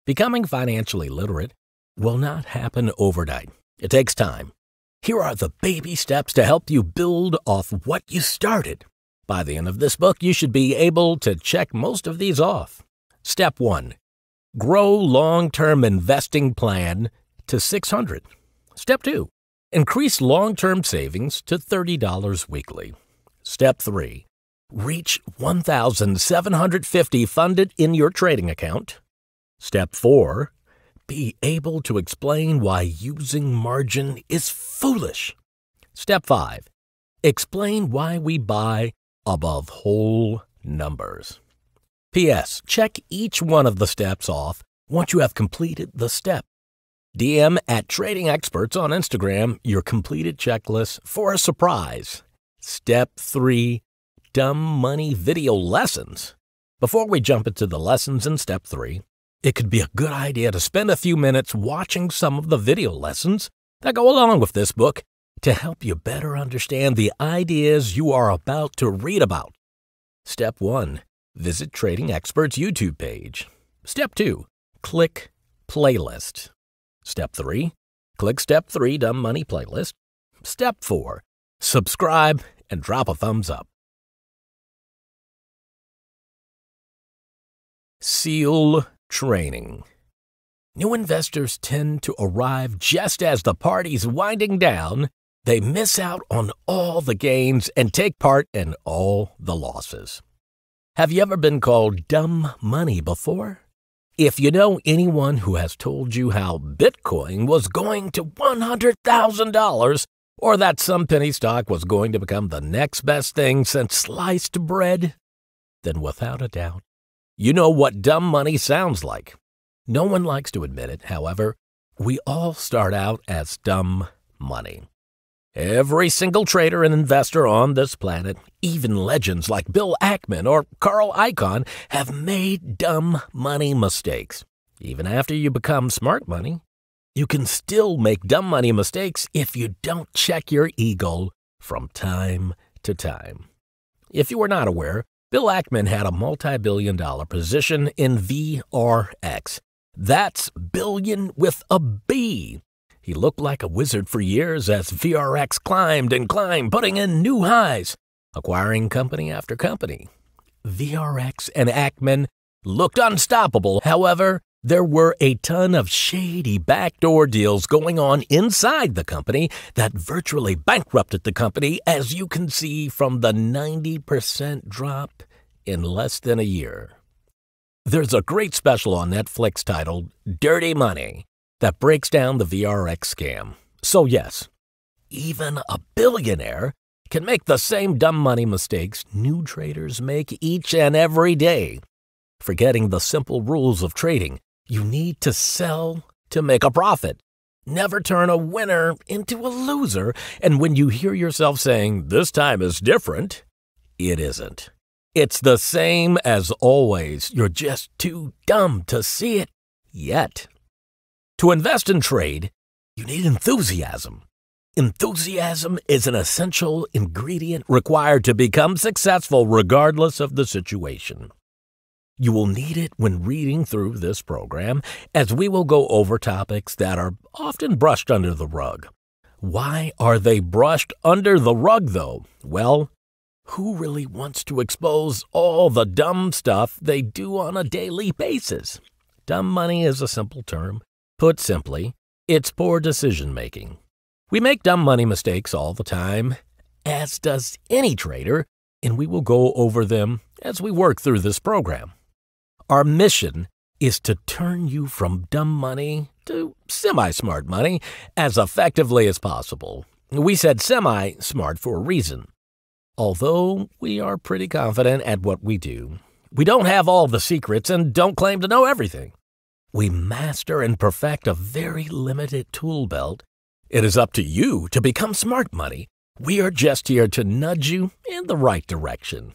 Becoming financially literate will not happen overnight. It takes time. Here are the baby steps to help you build off what you started. By the end of this book, you should be able to check most of these off. Step 1. Grow long-term investing plan to $600. Step 2. Increase long-term savings to $30 weekly. Step 3. Reach $1,750 funded in your trading account. Step 4. Be able to explain why using margin is foolish. Step 5. Explain why we buy above whole numbers. P.S. Check each one of the steps off once you have completed the step. DM at Trading Experts on Instagram your completed checklist for a surprise. Step 3. Dumb Money Video Lessons. Before we jump into the lessons in Step 3, it could be a good idea to spend a few minutes watching some of the video lessons that go along with this book to help you better understand the ideas you are about to read about. Step 1. Visit Trading Experts' YouTube page. Step 2. Click Playlist. Step 3. Click Step 3 Dumb Money Playlist. Step 4. Subscribe and drop a thumbs up. SEAL Training. New investors tend to arrive just as the party's winding down. They miss out on all the gains and take part in all the losses. Have you ever been called dumb money before? If you know anyone who has told you how Bitcoin was going to $100,000 or that some penny stock was going to become the next best thing since sliced bread, then without a doubt, you know what dumb money sounds like. No one likes to admit it, however, we all start out as dumb money. Every single trader and investor on this planet, even legends like Bill Ackman or Carl Icahn, have made dumb money mistakes. Even after you become smart money, you can still make dumb money mistakes if you don't check your ego from time to time. If you were not aware, Bill Ackman had a multi-billion-dollar position in VRX. That's billion with a B. He looked like a wizard for years as VRX climbed and climbed, putting in new highs, acquiring company after company. VRX and Ackman looked unstoppable. However, there were a ton of shady backdoor deals going on inside the company that virtually bankrupted the company, as you can see from the 90% drop in less than a year. There's a great special on Netflix titled Dirty Money that breaks down the VRX scam. So yes, even a billionaire can make the same dumb money mistakes new traders make each and every day. Forgetting the simple rules of trading, you need to sell to make a profit. Never turn a winner into a loser. And when you hear yourself saying, "This time is different," it isn't. It's the same as always. You're just too dumb to see it yet. To invest and trade, you need enthusiasm. Enthusiasm is an essential ingredient required to become successful regardless of the situation. You will need it when reading through this program, as we will go over topics that are often brushed under the rug. Why are they brushed under the rug, though? Well, who really wants to expose all the dumb stuff they do on a daily basis? Dumb money is a simple term. Put simply, it's poor decision-making. We make dumb money mistakes all the time, as does any trader, and we will go over them as we work through this program. Our mission is to turn you from dumb money to semi-smart money as effectively as possible. We said semi-smart for a reason. Although we are pretty confident at what we do, we don't have all the secrets and don't claim to know everything. We master and perfect a very limited tool belt. It is up to you to become smart money. We are just here to nudge you in the right direction.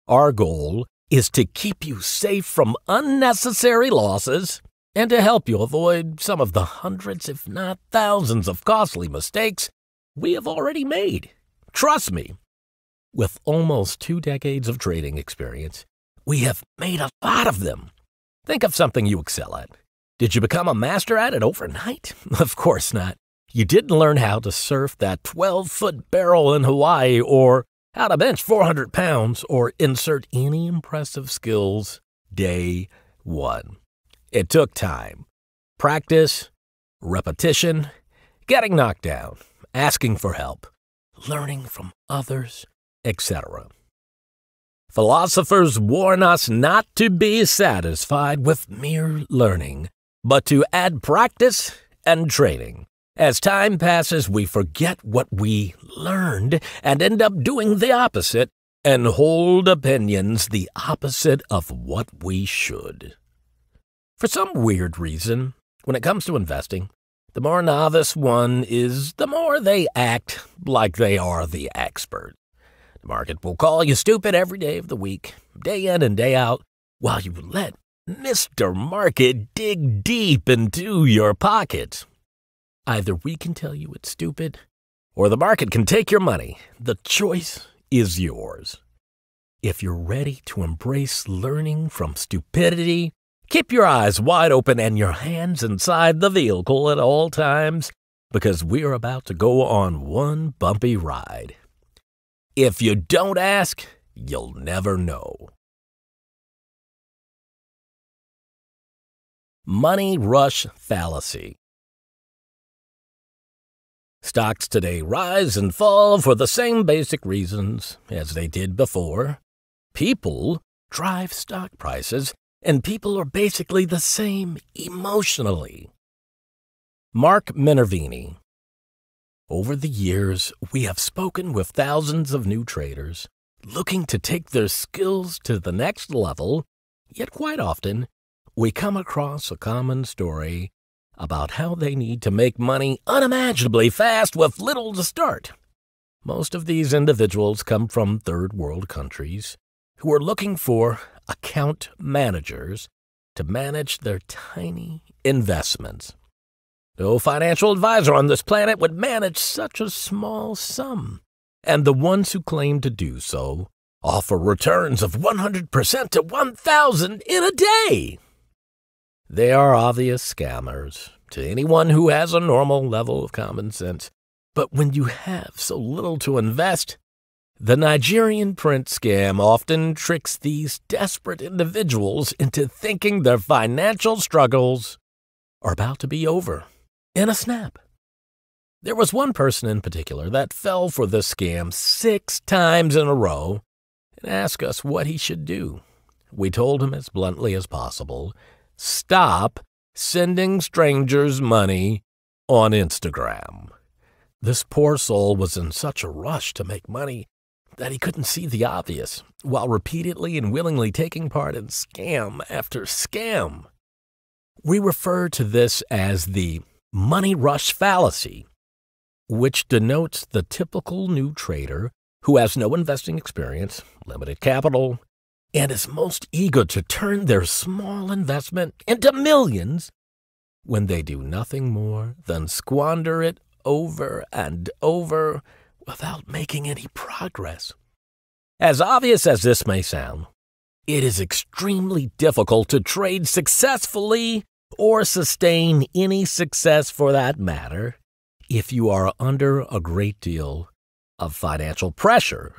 Our goal is to keep you safe from unnecessary losses and to help you avoid some of the hundreds, if not thousands, of costly mistakes we have already made. Trust me, with almost 2 decades of trading experience, we have made a lot of them. Think of something you excel at. Did you become a master at it overnight? Of course not. You didn't learn how to surf that 12-foot barrel in Hawaii or how to bench 400 pounds or insert any impressive skills day one. It took time, practice, repetition, getting knocked down, asking for help, learning from others, etc. Philosophers warn us not to be satisfied with mere learning, but to add practice and training. As time passes, we forget what we learned and end up doing the opposite and hold opinions the opposite of what we should. For some weird reason, when it comes to investing, the more novice one is, the more they act like they are the expert. The market will call you stupid every day of the week, day in and day out, while you let Mr. Market dig deep into your pockets. Either we can tell you it's stupid, or the market can take your money. The choice is yours. If you're ready to embrace learning from stupidity, keep your eyes wide open and your hands inside the vehicle at all times, because we're about to go on one bumpy ride. If you don't ask, you'll never know. Money rush fallacy. Stocks today rise and fall for the same basic reasons as they did before. People drive stock prices, and people are basically the same emotionally. Mark Minervini. Over the years, we have spoken with thousands of new traders looking to take their skills to the next level, yet quite often, we come across a common story about how they need to make money unimaginably fast with little to start. Most of these individuals come from third world countries who are looking for account managers to manage their tiny investments. No financial advisor on this planet would manage such a small sum, and the ones who claim to do so offer returns of 100% to 1,000 in a day. They are obvious scammers to anyone who has a normal level of common sense. But when you have so little to invest, the Nigerian prince scam often tricks these desperate individuals into thinking their financial struggles are about to be over in a snap. There was one person in particular that fell for this scam 6 times in a row and asked us what he should do. We told him as bluntly as possible, stop sending strangers money on Instagram. This poor soul was in such a rush to make money that he couldn't see the obvious, while repeatedly and willingly taking part in scam after scam. We refer to this as the money rush fallacy, which denotes the typical new trader who has no investing experience, limited capital, and is most eager to turn their small investment into millions when they do nothing more than squander it over and over without making any progress. As obvious as this may sound, it is extremely difficult to trade successfully or sustain any success for that matter if you are under a great deal of financial pressure.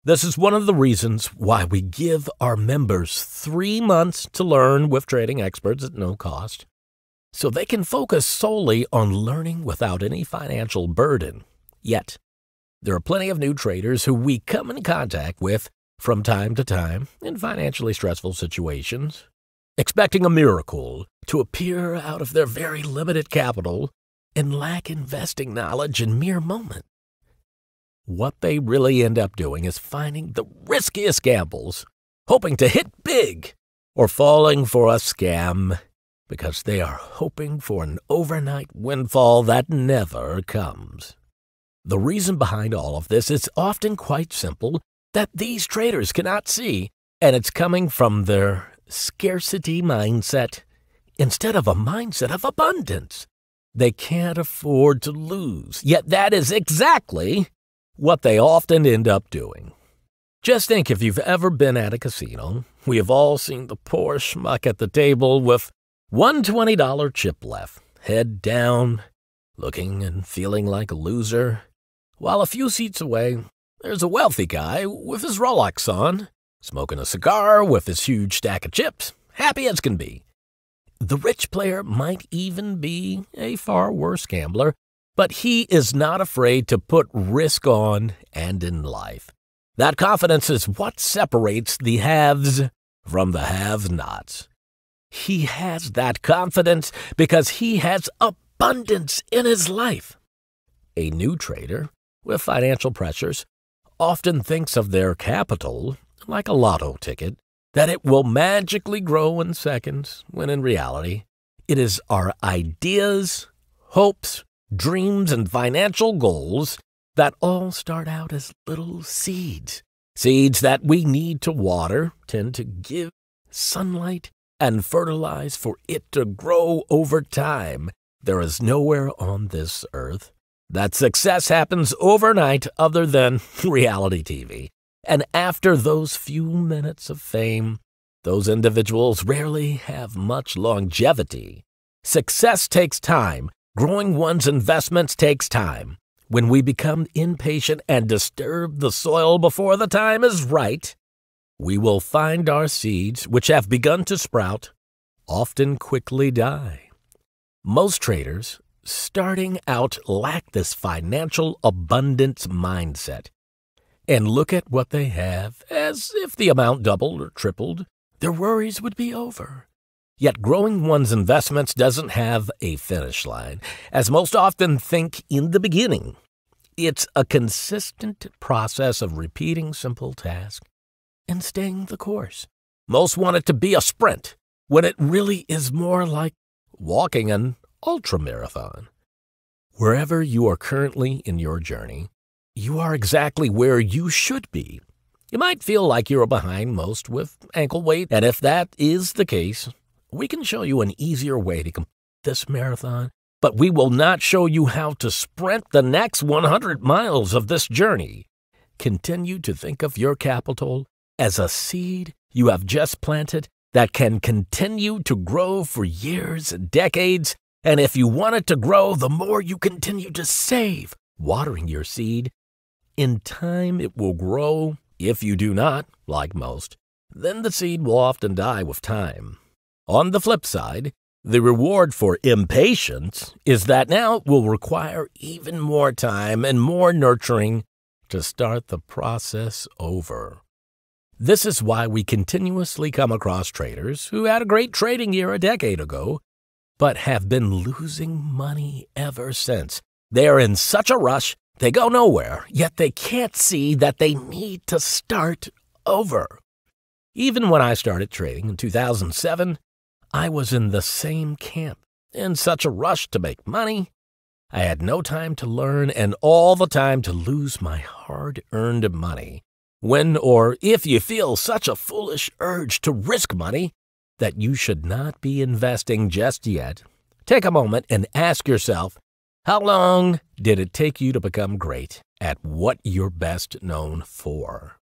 This is one of the reasons why we give our members 3 months to learn with trading experts at no cost, so they can focus solely on learning without any financial burden. Yet, there are plenty of new traders who we come in contact with from time to time in financially stressful situations, expecting a miracle to appear out of their very limited capital and lack investing knowledge in mere moments. What they really end up doing is finding the riskiest gambles, hoping to hit big, or falling for a scam because they are hoping for an overnight windfall that never comes. The reason behind all of this is often quite simple that these traders cannot see, and it's coming from their scarcity mindset instead of a mindset of abundance. They can't afford to lose, yet that is exactly what they often end up doing. Just think if you've ever been at a casino. We have all seen the poor schmuck at the table with One $20 chip left, head down, looking and feeling like a loser, while a few seats away, there's a wealthy guy with his Rolex on, smoking a cigar with his huge stack of chips, happy as can be. The rich player might even be a far worse gambler, but he is not afraid to put risk on and in life. That confidence is what separates the haves from the have-nots. He has that confidence because he has abundance in his life. A new trader with financial pressures often thinks of their capital like a lotto ticket, that it will magically grow in seconds, when in reality, it is our ideas, hopes, dreams, and financial goals that all start out as little seeds. Seeds that we need to water, tend to give sunlight, and fertilize for it to grow over time. There is nowhere on this earth that success happens overnight other than reality TV. And after those few minutes of fame, those individuals rarely have much longevity. Success takes time. Growing one's investments takes time. When we become impatient and disturb the soil before the time is right, we will find our seeds, which have begun to sprout, often quickly die. Most traders, starting out, lack this financial abundance mindset and look at what they have as if the amount doubled or tripled, their worries would be over. Yet growing one's investments doesn't have a finish line, as most often think in the beginning. It's a consistent process of repeating simple tasks and staying the course. Most want it to be a sprint, when it really is more like walking an ultramarathon. Wherever you are currently in your journey, you are exactly where you should be. You might feel like you're behind most with ankle weight, and if that is the case, we can show you an easier way to complete this marathon, but we will not show you how to sprint the next 100 miles of this journey. Continue to think of your capital as a seed you have just planted that can continue to grow for years and decades, and if you want it to grow, the more you continue to save, watering your seed, in time it will grow. If you do not, like most, then the seed will often die with time. On the flip side, the reward for impatience is that now it will require even more time and more nurturing to start the process over. This is why we continuously come across traders who had a great trading year a decade ago, but have been losing money ever since. They are in such a rush, they go nowhere, yet they can't see that they need to start over. Even when I started trading in 2007, I was in the same camp, in such a rush to make money. I had no time to learn and all the time to lose my hard-earned money. When or if you feel such a foolish urge to risk money that you should not be investing just yet, take a moment and ask yourself, how long did it take you to become great at what you're best known for?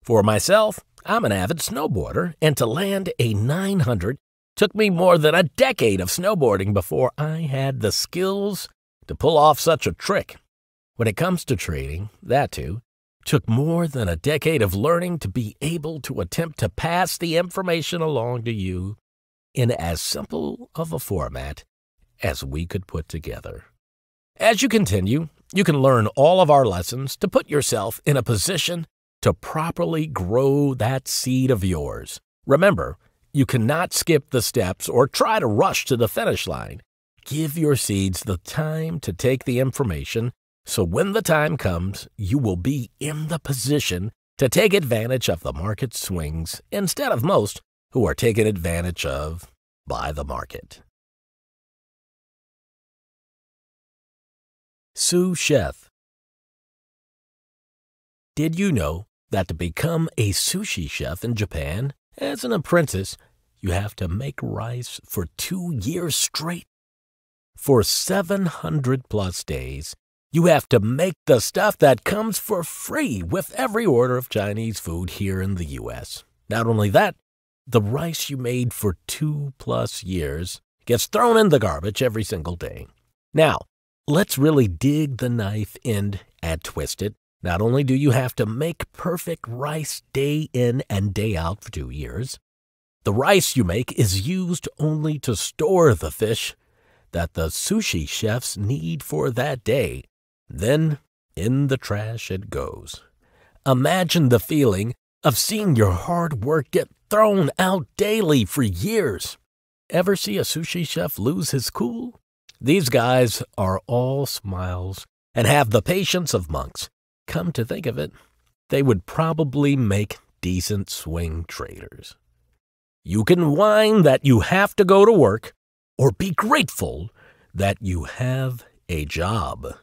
For myself, I'm an avid snowboarder, and to land a 900 took me more than a decade of snowboarding before I had the skills to pull off such a trick. When it comes to trading, that too took more than a decade of learning to be able to attempt to pass the information along to you in as simple of a format as we could put together. As you continue, you can learn all of our lessons to put yourself in a position to properly grow that seed of yours. Remember, you cannot skip the steps or try to rush to the finish line. Give your seeds the time to take the information, so when the time comes, you will be in the position to take advantage of the market swings instead of most who are taken advantage of by the market. Sous chef. Did you know that to become a sushi chef in Japan, as an apprentice, you have to make rice for 2 years straight? For 700+ days, you have to make the stuff that comes for free with every order of Chinese food here in the U.S. Not only that, the rice you made for 2+ years gets thrown in the garbage every single day. Now, let's really dig the knife in and twist it. Not only do you have to make perfect rice day in and day out for 2 years, the rice you make is used only to store the fish that the sushi chefs need for that day. Then, in the trash it goes. Imagine the feeling of seeing your hard work get thrown out daily for years. Ever see a sushi chef lose his cool? These guys are all smiles and have the patience of monks. Come to think of it, they would probably make decent swing traders. You can whine that you have to go to work, or be grateful that you have a job.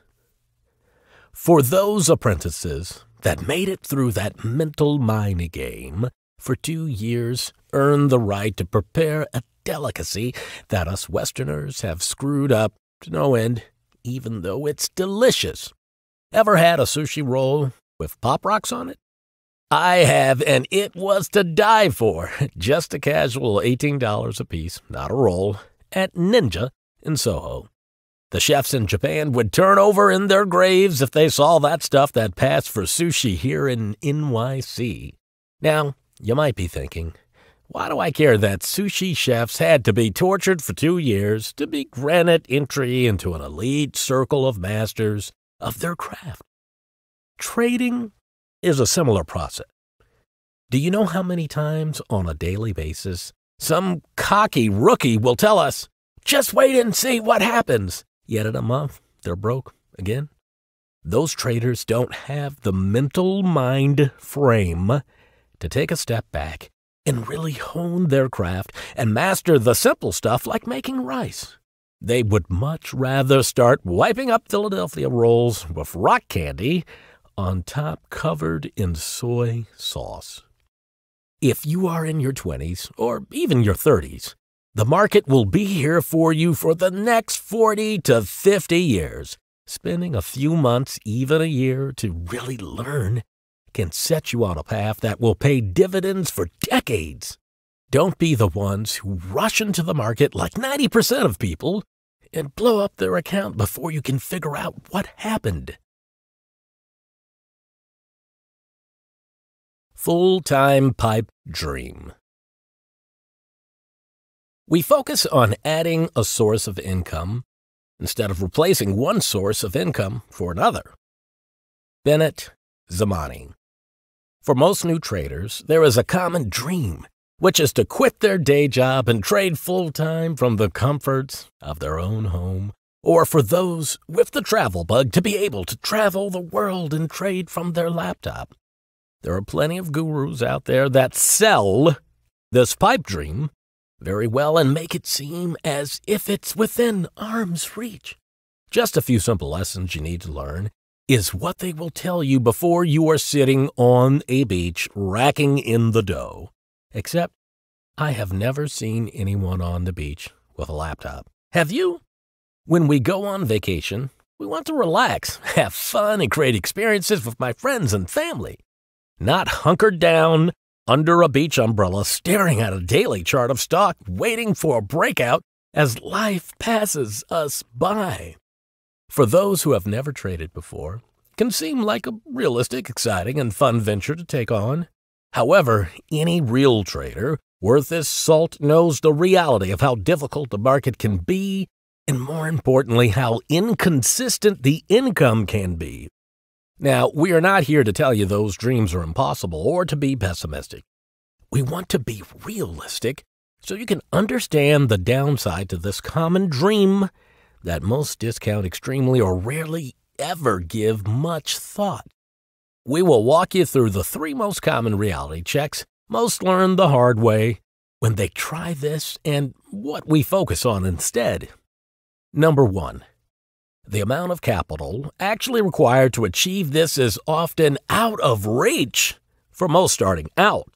For those apprentices that made it through that mental mind game for 2 years, earn the right to prepare a delicacy that us Westerners have screwed up to no end, even though it's delicious. Ever had a sushi roll with Pop Rocks on it? I have, and it was to die for. Just a casual $18 a piece, not a roll, at Ninja in Soho. The chefs in Japan would turn over in their graves if they saw that stuff that passed for sushi here in NYC. Now, you might be thinking, why do I care that sushi chefs had to be tortured for 2 years to be granted entry into an elite circle of masters of their craft? Trading is a similar process. Do you know how many times on a daily basis some cocky rookie will tell us, just wait and see what happens, yet in a month they're broke again? Those traders don't have the mental mind frame to take a step back and really hone their craft and master the simple stuff like making rice. They would much rather start wiping up Philadelphia rolls with rock candy on top covered in soy sauce. If you are in your 20s or even your 30s, the market will be here for you for the next 40 to 50 years. Spending a few months, even a year, to really learn can set you on a path that will pay dividends for decades. Don't be the ones who rush into the market like 90% of people and blow up their account before you can figure out what happened. Full-time pipe dream. We focus on adding a source of income instead of replacing one source of income for another. Bennett Zamani. For most new traders, there is a common dream, which is to quit their day job and trade full-time from the comforts of their own home, or for those with the travel bug to be able to travel the world and trade from their laptop. There are plenty of gurus out there that sell this pipe dream very well and make it seem as if it's within arm's reach. Just a few simple lessons you need to learn is what they will tell you before you are sitting on a beach racking in the dough. Except, I have never seen anyone on the beach with a laptop. Have you? When we go on vacation, we want to relax, have fun, and create experiences with my friends and family. Not hunkered down under a beach umbrella staring at a daily chart of stock waiting for a breakout as life passes us by. For those who have never traded before, it can seem like a realistic, exciting, and fun venture to take on. However, any real trader worth his salt knows the reality of how difficult the market can be, and more importantly, how inconsistent the income can be. Now, we are not here to tell you those dreams are impossible or to be pessimistic. We want to be realistic so you can understand the downside to this common dream that most discount extremely or rarely ever give much thought. We will walk you through the 3 most common reality checks most learn the hard way when they try this and what we focus on instead. Number 1. The amount of capital actually required to achieve this is often out of reach for most starting out.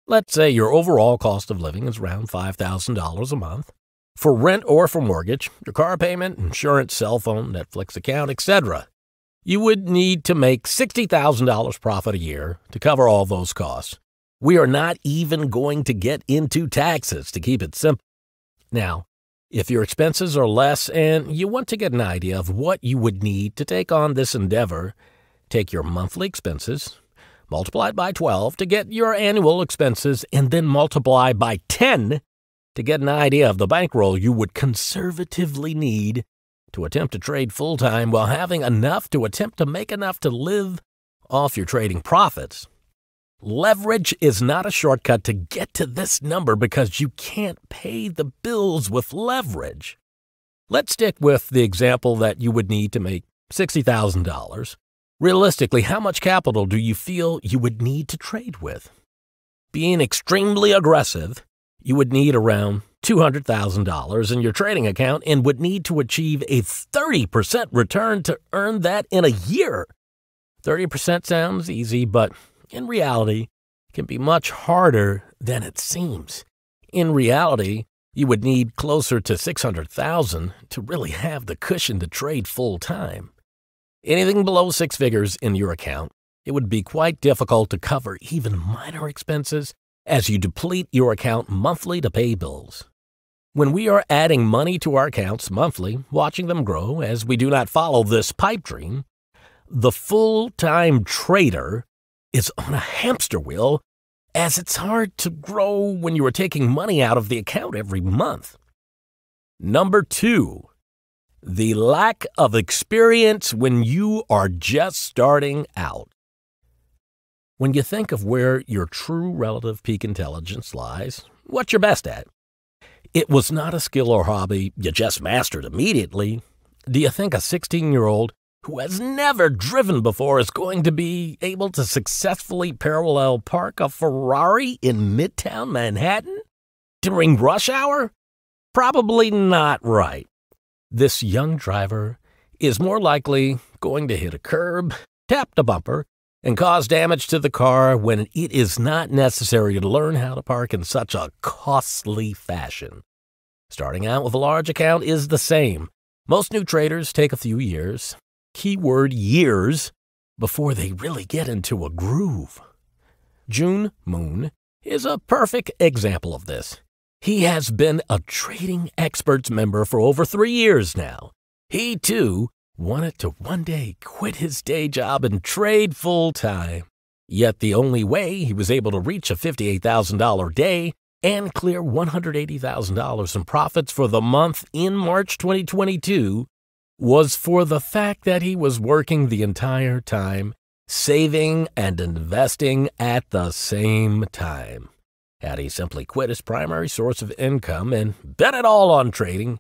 Let's say your overall cost of living is around $5,000 a month. For rent or for mortgage, your car payment, insurance, cell phone, Netflix account, etc. You would need to make $60,000 profit a year to cover all those costs. We are not even going to get into taxes to keep it simple. Now, if your expenses are less and you want to get an idea of what you would need to take on this endeavor, take your monthly expenses, multiply it by 12 to get your annual expenses, and then multiply by 10 to get an idea of the bankroll you would conservatively need to attempt to trade full-time while having enough to attempt to make enough to live off your trading profits. Leverage is not a shortcut to get to this number because you can't pay the bills with leverage. Let's stick with the example that you would need to make $60,000. Realistically, how much capital do you feel you would need to trade with? Being extremely aggressive, you would need around $200,000 in your trading account and would need to achieve a 30% return to earn that in a year. 30% sounds easy, but in reality, it can be much harder than it seems. In reality, you would need closer to $600,000 to really have the cushion to trade full-time. Anything below six figures in your account, it would be quite difficult to cover even minor expenses as you deplete your account monthly to pay bills. When we are adding money to our accounts monthly, watching them grow as we do not follow this pipe dream, the full-time trader is on a hamster wheel as it's hard to grow when you are taking money out of the account every month. Number 2, the lack of experience when you are just starting out. When you think of where your true relative peak intelligence lies, what you're best at, it was not a skill or hobby you just mastered immediately. Do you think a 16-year-old who has never driven before is going to be able to successfully parallel park a Ferrari in Midtown Manhattan during rush hour? Probably not right. This young driver is more likely going to hit a curb, tap the bumper, and cause damage to the car when it is not necessary to learn how to park in such a costly fashion. Starting out with a large account is the same. Most new traders take a few years, keyword years, before they really get into a groove. June Moon is a perfect example of this. He has been a trading experts member for over 3 years now. He, too, wanted to one day quit his day job and trade full-time. Yet the only way he was able to reach a $58,000 day and clear $180,000 in profits for the month in March 2022 was for the fact that he was working the entire time, saving and investing at the same time. Had he simply quit his primary source of income and bet it all on trading,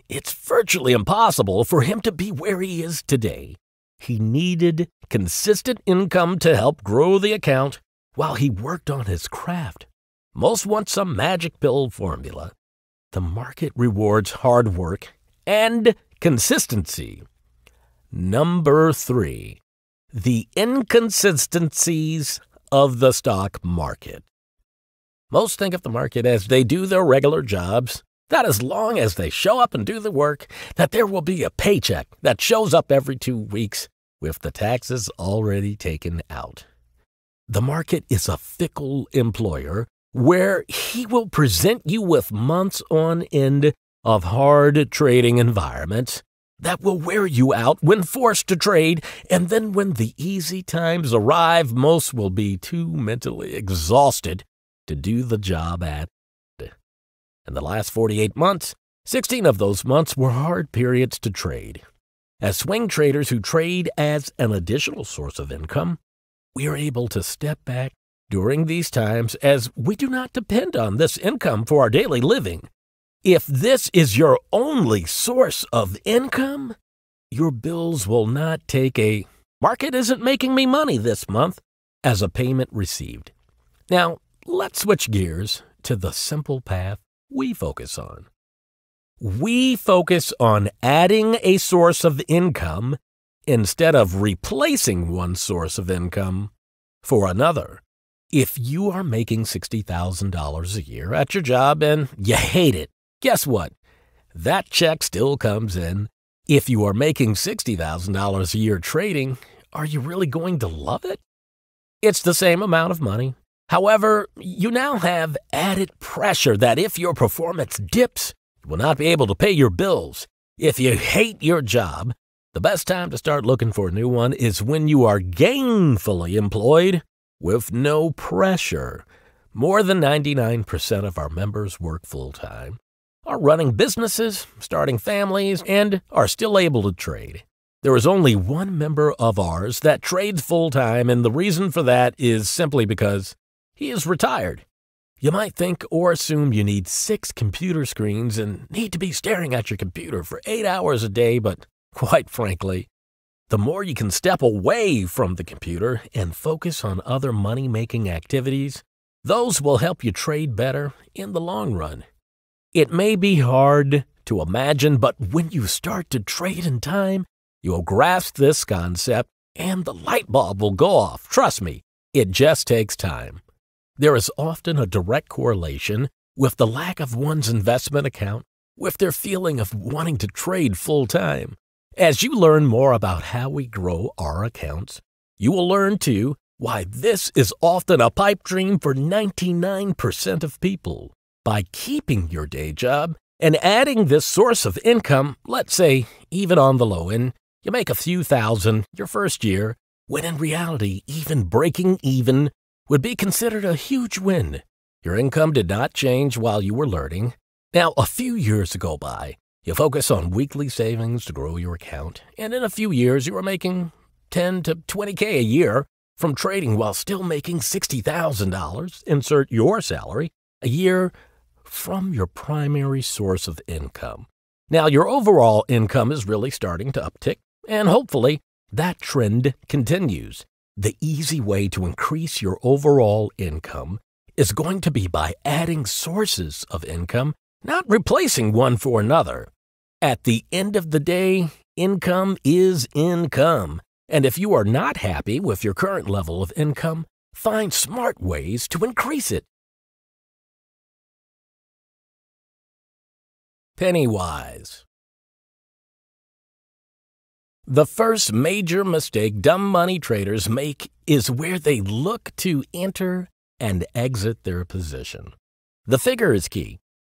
it's virtually impossible for him to be where he is today. He needed consistent income to help grow the account while he worked on his craft. Most want some magic pill formula. The market rewards hard work and consistency. Number 3, the inconsistencies of the stock market. Most think of the market as they do their regular jobs, that as long as they show up and do the work, that there will be a paycheck that shows up every 2 weeks with the taxes already taken out. The market is a fickle employer where he will present you with months on end of hard trading environments that will wear you out when forced to trade, and then when the easy times arrive, most will be too mentally exhausted to do the job at. In the last 48 months, 16 of those months were hard periods to trade. As swing traders who trade as an additional source of income, we are able to step back during these times as we do not depend on this income for our daily living. If this is your only source of income, your bills will not take a "market isn't making me money this month" as a payment received. Now, let's switch gears to the simple path we focus on. We focus on adding a source of income instead of replacing one source of income for another. If you are making $60,000 a year at your job and you hate it, guess what? That check still comes in. If you are making $60,000 a year trading, are you really going to love it? It's the same amount of money, However, you now have added pressure that if your performance dips, you will not be able to pay your bills. If you hate your job, the best time to start looking for a new one is when you are gainfully employed with no pressure. More than 99% of our members work full-time, are running businesses, starting families, and are still able to trade. There is only one member of ours that trades full-time, and the reason for that is simply because he is retired. You might think or assume you need 6 computer screens and need to be staring at your computer for 8 hours a day, but quite frankly, the more you can step away from the computer and focus on other money-making activities, those will help you trade better in the long run. It may be hard to imagine, but when you start to trade in time, you'll grasp this concept and the light bulb will go off. Trust me, it just takes time. There is often a direct correlation with the lack of one's investment account with their feeling of wanting to trade full-time. As you learn more about how we grow our accounts, you will learn, too, why this is often a pipe dream for 99% of people. By keeping your day job and adding this source of income, let's say even on the low end, you make a few thousand your first year, when in reality, even breaking even would be considered a huge win. Your income did not change while you were learning. Now, a few years go by. You focus on weekly savings to grow your account, and in a few years you are making $10 to $20K a year from trading while still making $60,000, insert your salary, a year from your primary source of income. Now, your overall income is really starting to uptick, and hopefully that trend continues. The easy way to increase your overall income is going to be by adding sources of income, not replacing one for another. At the end of the day, income is income. And if you are not happy with your current level of income, find smart ways to increase it. Penny-wise. The first major mistake dumb money traders make is where they look to enter and exit their position. The figure is key.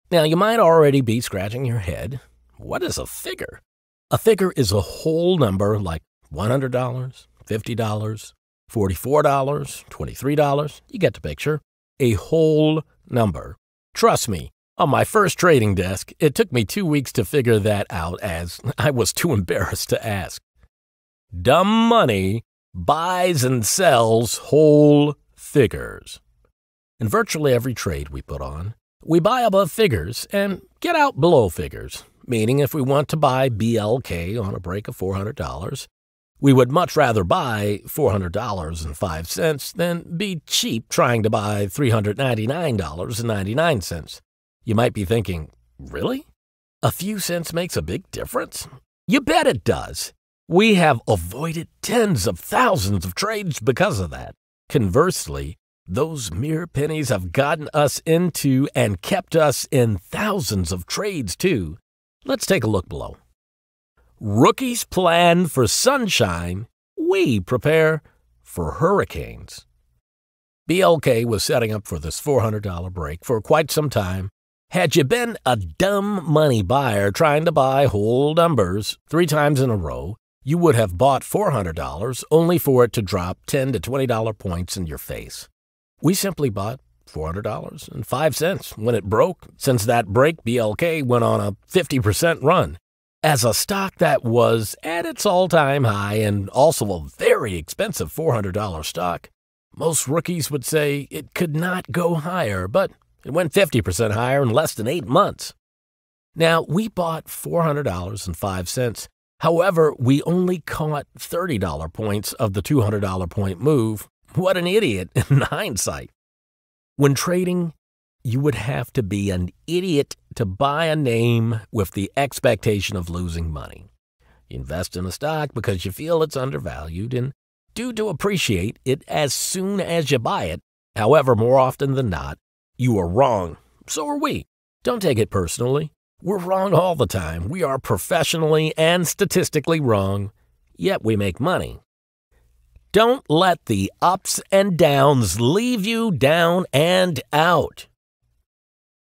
Now, you might already be scratching your head. What is a figure? A figure is a whole number like $100, $50, $44, $23. You get the picture. A whole number. Trust me, on my first trading desk, it took me 2 weeks to figure that out as I was too embarrassed to ask. Dumb money buys and sells whole figures. In virtually every trade we put on, we buy above figures and get out below figures, meaning if we want to buy BLK on a break of $400, we would much rather buy $400.05 than be cheap trying to buy $399.99. You might be thinking, really? A few cents makes a big difference? You bet it does. We have avoided tens of thousands of trades because of that. Conversely, those mere pennies have gotten us into and kept us in thousands of trades too. Let's take a look below. Rookies plan for sunshine. We prepare for hurricanes. BLK was setting up for this $400 break for quite some time. Had you been a dumb money buyer trying to buy whole numbers 3 times in a row, you would have bought $400 only for it to drop $10 to $20 points in your face. We simply bought $400.05 when it broke, since that break BLK went on a 50% run. As a stock that was at its all-time high and also a very expensive $400 stock, most rookies would say it could not go higher, but it went 50% higher in less than 8 months. Now, we bought $400.05. However, we only caught $30 points of the $200 point move. What an idiot in hindsight. When trading, you would have to be an idiot to buy a name with the expectation of losing money. You invest in a stock because you feel it's undervalued and due to appreciate it as soon as you buy it. However, more often than not, you are wrong. So are we. Don't take it personally. We're wrong all the time. We are professionally and statistically wrong, yet we make money. Don't let the ups and downs leave you down and out.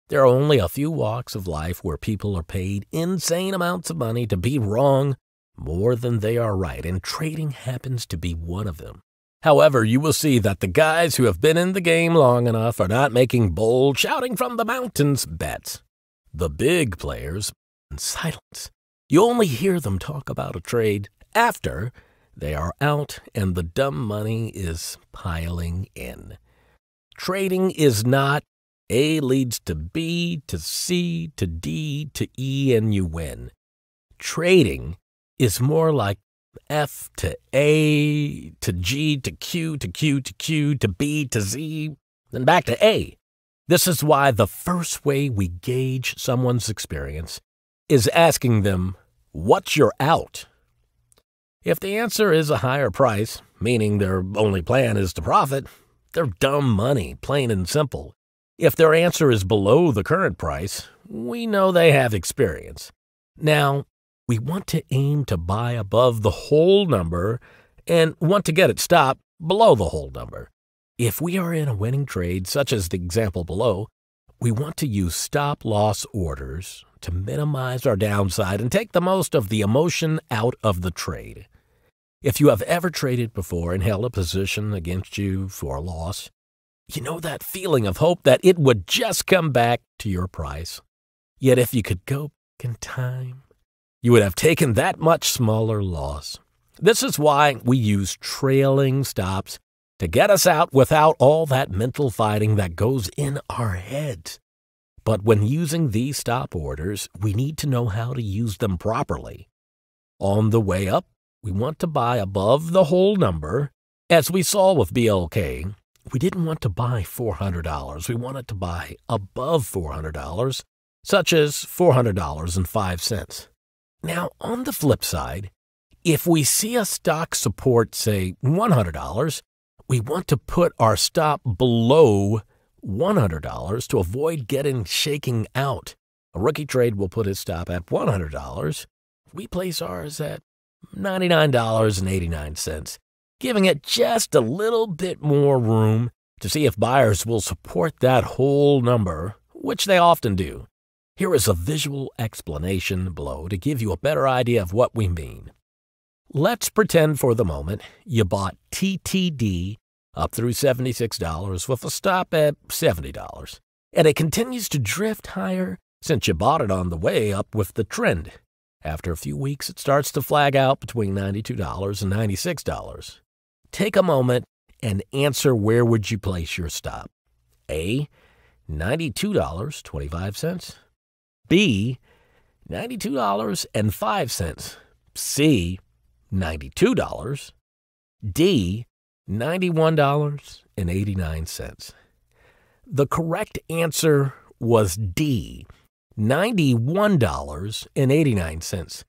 There are only a few walks of life where people are paid insane amounts of money to be wrong more than they are right, and trading happens to be one of them. However, you will see that the guys who have been in the game long enough are not making bold, shouting from the mountains bets. The big players in silence. You only hear them talk about a trade after they are out and the dumb money is piling in. Trading is not A leads to B, to C, to D, to E, and you win. Trading is more like F to A, to G, to Q, to Q, to Q, to B, to Z, then back to A. This is why the first way we gauge someone's experience is asking them, what's your out? If the answer is a higher price, meaning their only plan is to profit, they're dumb money, plain and simple. If their answer is below the current price, we know they have experience. Now, we want to aim to buy above the whole number and want to get it stopped below the whole number. If we are in a winning trade, such as the example below, we want to use stop-loss orders to minimize our downside and take the most of the emotion out of the trade. If you have ever traded before and held a position against you for a loss, you know that feeling of hope that it would just come back to your price. Yet if you could go back in time, you would have taken that much smaller loss. This is why we use trailing stops to get us out without all that mental fighting that goes in our heads. But when using these stop orders, we need to know how to use them properly. On the way up, we want to buy above the whole number. As we saw with BLK, we didn't want to buy $400. We wanted to buy above $400, such as $400.05. Now, on the flip side, if we see a stock support, say, $100, we want to put our stop below $100 to avoid getting shaking out. A rookie trade will put his stop at $100. We place ours at $99.89, giving it just a little bit more room to see if buyers will support that whole number, which they often do. Here is a visual explanation below to give you a better idea of what we mean. Let's pretend for the moment you bought TTD up through $76 with a stop at $70, and it continues to drift higher since you bought it on the way up with the trend. After a few weeks, it starts to flag out between $92 and $96. Take a moment and answer where would you place your stop. A, $92.25. B, $92.05. C, $92. D, $91.89. The correct answer was D, $91.89.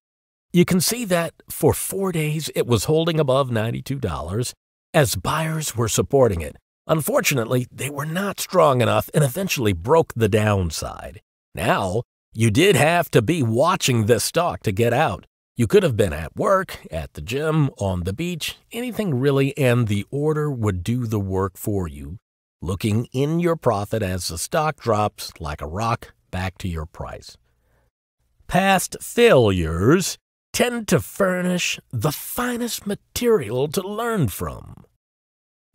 You can see that for 4 days it was holding above $92 as buyers were supporting it. Unfortunately, they were not strong enough and eventually broke the downside. Now, you did have to be watching this stock to get out. You could have been at work, at the gym, on the beach, anything really, and the order would do the work for you, looking in your profit as the stock drops like a rock back to your price. Past failures tend to furnish the finest material to learn from.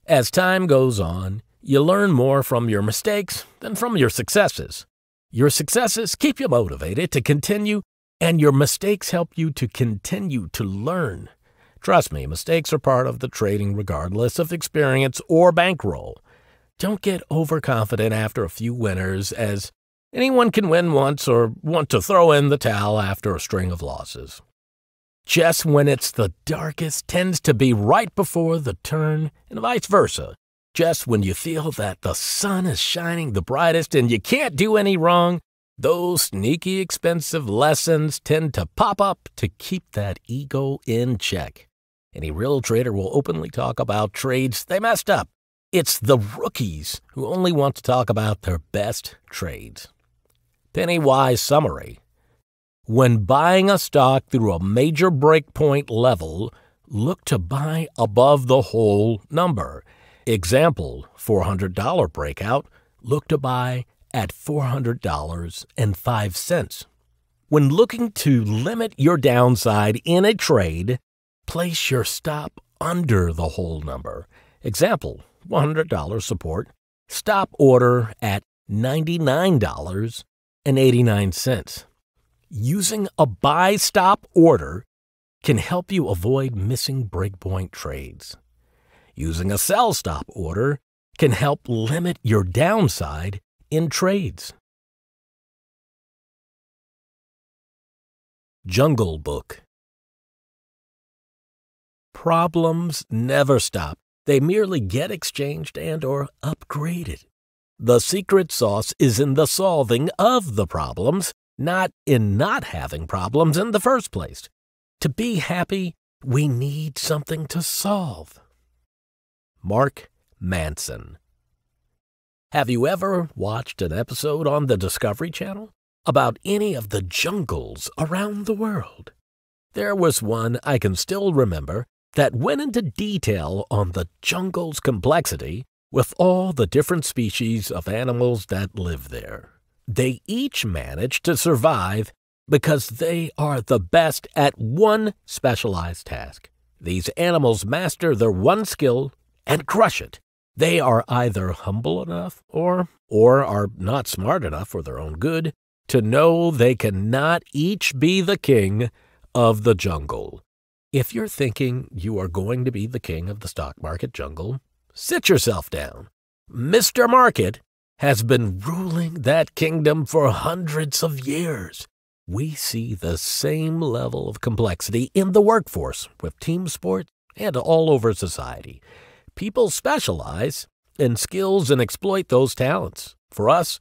As time goes on, you learn more from your mistakes than from your successes. Your successes keep you motivated to continue, and your mistakes help you to continue to learn. Trust me, mistakes are part of the trading regardless of experience or bankroll. Don't get overconfident after a few winners, as anyone can win once or want to throw in the towel after a string of losses. Just when it's the darkest tends to be right before the turn, and vice versa. Just when you feel that the sun is shining the brightest and you can't do any wrong, those sneaky expensive lessons tend to pop up to keep that ego in check. Any real trader will openly talk about trades they messed up. It's the rookies who only want to talk about their best trades. Penny-wise summary. When buying a stock through a major breakpoint level, look to buy above the whole number. Example, $400 breakout, look to buy at $400.05. When looking to limit your downside in a trade, place your stop under the whole number. Example, $100 support, stop order at $99.89. Using a buy stop order can help you avoid missing breakpoint trades. Using a sell stop order can help limit your downside in trades. Jungle Book. Problems never stop. They merely get exchanged and/or upgraded. The secret sauce is in the solving of the problems, not in not having problems in the first place. To be happy, we need something to solve. Mark Manson. Have you ever watched an episode on the Discovery Channel about any of the jungles around the world? There was one I can still remember that went into detail on the jungle's complexity with all the different species of animals that live there. They each manage to survive because they are the best at one specialized task. These animals master their one skill and crush it. They are either humble enough or are not smart enough for their own good to know they cannot each be the king of the jungle. If you're thinking you are going to be the king of the stock market jungle, sit yourself down. Mr. Market has been ruling that kingdom for hundreds of years. We see the same level of complexity in the workforce with team sports and all over society. People specialize in skills and exploit those talents. For us,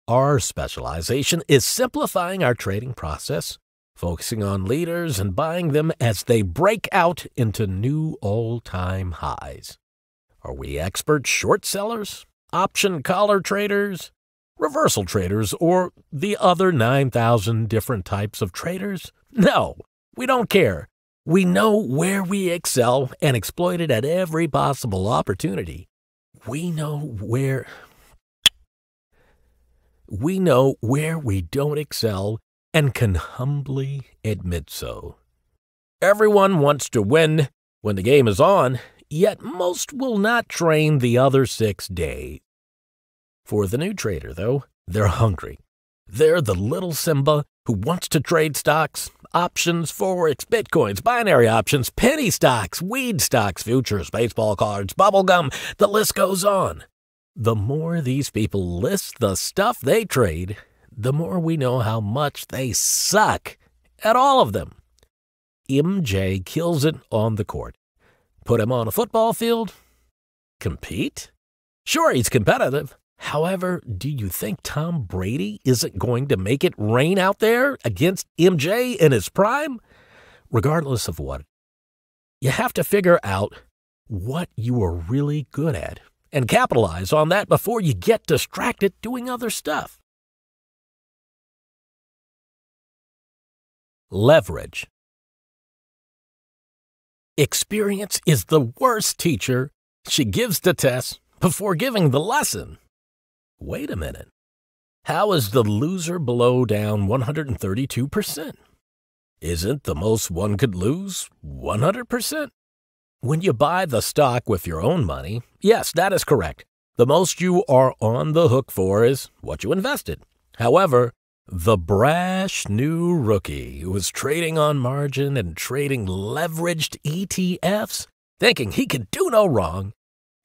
our specialization is simplifying our trading process, focusing on leaders and buying them as they break out into new all-time highs. Are we expert short sellers, option collar traders, reversal traders, or the other 9,000 different types of traders? No, we don't care. We know where we excel and exploit it at every possible opportunity. We know where we don't excel and can humbly admit so. Everyone wants to win when the game is on, yet most will not train the other 6 days. For the new trader, though, they're hungry. They're the little Simba who wants to trade stocks, options, forex, bitcoins, binary options, penny stocks, weed stocks, futures, baseball cards, bubblegum, the list goes on. The more these people list the stuff they trade, the more we know how much they suck at all of them. MJ kills it on the court. Put him on a football field? Compete? Sure, he's competitive. However, do you think Tom Brady isn't going to make it rain out there against MJ in his prime? Regardless of what, you have to figure out what you are really good at and capitalize on that before you get distracted doing other stuff. Leverage. Experience is the worst teacher. She gives the test before giving the lesson. Wait a minute. How is the loser blow down 132%? Isn't the most one could lose 100%? When you buy the stock with your own money, yes, that is correct. The most you are on the hook for is what you invested. However, the brash new rookie who is trading on margin and trading leveraged ETFs, thinking he can do no wrong,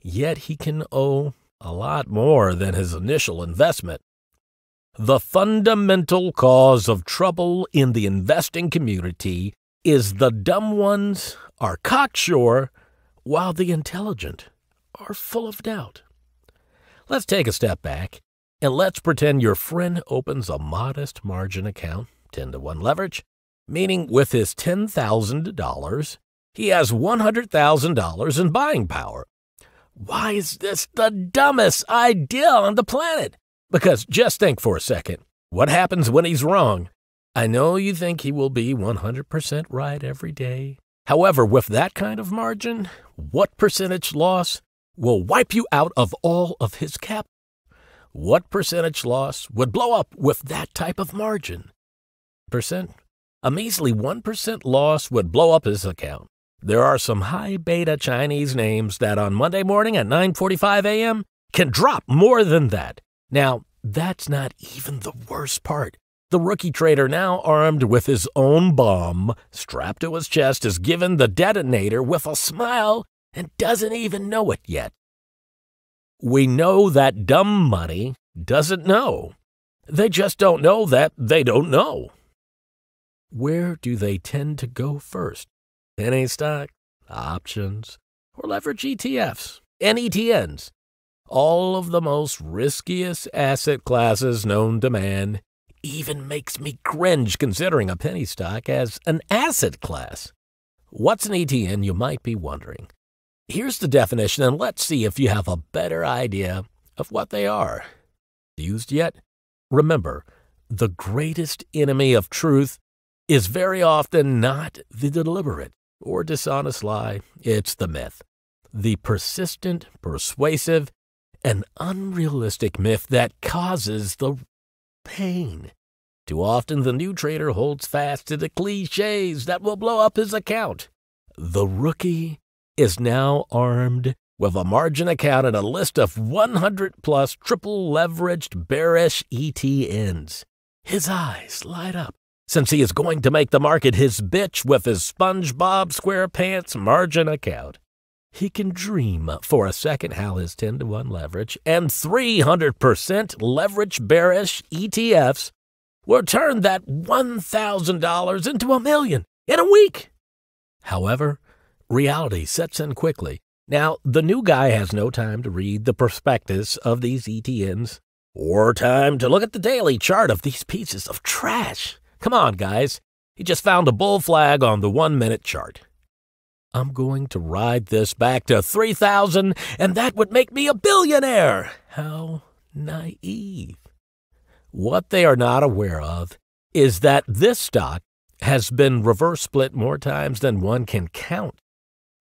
yet he can owe a lot more than his initial investment. The fundamental cause of trouble in the investing community is the dumb ones are cocksure while the intelligent are full of doubt. Let's take a step back and let's pretend your friend opens a modest margin account, 10-to-1 leverage, meaning with his $10,000, he has $100,000 in buying power. Why is this the dumbest idea on the planet? Because just think for a second, what happens when he's wrong? I know you think he will be 100% right every day, However, with that kind of margin, what percentage loss will wipe you out of all of his capital? What percentage loss would blow up with that type of margin? Percent? A measly 1% loss would blow up his account. There are some high beta Chinese names that on Monday morning at 9:45 a.m. can drop more than that. Now, that's not even the worst part. The rookie trader, now armed with his own bomb strapped to his chest, is given the detonator with a smile and doesn't even know it yet. We know that dumb money doesn't know. They just don't know that they don't know. Where do they tend to go first? Penny stock, options, or leverage ETFs, NETNs, all of the most riskiest asset classes known to man. Even makes me cringe considering a penny stock as an asset class. What's an ETN, you might be wondering. Here's the definition, and let's see if you have a better idea of what they are. Used yet? Remember, the greatest enemy of truth is very often not the deliberate or dishonest lie, it's the myth. The persistent, persuasive, and unrealistic myth that causes the pain. Too often the new trader holds fast to the cliches that will blow up his account. The rookie is now armed with a margin account and a list of 100-plus triple-leveraged bearish ETNs. His eyes light up, since he is going to make the market his bitch with his SpongeBob SquarePants margin account. He can dream for a second how his 10-to-1 leverage and 300% leverage bearish ETFs will turn that $1,000 into $1 million in a week. However, reality sets in quickly. Now, the new guy has no time to read the prospectus of these ETNs or time to look at the daily chart of these pieces of trash. Come on, guys. He just found a bull flag on the 1-minute chart. I'm going to ride this back to 3,000, and that would make me a billionaire. How naive. What they are not aware of is that this stock has been reverse split more times than one can count.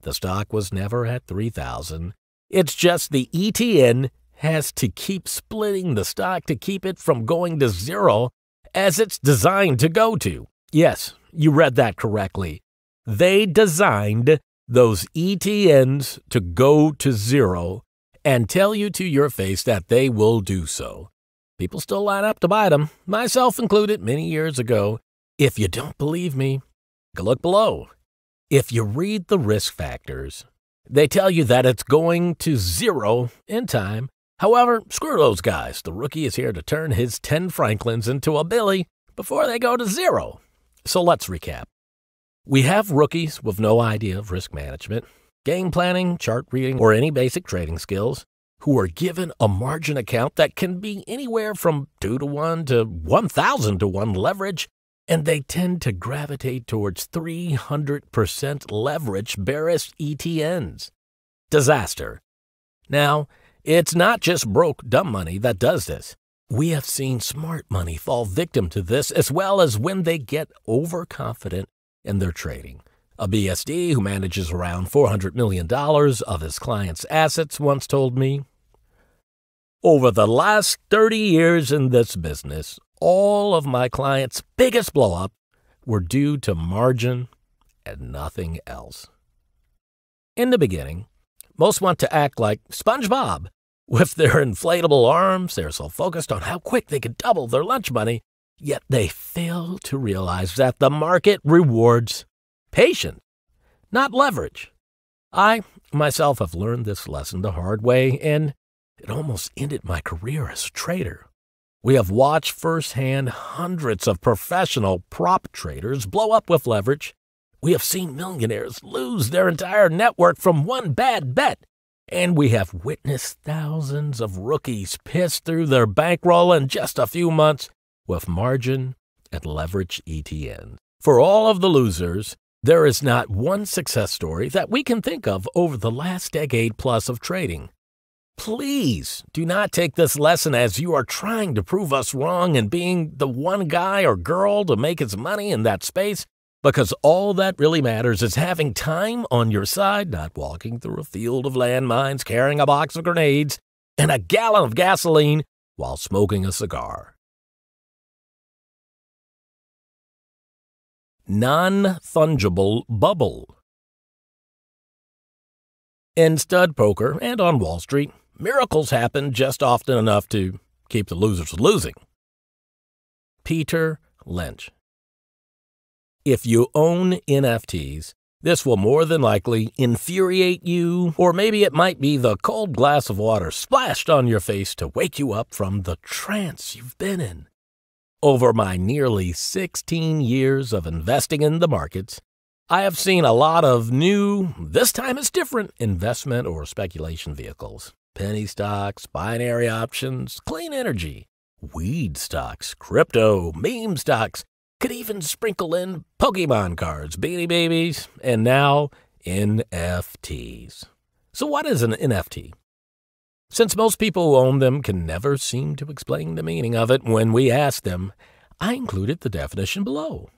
The stock was never at 3,000. It's just the ETN has to keep splitting the stock to keep it from going to zero as it's designed to go to. Yes, you read that correctly. They designed those ETNs to go to zero and tell you to your face that they will do so. People still line up to buy them, myself included many years ago. If you don't believe me, go look below. If you read the risk factors, they tell you that it's going to zero in time. However, screw those guys. The rookie is here to turn his 10 Franklins into a Billy before they go to zero. So let's recap. We have rookies with no idea of risk management, game planning, chart reading, or any basic trading skills who are given a margin account that can be anywhere from 2-to-1 to 1,000-to-1 leverage, and they tend to gravitate towards 300% leverage bearish ETNs. Disaster. Now, it's not just broke dumb money that does this. We have seen smart money fall victim to this, as well as when they get overconfident in their trading. A BSD who manages around $400 million of his clients' assets once told me, "Over the last 30 years in this business, all of my clients' biggest blow-up were due to margin and nothing else." In the beginning, most want to act like SpongeBob. With their inflatable arms, they're so focused on how quick they can double their lunch money, yet they fail to realize that the market rewards patience, not leverage. I, myself, have learned this lesson the hard way, and it almost ended my career as a trader. We have watched firsthand hundreds of professional prop traders blow up with leverage. We have seen millionaires lose their entire network from one bad bet. And we have witnessed thousands of rookies piss through their bankroll in just a few months with margin and leverage ETNs. For all of the losers, there is not one success story that we can think of over the last decade plus of trading. Please do not take this lesson as you are trying to prove us wrong and being the one guy or girl to make his money in that space, Because all that really matters is having time on your side, not walking through a field of landmines, carrying a box of grenades, and a gallon of gasoline while smoking a cigar. Non-fungible bubble. In stud poker and on Wall Street, miracles happen just often enough to keep the losers losing. Peter Lynch. If you own NFTs, this will more than likely infuriate you, or maybe it might be the cold glass of water splashed on your face to wake you up from the trance you've been in. Over my nearly 16 years of investing in the markets, I have seen a lot of new, this time it's different, investment or speculation vehicles. Penny stocks, binary options, clean energy, weed stocks, crypto, meme stocks, could even sprinkle in Pokemon cards, Beanie Babies, and now NFTs. So what is an NFT? Since most people who own them can never seem to explain the meaning of it when we ask them, I included the definition below.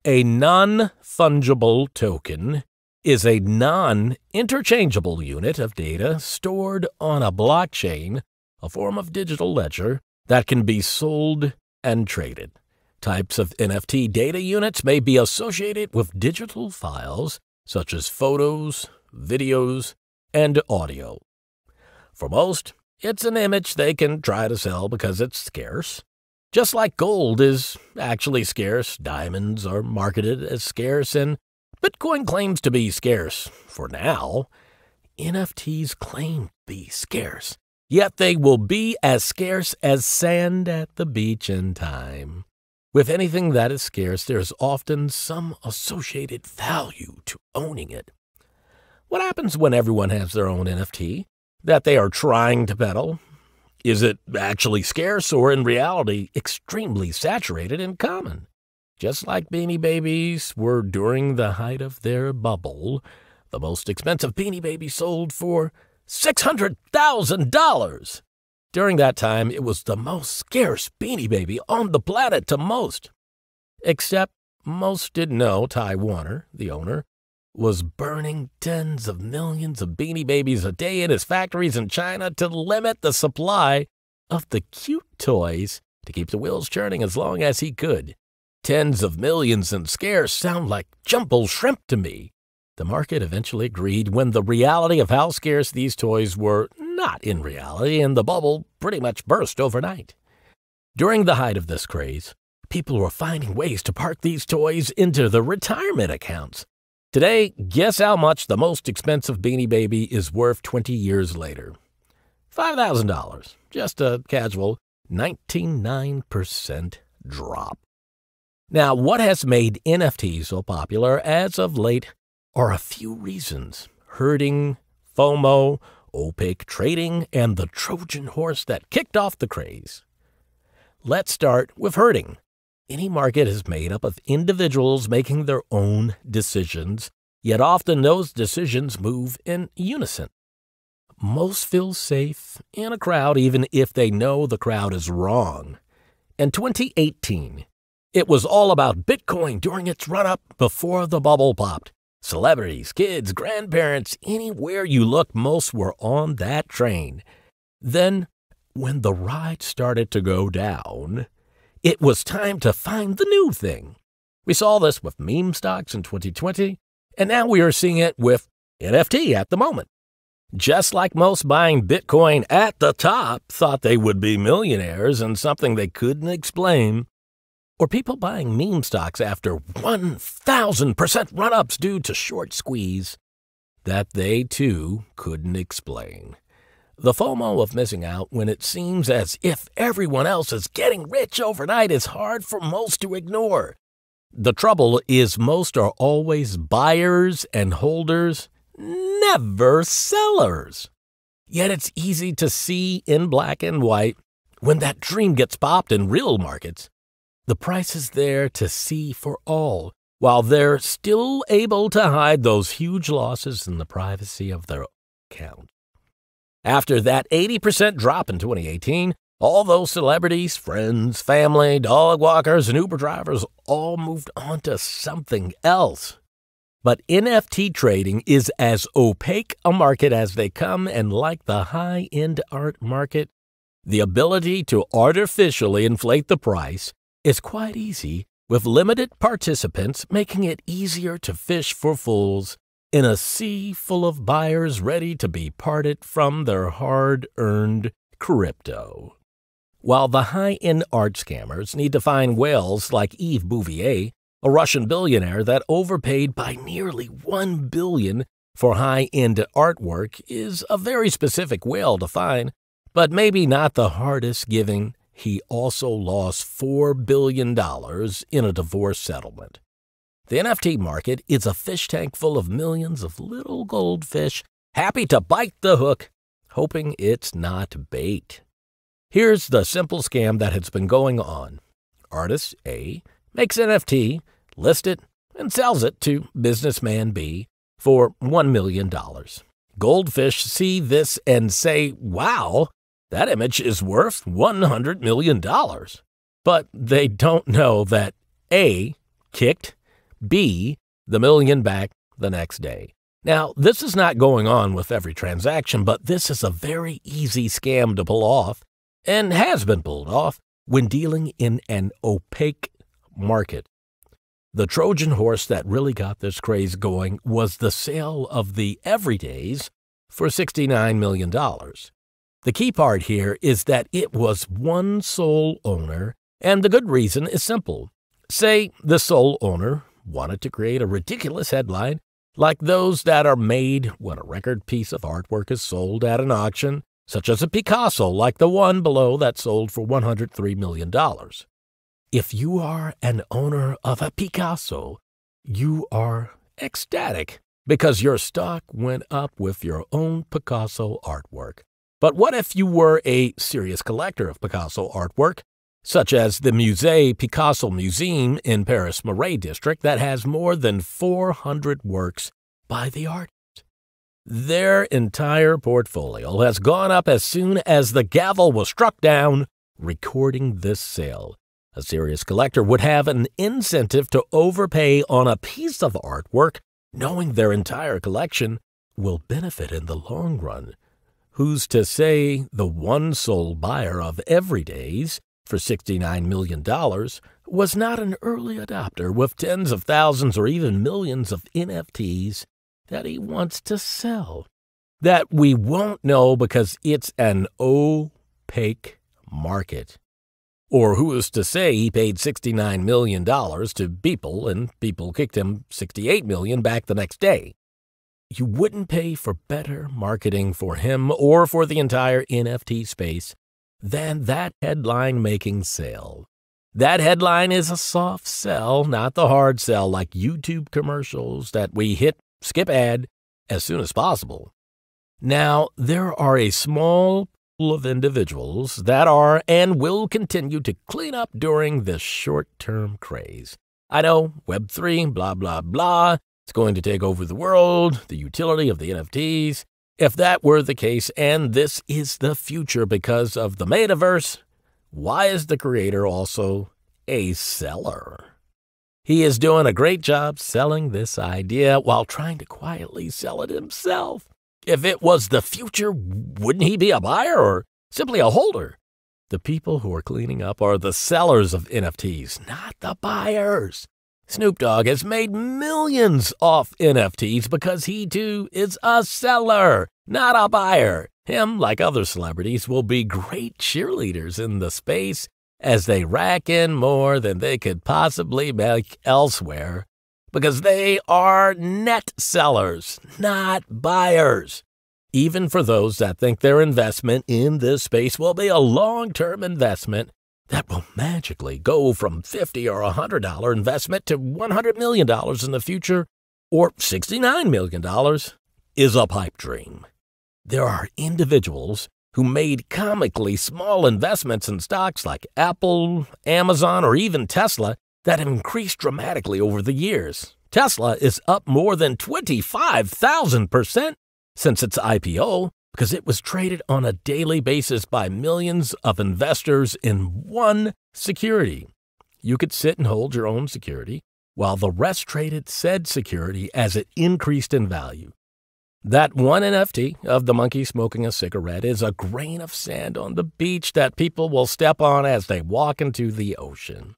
A non-fungible token is a non-interchangeable unit of data stored on a blockchain, a form of digital ledger that can be sold and traded. Types of NFT data units may be associated with digital files such as photos, videos, and audio. For most, it's an image they can try to sell because it's scarce. Just like gold is actually scarce, diamonds are marketed as scarce, and Bitcoin claims to be scarce. For now, NFTs claim to be scarce, yet they will be as scarce as sand at the beach in time. With anything that is scarce, there's often some associated value to owning it. What happens when everyone has their own NFT that they are trying to peddle? Is it actually scarce or in reality extremely saturated and common? Just like Beanie Babies were during the height of their bubble, the most expensive Beanie Baby sold for $600,000. During that time, it was the most scarce Beanie Baby on the planet to most. Except most didn't know Ty Warner, the owner, was burning tens of millions of Beanie Babies a day in his factories in China to limit the supply of the cute toys to keep the wheels churning as long as he could. Tens of millions and scarce sound like jumbo shrimp to me. The market eventually agreed when the reality of how scarce these toys were not in reality, and the bubble pretty much burst overnight. During the height of this craze, people were finding ways to park these toys into the retirement accounts. Today, guess how much the most expensive Beanie Baby is worth 20 years later? $5,000. Just a casual 99% drop. Now, what has made NFTs so popular as of late are a few reasons: herding, FOMO, opaque trading, and the Trojan horse that kicked off the craze. Let's start with herding. Any market is made up of individuals making their own decisions, yet often those decisions move in unison. Most feel safe in a crowd even if they know the crowd is wrong. In 2018, it was all about Bitcoin during its run-up before the bubble popped. Celebrities, kids, grandparents, anywhere you look, most were on that train. Then, when the ride started to go down, it was time to find the new thing. We saw this with meme stocks in 2020, and now we are seeing it with NFT at the moment. Just like most buying Bitcoin at the top thought they would be millionaires and something they couldn't explain, or people buying meme stocks after 1,000% run-ups due to short squeeze that they too couldn't explain. The FOMO of missing out when it seems as if everyone else is getting rich overnight is hard for most to ignore. The trouble is most are always buyers and holders, never sellers. Yet it's easy to see in black and white when that dream gets popped in real markets. The price is there to see for all, while they're still able to hide those huge losses in the privacy of their account. After that 80% drop in 2018, All those celebrities, friends, family, dog walkers, and Uber drivers all moved on to something else. But NFT trading is as opaque a market as they come, and like the high-end art market, the ability to artificially inflate the price is quite easy, with limited participants, making it easier to fish for fools in a sea full of buyers ready to be parted from their hard-earned crypto. While the high-end art scammers need to find whales like Yves Bouvier, a Russian billionaire that overpaid by nearly $1 billion for high-end artwork, is a very specific whale to find, but maybe not the hardest, given he also lost $4 billion in a divorce settlement. The NFT market is a fish tank full of millions of little goldfish happy to bite the hook, hoping it's not bait. Here's the simple scam that has been going on. Artist A makes NFT, lists it, and sells it to businessman B for $1 million. Goldfish see this and say, "Wow, that image is worth $100 million. But they don't know that A kicked B the million back the next day. Now, this is not going on with every transaction, but this is a very easy scam to pull off, and has been pulled off when dealing in an opaque market. The Trojan horse that really got this craze going was the sale of the Everydays for $69 million. The key part here is that it was one sole owner, and the good reason is simple. Say the sole owner wanted to create a ridiculous headline like those that are made when a record piece of artwork is sold at an auction, such as a Picasso like the one below that sold for $103 million. If you are an owner of a Picasso, you are ecstatic because your stock went up with your own Picasso artwork. But what if you were a serious collector of Picasso artwork, such as the Musée Picasso Museum in Paris Marais district that has more than 400 works by the artist? Their entire portfolio has gone up as soon as the gavel was struck down recording this sale. A serious collector would have an incentive to overpay on a piece of artwork, knowing their entire collection will benefit in the long run. Who's to say the one sole buyer of Everydays for $69 million was not an early adopter with tens of thousands or even millions of NFTs that he wants to sell? That we won't know because it's an opaque market. Or who is to say he paid $69 million to people and people kicked him $68 million back the next day? You wouldn't pay for better marketing for him or for the entire NFT space than that headline-making sale. That headline is a soft sell, not the hard sell like YouTube commercials that we hit skip ad as soon as possible. Now, there are a small pool of individuals that are and will continue to clean up during this short-term craze. I know, Web3, blah, blah, blah. It's going to take over the world, the utility of the NFTs. If that were the case, and this is the future because of the metaverse, why is the creator also a seller? He is doing a great job selling this idea while trying to quietly sell it himself. If it was the future, wouldn't he be a buyer or simply a holder? The people who are cleaning up are the sellers of NFTs, not the buyers. Snoop Dogg has made millions off NFTs because he, too, is a seller, not a buyer. Him, like other celebrities, will be great cheerleaders in the space as they rack in more than they could possibly make elsewhere because they are net sellers, not buyers. Even for those that think their investment in this space will be a long-term investment, that will magically go from $50 or $100 investment to $100 million in the future, or $69 million, is a pipe dream. There are individuals who made comically small investments in stocks like Apple, Amazon, or even Tesla that have increased dramatically over the years. Tesla is up more than 25,000% since its IPO, because it was traded on a daily basis by millions of investors in one security. You could sit and hold your own security, while the rest traded said security as it increased in value. That one NFT of the monkey smoking a cigarette is a grain of sand on the beach that people will step on as they walk into the ocean.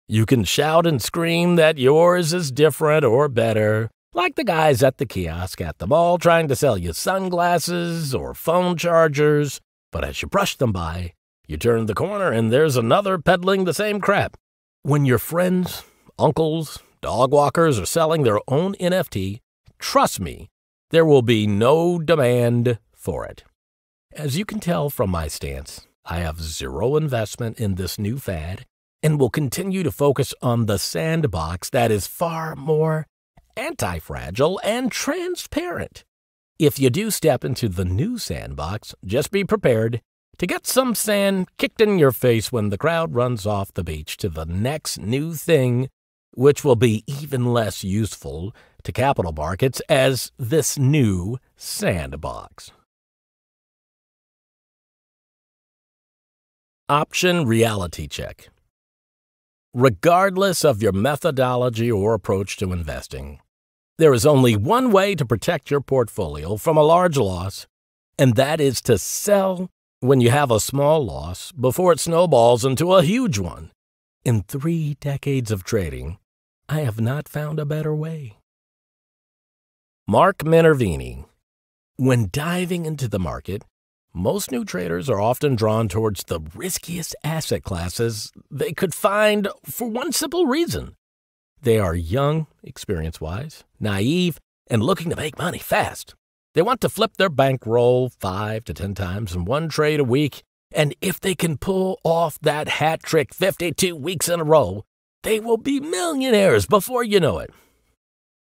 You can shout and scream that yours is different or better, like the guys at the kiosk at the mall trying to sell you sunglasses or phone chargers, but as you brush them by, you turn the corner and there's another peddling the same crap. When your friends, uncles, dog walkers are selling their own NFT, trust me, there will be no demand for it. As you can tell from my stance, I have zero investment in this new fad and will continue to focus on the sandbox that is far more anti-fragile and transparent. If you do step into the new sandbox, just be prepared to get some sand kicked in your face when the crowd runs off the beach to the next new thing, which will be even less useful to capital markets as this new sandbox. Option reality check. Regardless of your methodology or approach to investing, there is only one way to protect your portfolio from a large loss, and that is to sell when you have a small loss before it snowballs into a huge one. In 3 decades of trading, I have not found a better way. Mark Minervini. When diving into the market, most new traders are often drawn towards the riskiest asset classes they could find for one simple reason. They are young, experience-wise, naive, and looking to make money fast. They want to flip their bankroll 5 to 10 times in one trade a week, and if they can pull off that hat trick 52 weeks in a row, they will be millionaires before you know it.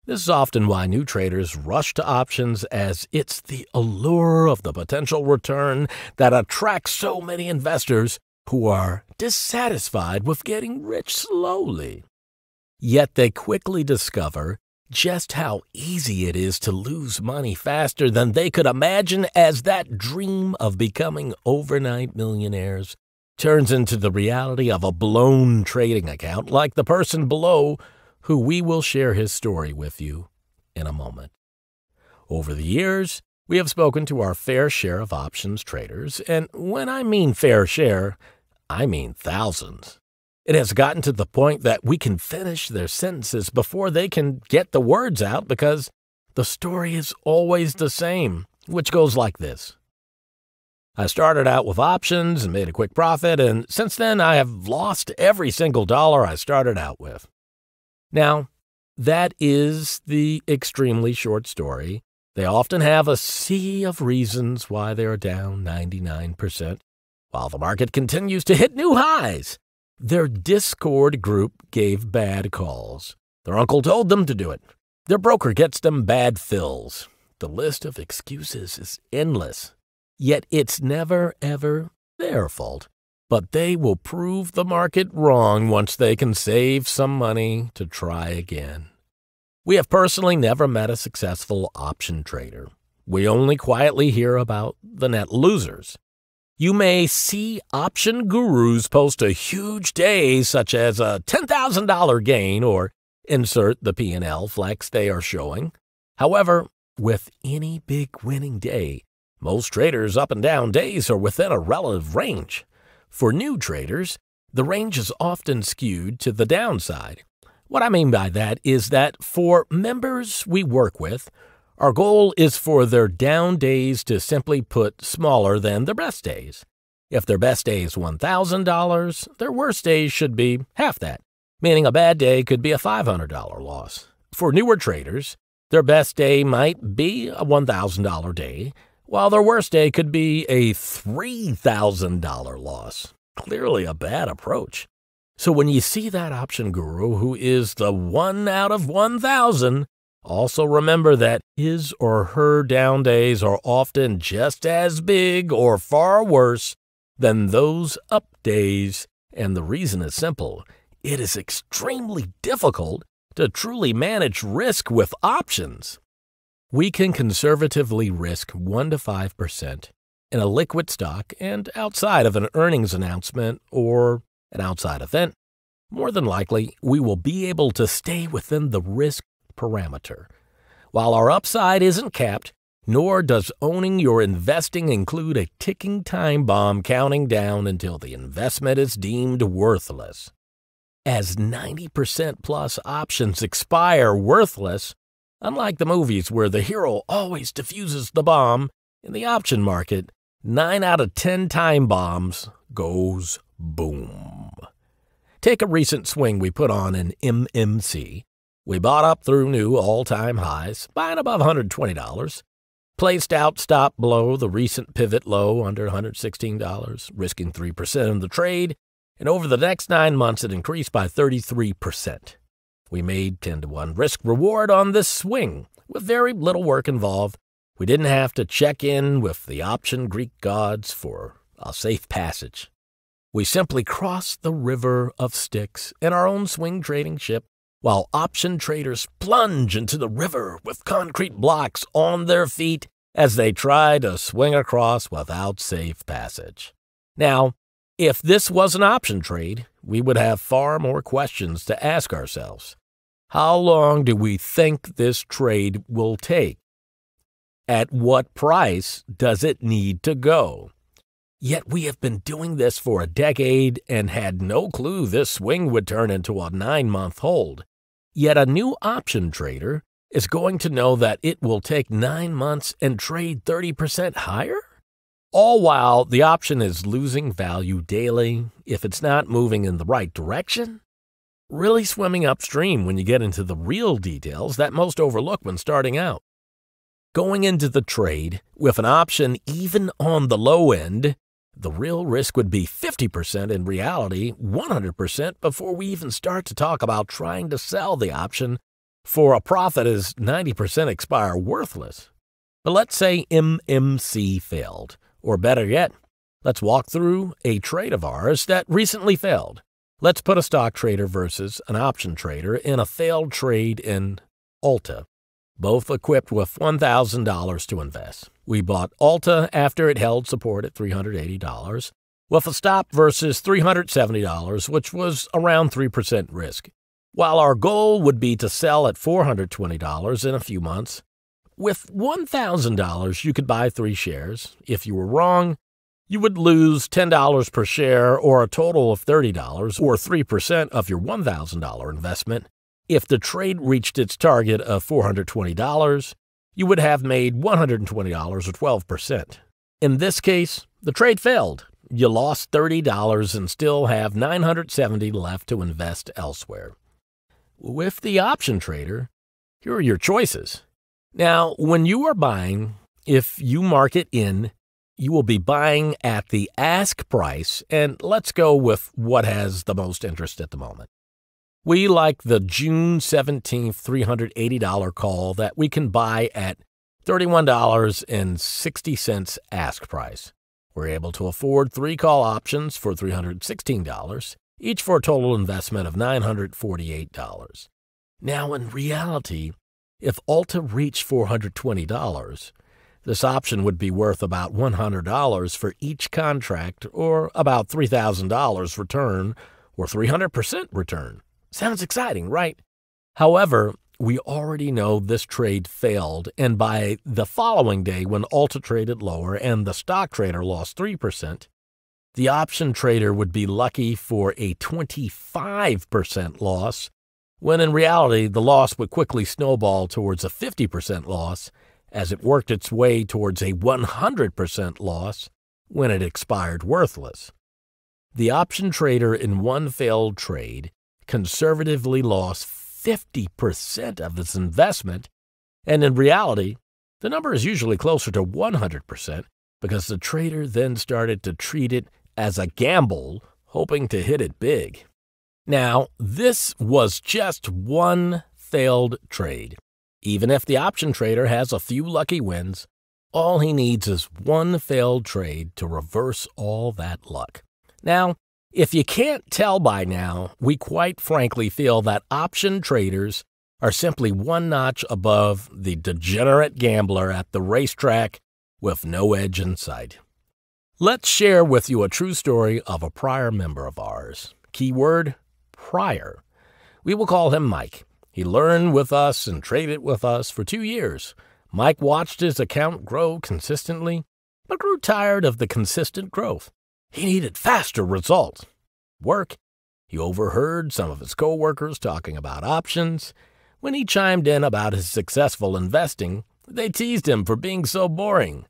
This is often why new traders rush to options, as it's the allure of the potential return that attracts so many investors who are dissatisfied with getting rich slowly. Yet they quickly discover just how easy it is to lose money faster than they could imagine, as that dream of becoming overnight millionaires turns into the reality of a blown trading account like the person below, who we will share his story with you in a moment. Over the years, we have spoken to our fair share of options traders, and when I mean fair share, I mean thousands. It has gotten to the point that we can finish their sentences before they can get the words out because the story is always the same, which goes like this. I started out with options and made a quick profit, and since then I have lost every single dollar I started out with. Now, that is the extremely short story. They often have a sea of reasons why they are down 99%, while the market continues to hit new highs. Their Discord group gave bad calls. Their uncle told them to do it. Their broker gets them bad fills. The list of excuses is endless. Yet it's never, ever their fault. But they will prove the market wrong once they can save some money to try again. We have personally never met a successful option trader. We only quietly hear about the net losers. You may see option gurus post a huge day, such as a $10,000 gain, or insert the P&L flex they are showing. However, with any big winning day, most traders' up and down days are within a relative range. For new traders, the range is often skewed to the downside. What I mean by that is that for members we work with, our goal is for their down days to simply put smaller than their best days. If their best day is $1,000, their worst days should be half that, meaning a bad day could be a $500 loss. For newer traders, their best day might be a $1,000 day, while their worst day could be a $3,000 loss. Clearly a bad approach. So when you see that option guru who is the 1 out of 1,000, also remember that his or her down days are often just as big or far worse than those up days, and the reason is simple. It is extremely difficult to truly manage risk with options. We can conservatively risk 1 to 5% in a liquid stock and outside of an earnings announcement or an outside event. More than likely, we will be able to stay within the risk parameter. While our upside isn't capped, nor does owning your investing include a ticking time bomb counting down until the investment is deemed worthless. As 90% plus options expire worthless, unlike the movies where the hero always defuses the bomb, in the option market, 9 out of 10 time bombs goes boom. Take a recent swing we put on in MMC. We bought up through new all-time highs, buying above $120. Placed out stop below the recent pivot low under $116, risking 3% in the trade, and over the next 9 months it increased by 33%. We made 10-to-1 risk reward on this swing, with very little work involved. We didn't have to check in with the option Greek gods for a safe passage. We simply crossed the river of Styx in our own swing trading ship, while option traders plunge into the river with concrete blocks on their feet as they try to swing across without safe passage. Now, if this was an option trade, we would have far more questions to ask ourselves. How long do we think this trade will take? At what price does it need to go? Yet we have been doing this for a decade and had no clue this swing would turn into a 9-month hold. Yet a new option trader is going to know that it will take 9 months and trade 30% higher? All while the option is losing value daily if it's not moving in the right direction? Really swimming upstream when you get into the real details that most overlook when starting out. Going into the trade with an option even on the low end, the real risk would be 50%, in reality 100%, before we even start to talk about trying to sell the option for a profit as 90% expire worthless. But let's say MMC failed, or better yet, let's walk through a trade of ours that recently failed. Let's put a stock trader versus an option trader in a failed trade in Alta, both equipped with $1,000 to invest. We bought Alta after it held support at $380, with a stop versus $370, which was around 3% risk. While our goal would be to sell at $420 in a few months, with $1,000 you could buy 3 shares. If you were wrong, you would lose $10 per share, or a total of $30, or 3% of your $1,000 investment. If the trade reached its target of $420, you would have made $120, or 12%. In this case, the trade failed. You lost $30 and still have $970 left to invest elsewhere. With the option trader, here are your choices. Now, when you are buying, if you mark it in, you will be buying at the ask price, and let's go with what has the most interest at the moment. We like the June 17th $380 call that we can buy at $31.60 ask price. We're able to afford 3 call options for $316, each for a total investment of $948. Now, in reality, if Alta reached $420, this option would be worth about $100 for each contract, or about $3,000 return, or 300% return. Sounds exciting, right? However, we already know this trade failed, and by the following day when Alta traded lower and the stock trader lost 3%, the option trader would be lucky for a 25% loss, when in reality the loss would quickly snowball towards a 50% loss as it worked its way towards a 100% loss when it expired worthless. The option trader in one failed trade conservatively lost 50% of its investment, and in reality, the number is usually closer to 100% because the trader then started to treat it as a gamble, hoping to hit it big. Now, this was just one failed trade. Even if the option trader has a few lucky wins, all he needs is one failed trade to reverse all that luck. Now, if you can't tell by now, we quite frankly feel that option traders are simply one notch above the degenerate gambler at the racetrack with no edge in sight. Let's share with you a true story of a prior member of ours. Keyword, prior. We will call him Mike. He learned with us and traded with us for 2 years. Mike watched his account grow consistently, but grew tired of the consistent growth. He needed faster results. Work. He overheard some of his coworkers talking about options. When he chimed in about his successful investing, they teased him for being so boring.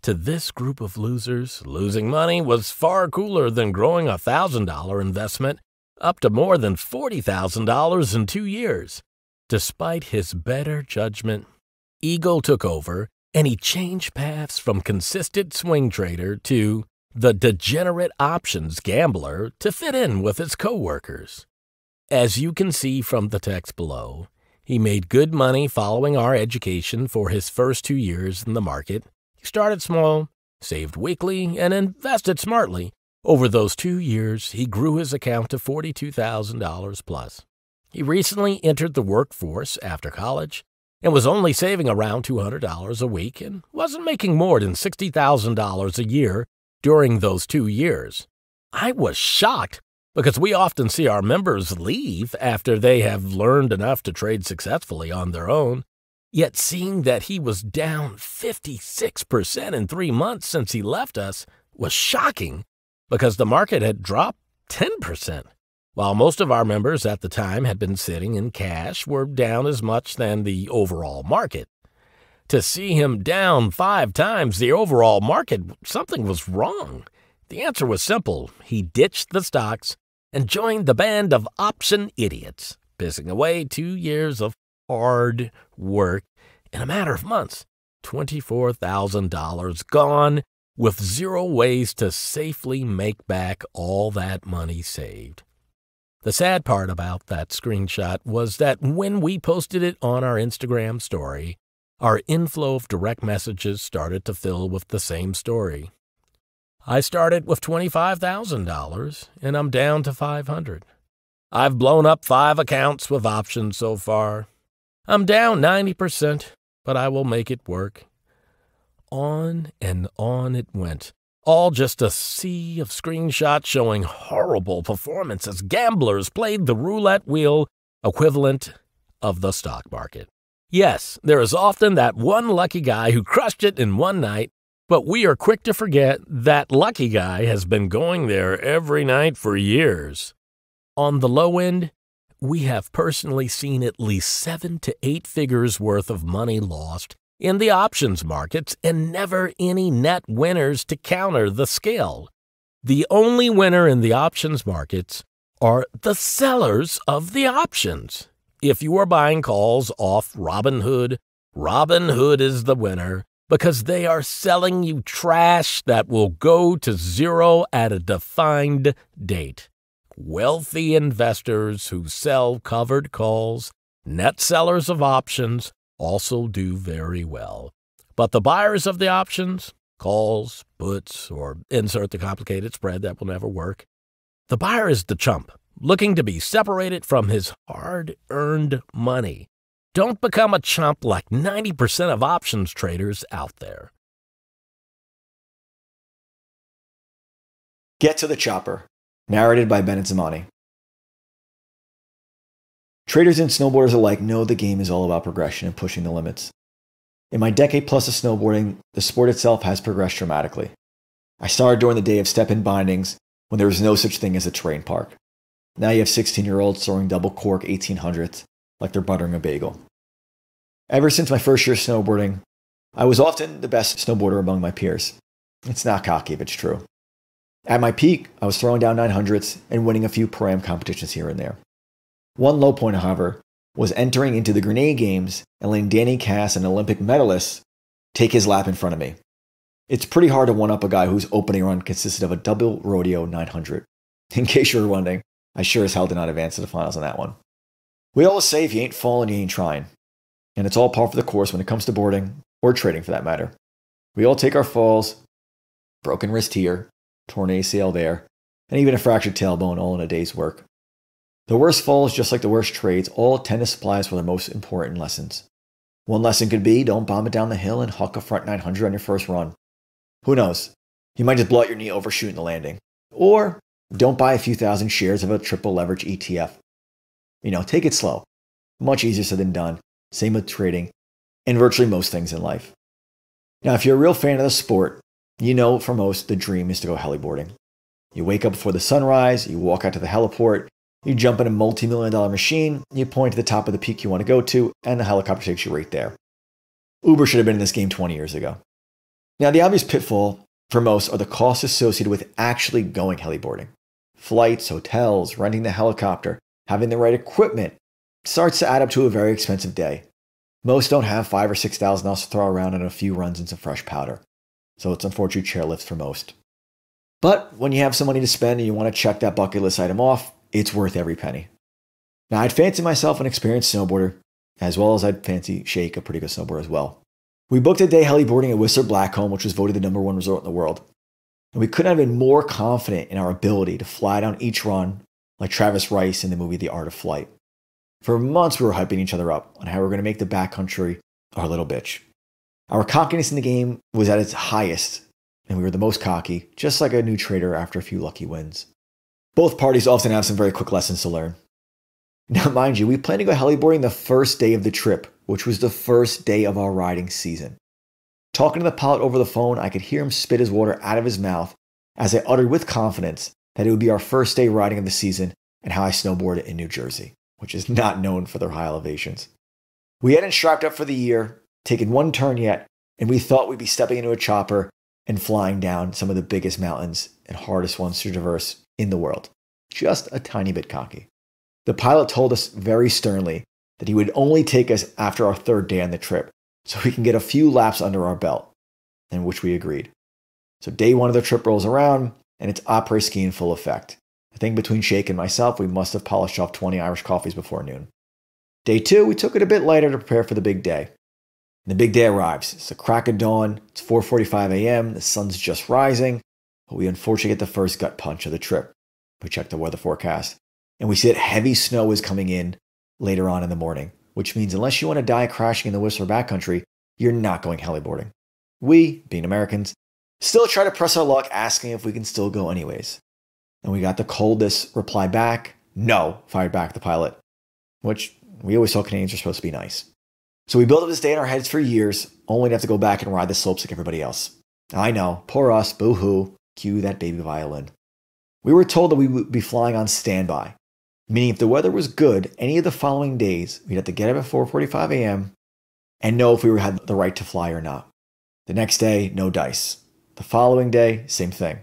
To this group of losers, losing money was far cooler than growing a $1,000 investment up to more than $40,000 in 2 years. Despite his better judgment, ego took over, and he changed paths from consistent swing trader to the degenerate options gambler to fit in with his coworkers. As you can see from the text below, he made good money following our education for his first 2 years in the market. He started small, saved weekly, and invested smartly. Over those 2 years, he grew his account to $42,000 plus. He recently entered the workforce after college and was only saving around $200 a week and wasn't making more than $60,000 a year during those 2 years. I was shocked because we often see our members leave after they have learned enough to trade successfully on their own. Yet seeing that he was down 56% in 3 months since he left us was shocking because the market had dropped 10%. While most of our members at the time had been sitting in cash, were down as much than the overall market. To see him down 5 times the overall market, something was wrong. The answer was simple. He ditched the stocks and joined the band of option idiots, pissing away 2 years of hard work in a matter of months. $24,000 gone with 0 ways to safely make back all that money saved. The sad part about that screenshot was that when we posted it on our Instagram story, our inflow of direct messages started to fill with the same story. I started with $25,000 and I'm down to $500. I've blown up 5 accounts with options so far. I'm down 90%, but I will make it work. On and on it went. All just a sea of screenshots showing horrible performance as gamblers played the roulette wheel equivalent of the stock market. Yes, there is often that one lucky guy who crushed it in one night, but we are quick to forget that lucky guy has been going there every night for years. On the low end, we have personally seen at least 7 to 8 figures worth of money lost in the options markets and never any net winners to counter the scale. The only winner in the options markets are the sellers of the options. If you are buying calls off Robinhood, Robinhood is the winner because they are selling you trash that will go to zero at a defined date. Wealthy investors who sell covered calls, net sellers of options, also do very well. But the buyers of the options, calls, puts, or insert the complicated spread that will never work, the buyer is the chump, looking to be separated from his hard-earned money. Don't become a chump like 90% of options traders out there. Get to the Chopper, narrated by Bennett Zamani. Traders and snowboarders alike know the game is all about progression and pushing the limits. In my decade plus of snowboarding, the sport itself has progressed dramatically. I started during the day of step-in bindings when there was no such thing as a terrain park. Now you have 16-year-olds throwing double cork 1800s like they're buttering a bagel. Ever since my first year of snowboarding, I was often the best snowboarder among my peers. It's not cocky if it's true. At my peak, I was throwing down 900s and winning a few pro-am competitions here and there. One low point, however, was entering into the Grenade Games and letting Danny Cass, an Olympic medalist, take his lap in front of me. It's pretty hard to one-up a guy whose opening run consisted of a double rodeo 900. In case you were wondering, I sure as hell did not advance to the finals on that one. We always say if you ain't falling, you ain't trying. And it's all par for the course when it comes to boarding, or trading for that matter. We all take our falls, broken wrist here, torn ACL there, and even a fractured tailbone all in a day's work. The worst falls, just like the worst trades, all tend to supply us with our most important lessons. One lesson could be don't bomb it down the hill and huck a front 900 on your first run. Who knows? You might just blow out your knee overshooting the landing. Or don't buy a few thousand shares of a triple leverage ETF. Take it slow. Much easier said than done. Same with trading and virtually most things in life. Now, if you're a real fan of the sport, for most, the dream is to go heliboarding. You wake up before the sunrise, you walk out to the heliport, you jump in a multi-million-dollar machine, you point to the top of the peak you want to go to, and the helicopter takes you right there. Uber should have been in this game 20 years ago. Now, the obvious pitfall for most are the costs associated with actually going heliboarding. Flights, hotels, renting the helicopter, having the right equipment starts to add up to a very expensive day. Most don't have $5,000 or $6,000 to throw around on a few runs and some fresh powder. So it's unfortunate chairlifts for most. But when you have some money to spend and you want to check that bucket list item off, it's worth every penny. Now, I'd fancy myself an experienced snowboarder, as well as I'd fancy Shake, a pretty good snowboarder as well. We booked a day heliboarding at Whistler Blackcomb, which was voted the #1 resort in the world. And we couldn't have been more confident in our ability to fly down each run like Travis Rice in the movie The Art of Flight. For months, we were hyping each other up on how we were going to make the backcountry our little bitch. Our cockiness in the game was at its highest, and we were the most cocky, just like a new trader after a few lucky wins. Both parties often have some very quick lessons to learn. Now, mind you, we planned to go heliboarding the first day of the trip, which was the first day of our riding season. Talking to the pilot over the phone, I could hear him spit his water out of his mouth as I uttered with confidence that it would be our first day riding of the season and how I snowboarded in New Jersey, which is not known for their high elevations. We hadn't strapped up for the year, taken one turn yet, and we thought we'd be stepping into a chopper and flying down some of the biggest mountains and hardest ones to traverse in the world. Just a tiny bit cocky. The pilot told us very sternly that he would only take us after our third day on the trip so we can get a few laps under our belt, in which we agreed. So day one of the trip rolls around, and it's après ski in full effect. I think between Shake and myself, we must have polished off 20 Irish coffees before noon. Day two, we took it a bit lighter to prepare for the big day. And the big day arrives. It's the crack of dawn. It's 4:45 a.m. The sun's just rising. But we unfortunately get the first gut punch of the trip. We check the weather forecast, and we see that heavy snow is coming in later on in the morning, which means unless you want to die crashing in the Whistler backcountry, you're not going heliboarding. We, being Americans, still try to press our luck asking if we can still go anyways. And we got the coldest reply back. No, fired back the pilot, which we always thought Canadians were supposed to be nice. So we built up this day in our heads for years, only to have to go back and ride the slopes like everybody else. I know, poor us, boo-hoo, cue that baby violin. We were told that we would be flying on standby, meaning if the weather was good any of the following days, we'd have to get up at 4:45 a.m. and know if we had the right to fly or not. The next day, no dice. The following day, same thing.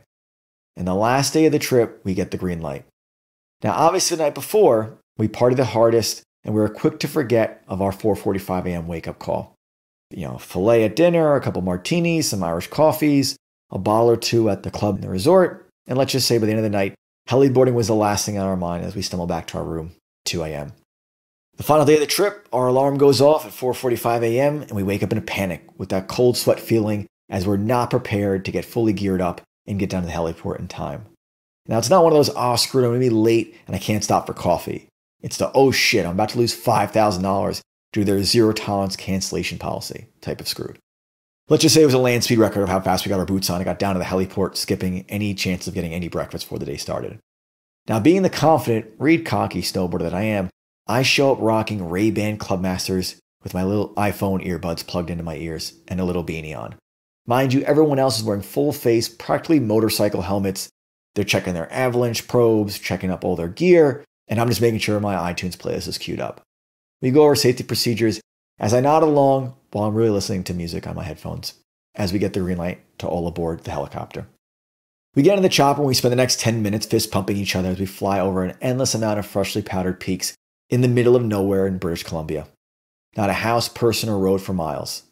And the last day of the trip, we get the green light. Now, obviously, the night before, we partied the hardest, and we were quick to forget of our 4:45 a.m. wake-up call. Filet at dinner, a couple martinis, some Irish coffees, a bottle or two at the club in the resort, and let's just say by the end of the night, heliboarding was the last thing on our mind as we stumbled back to our room, 2 a.m. The final day of the trip, our alarm goes off at 4:45 a.m., and we wake up in a panic with that cold sweat feeling as we're not prepared to get fully geared up and get down to the heliport in time. Now, it's not one of those, screw it, I'm going to be late and I can't stop for coffee. It's the, oh shit, I'm about to lose $5,000 due to their zero tolerance cancellation policy type of screwed. Let's just say it was a land speed record of how fast we got our boots on and got down to the heliport, skipping any chance of getting any breakfast before the day started. Now, being the confident, read cocky snowboarder that I am, I show up rocking Ray-Ban Clubmasters with my little iPhone earbuds plugged into my ears and a little beanie on. Mind you, everyone else is wearing full-face, practically motorcycle helmets. They're checking their avalanche probes, checking up all their gear, and I'm just making sure my iTunes playlist is queued up. We go over safety procedures as I nod along while I'm really listening to music on my headphones as we get the green light to all aboard the helicopter. We get in the chopper and we spend the next 10 minutes fist pumping each other as we fly over an endless amount of freshly powdered peaks in the middle of nowhere in British Columbia. Not a house, person, or road for miles.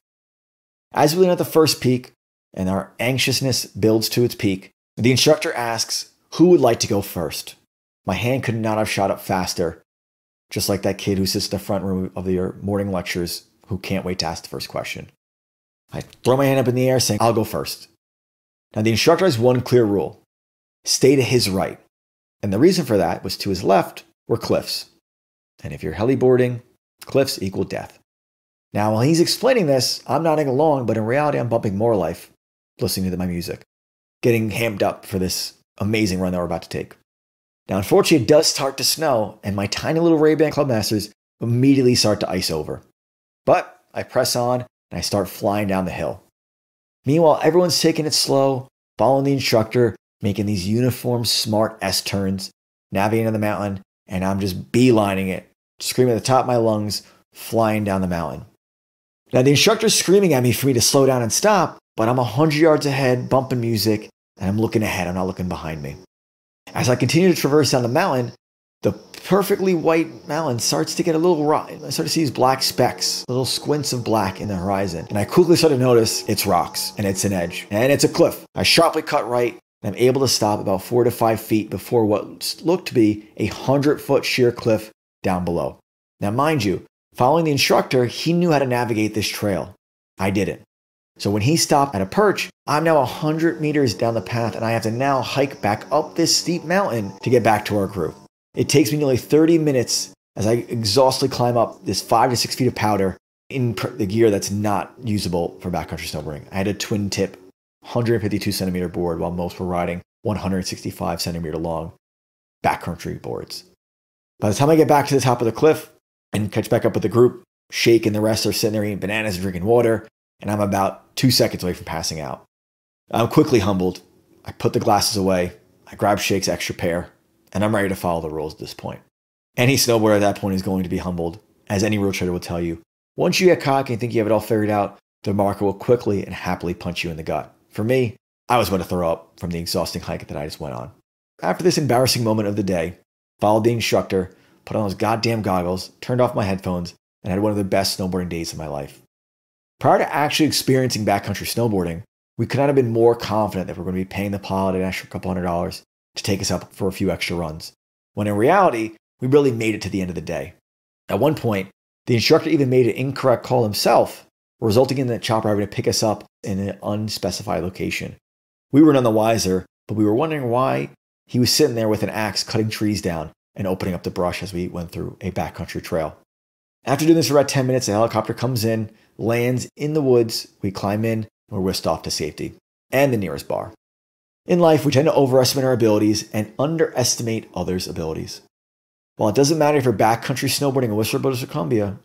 As we land at the first peak and our anxiousness builds to its peak, the instructor asks who would like to go first. My hand could not have shot up faster, just like that kid who sits in the front room of your morning lectures who can't wait to ask the first question. I throw my hand up in the air saying, I'll go first. Now the instructor has one clear rule. Stay to his right. And the reason for that was to his left were cliffs. And if you're heliboarding, cliffs equal death. Now, while he's explaining this, I'm nodding along, but in reality, I'm bumping more life, listening to my music, getting hamped up for this amazing run that we're about to take. Now, unfortunately, it does start to snow, and my tiny little Ray-Ban Clubmasters immediately start to ice over. But I press on, and I start flying down the hill. Meanwhile, everyone's taking it slow, following the instructor, making these uniform, smart S-turns, navigating the mountain, and I'm just beelining it, screaming at the top of my lungs, flying down the mountain. Now, the instructor's screaming at me for me to slow down and stop, but I'm 100 yards ahead, bumping music, and I'm looking ahead. I'm not looking behind me. As I continue to traverse down the mountain, the perfectly white mountain starts to get a little rotten. I start to see these black specks, little squints of black in the horizon. And I quickly start to notice it's rocks, and it's an edge, and it's a cliff. I sharply cut right, and I'm able to stop about 4 to 5 feet before what looked to be a 100-foot sheer cliff down below. Now, mind you, following the instructor, he knew how to navigate this trail. I didn't. So when he stopped at a perch, I'm now 100 meters down the path, and I have to now hike back up this steep mountain to get back to our crew. It takes me nearly 30 minutes as I exhaustively climb up this 5 to 6 feet of powder in the gear that's not usable for backcountry snowboarding. I had a twin tip 152 centimeter board while most were riding 165 centimeter long backcountry boards. By the time I get back to the top of the cliff and catch back up with the group, Shake and the rest are sitting there eating bananas and drinking water, and I'm about 2 seconds away from passing out. I'm quickly humbled. I put the glasses away. I grab Shake's extra pair, and I'm ready to follow the rules at this point. Any snowboarder at that point is going to be humbled, as any rule trader will tell you. Once you get cocky and think you have it all figured out, the marker will quickly and happily punch you in the gut. For me, I was about to throw up from the exhausting hike that I just went on. After this embarrassing moment of the day, followed the instructor, put on those goddamn goggles, turned off my headphones, and had one of the best snowboarding days of my life. Prior to actually experiencing backcountry snowboarding, we could not have been more confident that we're going to be paying the pilot an extra couple $100 to take us up for a few extra runs, when in reality, we really made it to the end of the day. At one point, the instructor even made an incorrect call himself, resulting in the chopper having to pick us up in an unspecified location. We were none the wiser, but we were wondering why he was sitting there with an axe cutting trees down and opening up the brush as we went through a backcountry trail. After doing this for about 10 minutes, the helicopter comes in, lands in the woods, we climb in, and we're whisked off to safety and the nearest bar. In life, we tend to overestimate our abilities and underestimate others' abilities. While it doesn't matter if you're backcountry snowboarding in Whistler, British Columbia,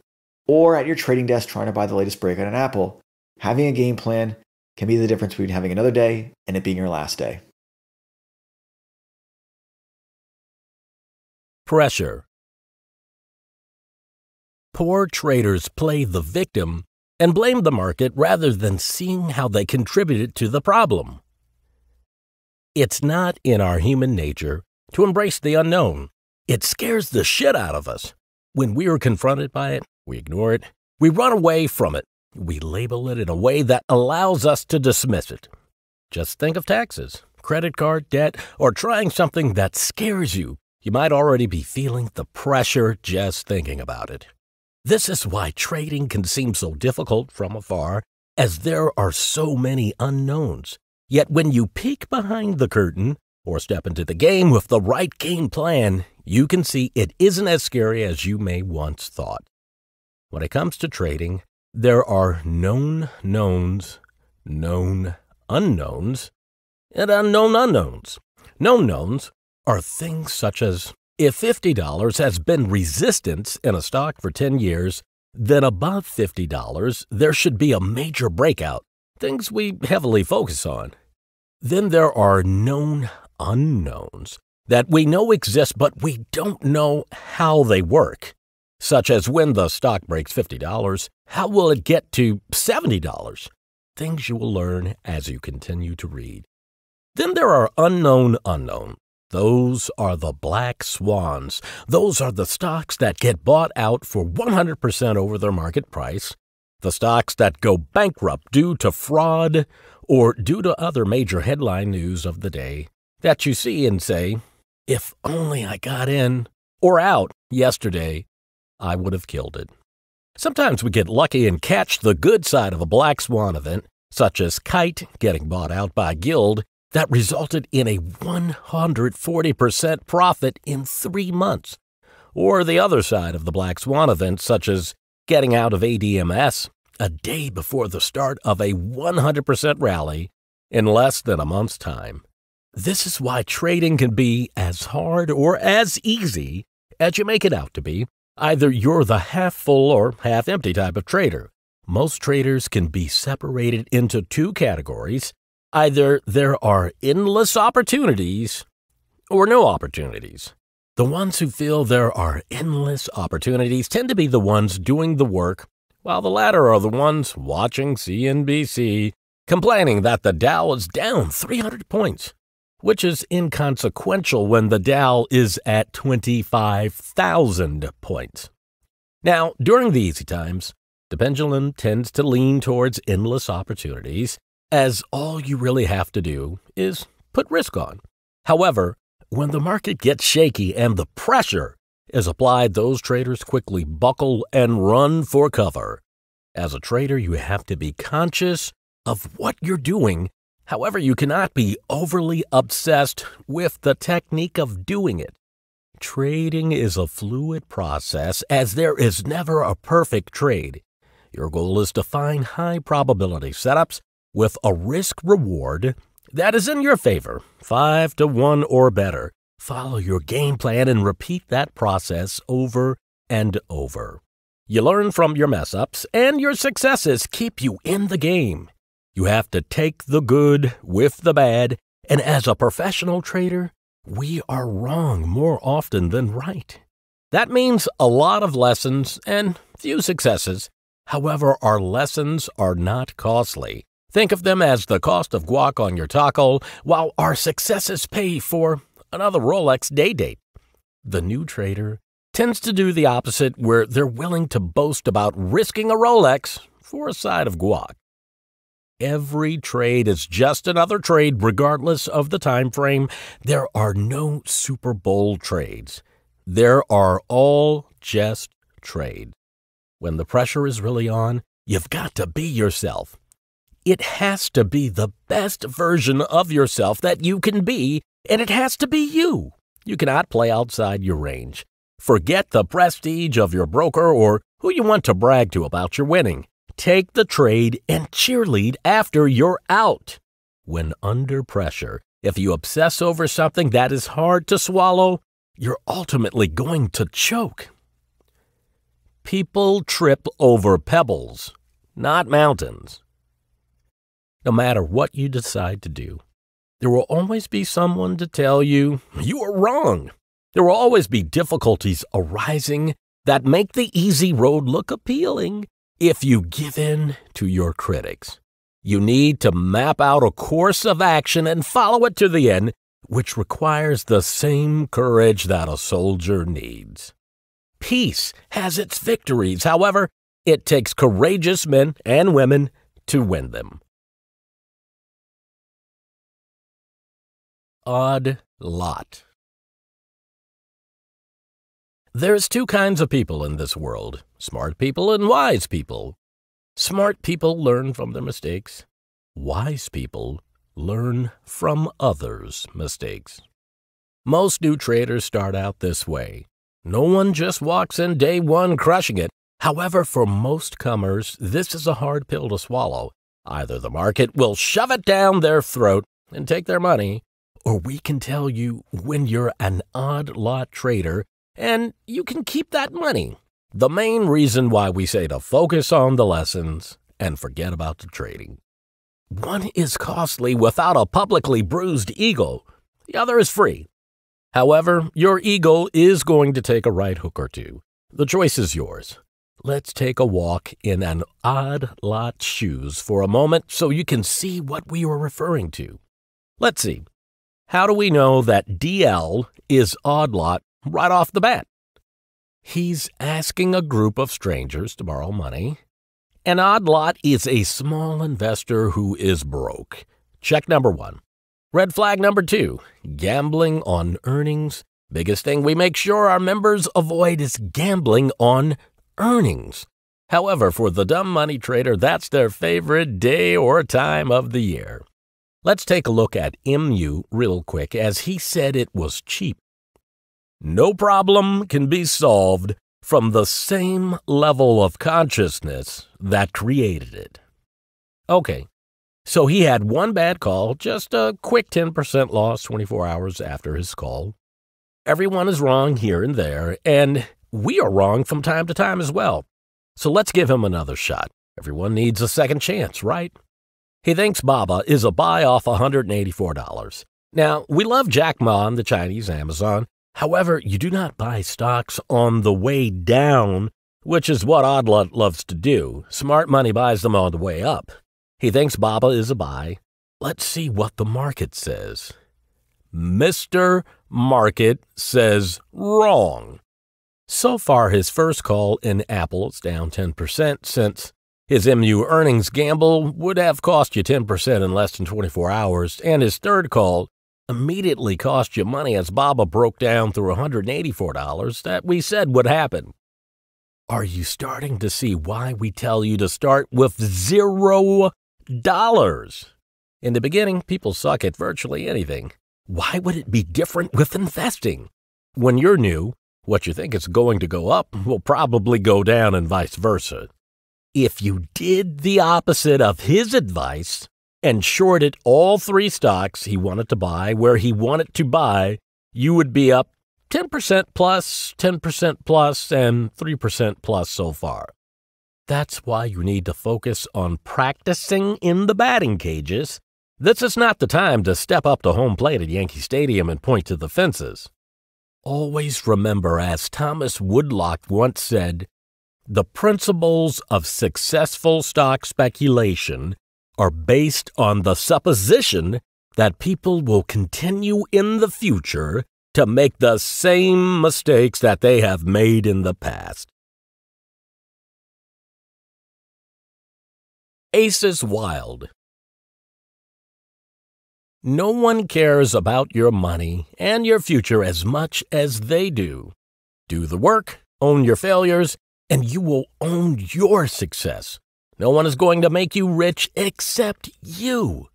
or at your trading desk trying to buy the latest break on an Apple, having a game plan can be the difference between having another day and it being your last day. Pressure. Poor traders play the victim and blame the market rather than seeing how they contributed to the problem. It's not in our human nature to embrace the unknown. It scares the shit out of us. When we are confronted by it, we ignore it, we run away from it, we label it in a way that allows us to dismiss it. Just think of taxes, credit card debt, or trying something that scares you. You might already be feeling the pressure just thinking about it. This is why trading can seem so difficult from afar, as there are so many unknowns. Yet when you peek behind the curtain or step into the game with the right game plan, you can see it isn't as scary as you may once thought. When it comes to trading, there are known knowns, known unknowns, and unknown unknowns. Known knowns are things such as, if $50 has been resistance in a stock for 10 years, then above $50, there should be a major breakout, things we heavily focus on. Then there are known unknowns that we know exist, but we don't know how they work, such as when the stock breaks $50, how will it get to $70? Things you will learn as you continue to read. Then there are unknown unknown. Those are the black swans. Those are the stocks that get bought out for 100% over their market price, the stocks that go bankrupt due to fraud or due to other major headline news of the day that you see and say, if only I got in or out yesterday, I would have killed it. Sometimes we get lucky and catch the good side of a black swan event, such as Kite getting bought out by Guild, that resulted in a 140% profit in 3 months. or the other side of the black swan event, such as getting out of ADMS a day before the start of a 100% rally in less than a month's time. This is why trading can be as hard or as easy as you make it out to be. Either you're the half-full or half-empty type of trader. Most traders can be separated into two categories. Either there are endless opportunities or no opportunities. The ones who feel there are endless opportunities tend to be the ones doing the work, while the latter are the ones watching CNBC, complaining that the Dow is down 300 points, which is inconsequential when the Dow is at 25,000 points. Now, during the easy times, the pendulum tends to lean towards endless opportunities, as all you really have to do is put risk on. However, when the market gets shaky and the pressure is applied, those traders quickly buckle and run for cover. As a trader, you have to be conscious of what you're doing. However, you cannot be overly obsessed with the technique of doing it. Trading is a fluid process, as there is never a perfect trade. Your goal is to find high-probability setups with a risk-reward that is in your favor, 5-to-1 or better. Follow your game plan and repeat that process over and over. You learn from your mess-ups, and your successes keep you in the game. You have to take the good with the bad, and as a professional trader, we are wrong more often than right. That means a lot of lessons and few successes. However, our lessons are not costly. Think of them as the cost of guac on your taco, while our successes pay for another Rolex day date. The new trader tends to do the opposite, where they're willing to boast about risking a Rolex for a side of guac. Every trade is just another trade, regardless of the time frame. There are no Super Bowl trades. There are all just trades. When the pressure is really on, you've got to be yourself. It has to be the best version of yourself that you can be, and it has to be you. You cannot play outside your range. Forget the prestige of your broker or who you want to brag to about your winning. Take the trade and cheerlead after you're out. When under pressure, if you obsess over something that is hard to swallow, you're ultimately going to choke. People trip over pebbles, not mountains. No matter what you decide to do, there will always be someone to tell you you are wrong. There will always be difficulties arising that make the easy road look appealing. If you give in to your critics, you need to map out a course of action and follow it to the end, which requires the same courage that a soldier needs. Peace has its victories. However, it takes courageous men and women to win them. Odd lot. There's two kinds of people in this world, smart people and wise people. Smart people learn from their mistakes. Wise people learn from others' mistakes. Most new traders start out this way. No one just walks in day one crushing it. However, for most comers, this is a hard pill to swallow. Either the market will shove it down their throat and take their money, or we can tell you when you're an odd lot trader and you can keep that money. The main reason why we say to focus on the lessons and forget about the trading. One is costly without a publicly bruised ego. The other is free. However, your ego is going to take a right hook or two. The choice is yours. Let's take a walk in an odd lot shoes for a moment so you can see what we were referring to. Let's see. How do we know that DL is odd lot right off the bat? He's asking a group of strangers to borrow money. An odd lot is a small investor who is broke. Check number one. Red flag number two, gambling on earnings. Biggest thing we make sure our members avoid is gambling on earnings. However, for the dumb money trader, that's their favorite day or time of the year. Let's take a look at MU real quick, as he said it was cheap. No problem can be solved from the same level of consciousness that created it. Okay, so he had one bad call, just a quick 10% loss 24 hours after his call. Everyone is wrong here and there, and we are wrong from time to time as well. So let's give him another shot. Everyone needs a second chance, right? He thinks Baba is a buy off $184. Now, we love Jack Ma on the Chinese Amazon. However, you do not buy stocks on the way down, which is what Oddlot loves to do. Smart money buys them on the way up. He thinks Baba is a buy. Let's see what the market says. Mr. Market says wrong. So far, his first call in Apple is down 10% since his MU earnings gamble would have cost you 10% in less than 24 hours, and his third call immediately cost you money as Baba broke down through $184 that we said would happen. Are you starting to see why we tell you to start with $0? In the beginning, people suck at virtually anything. Why would it be different with investing? When you're new, what you think is going to go up will probably go down and vice versa. If you did the opposite of his advice and shorted all three stocks he wanted to buy where he wanted to buy, you would be up 10% plus, 10% plus, and 3% plus so far. That's why you need to focus on practicing in the batting cages. This is not the time to step up to home plate at Yankee Stadium and point to the fences. Always remember, as Thomas Woodlock once said, the principles of successful stock speculation are based on the supposition that people will continue in the future to make the same mistakes that they have made in the past. Aces Wild. No one cares about your money and your future as much as they do. Do the work, own your failures, and you will own your success. No one is going to make you rich except you.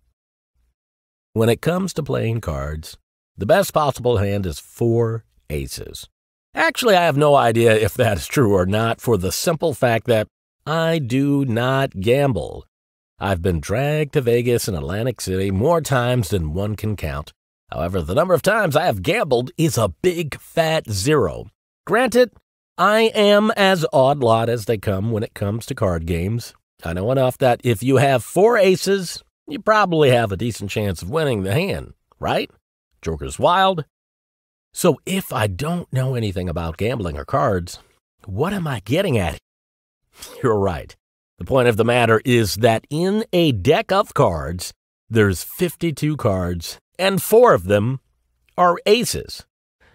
When it comes to playing cards, the best possible hand is 4 aces. Actually, I have no idea if that is true or not for the simple fact that I do not gamble. I've been dragged to Vegas and Atlantic City more times than one can count. However, the number of times I have gambled is a big fat 0. Granted, I am as odd lot as they come when it comes to card games. I know enough that if you have 4 aces, you probably have a decent chance of winning the hand, right? Joker's wild. So if I don't know anything about gambling or cards, what am I getting at? You're right. The point of the matter is that in a deck of cards, there's 52 cards, and 4 of them are aces.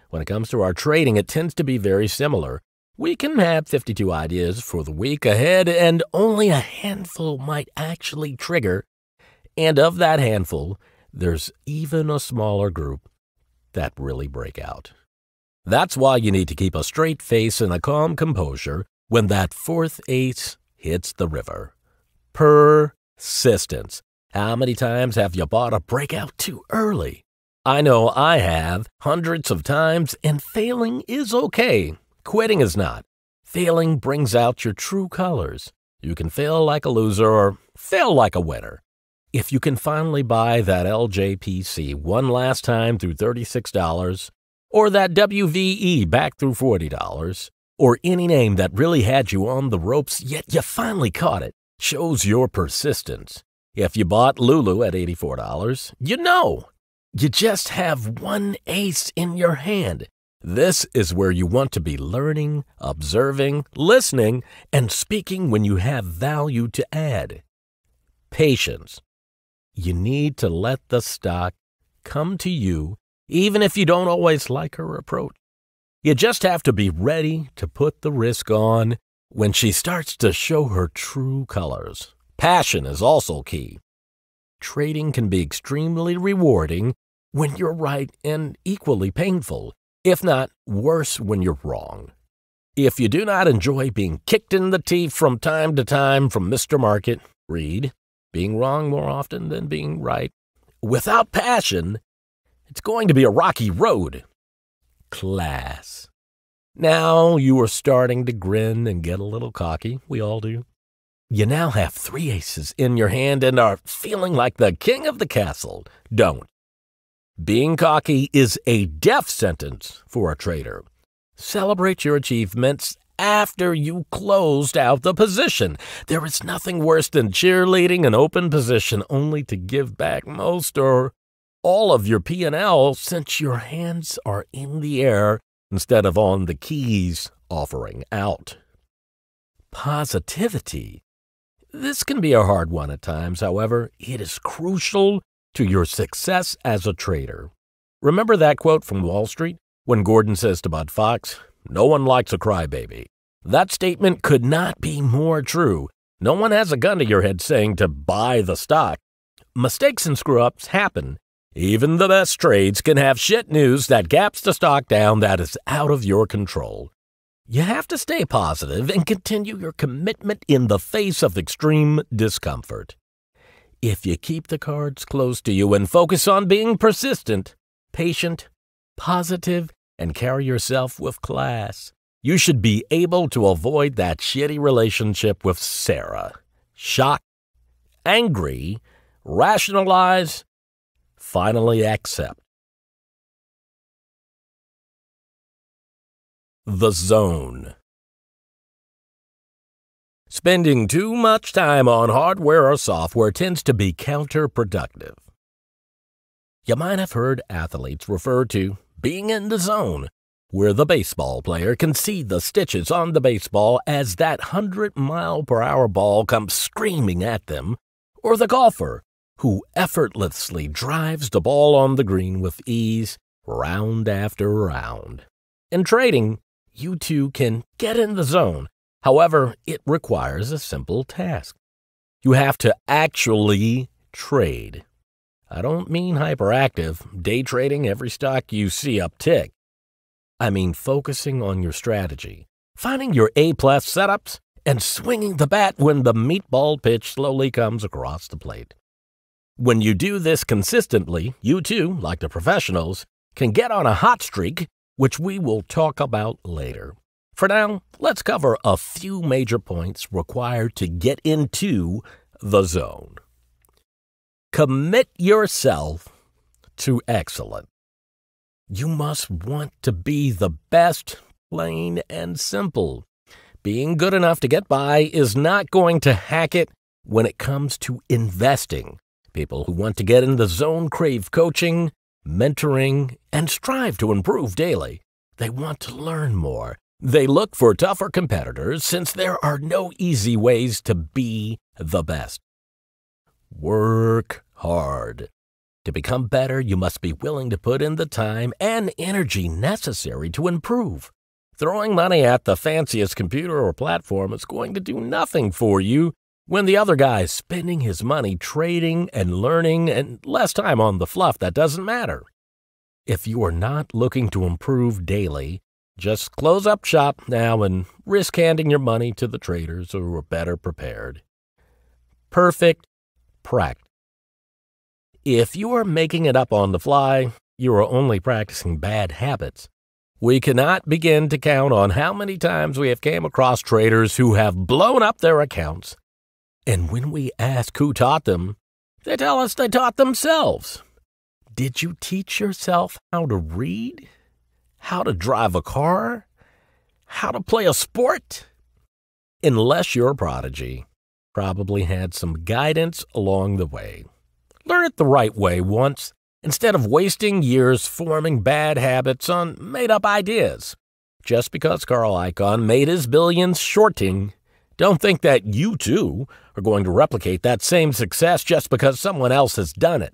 When it comes to our trading, it tends to be very similar. We can have 52 ideas for the week ahead, and only a handful might actually trigger. And of that handful, there's even a smaller group that really break out. That's why you need to keep a straight face and a calm composure when that 4th ace hits the river. Persistence. How many times have you bought a breakout too early? I know I have, hundreds of times, and failing is okay. Quitting is not. Failing brings out your true colors. You can fail like a loser or fail like a winner. If you can finally buy that LJPC one last time through $36, or that WVE back through $40, or any name that really had you on the ropes, yet you finally caught it, shows your persistence. If you bought Lulu at $84, you know. You just have one ace in your hand. This is where you want to be learning, observing, listening, and speaking when you have value to add. Patience. You need to let the stock come to you, even if you don't always like her approach. You just have to be ready to put the risk on when she starts to show her true colors. Passion is also key. Trading can be extremely rewarding when you're right and equally painful, if not worse when you're wrong. If you do not enjoy being kicked in the teeth from time to time from Mr. Market, read, being wrong more often than being right, without passion, it's going to be a rocky road. class. Now you are starting to grin and get a little cocky. We all do. You now have 3 aces in your hand and are feeling like the king of the castle. Don't. Being cocky is a death sentence for a trader. Celebrate your achievements after you closed out the position. There is nothing worse than cheerleading an open position only to give back most or all of your P&L since your hands are in the air instead of on the keys offering out. Positivity. This can be a hard one at times, however, it is crucial to your success as a trader. Remember that quote from Wall Street when Gordon says to Bud Fox, "No one likes a crybaby." That statement could not be more true. No one has a gun to your head saying to buy the stock. Mistakes and screw-ups happen. Even the best trades can have shit news that gaps the stock down that is out of your control. You have to stay positive and continue your commitment in the face of extreme discomfort. If you keep the cards close to you and focus on being persistent, patient, positive, and carry yourself with class, you should be able to avoid that shitty relationship with Sarah. Shock, angry, rationalize, finally accept. The zone. Spending too much time on hardware or software tends to be counterproductive. You might have heard athletes refer to being in the zone, where the baseball player can see the stitches on the baseball as that 100-mile-per-hour ball comes screaming at them, or the golfer who effortlessly drives the ball on the green with ease, round after round. In trading, you too can get in the zone. However, it requires a simple task. You have to actually trade. I don't mean hyperactive, day trading every stock you see uptick. I mean focusing on your strategy, finding your A-plus setups, and swinging the bat when the meatball pitch slowly comes across the plate. When you do this consistently, you too, like the professionals, can get on a hot streak, which we will talk about later. For now, let's cover a few major points required to get into the zone. Commit yourself to excellence. You must want to be the best, plain and simple. Being good enough to get by is not going to hack it when it comes to investing. People who want to get in the zone crave coaching, mentoring, and strive to improve daily. They want to learn more. They look for tougher competitors since there are no easy ways to be the best. Work hard. To become better, you must be willing to put in the time and energy necessary to improve. Throwing money at the fanciest computer or platform is going to do nothing for you when the other guy is spending his money trading and learning and less time on the fluff that doesn't matter. If you are not looking to improve daily, just close up shop now and risk handing your money to the traders who are better prepared. Perfect practice. If you are making it up on the fly, you are only practicing bad habits. We cannot begin to count on how many times we have came across traders who have blown up their accounts. And when we ask who taught them, they tell us they taught themselves. Did you teach yourself how to read? How to drive a car? How to play a sport? Unless you're a prodigy, probably had some guidance along the way. Learn it the right way once, instead of wasting years forming bad habits on made-up ideas. Just because Carl Icahn made his billions shorting, don't think that you, too, are going to replicate that same success just because someone else has done it.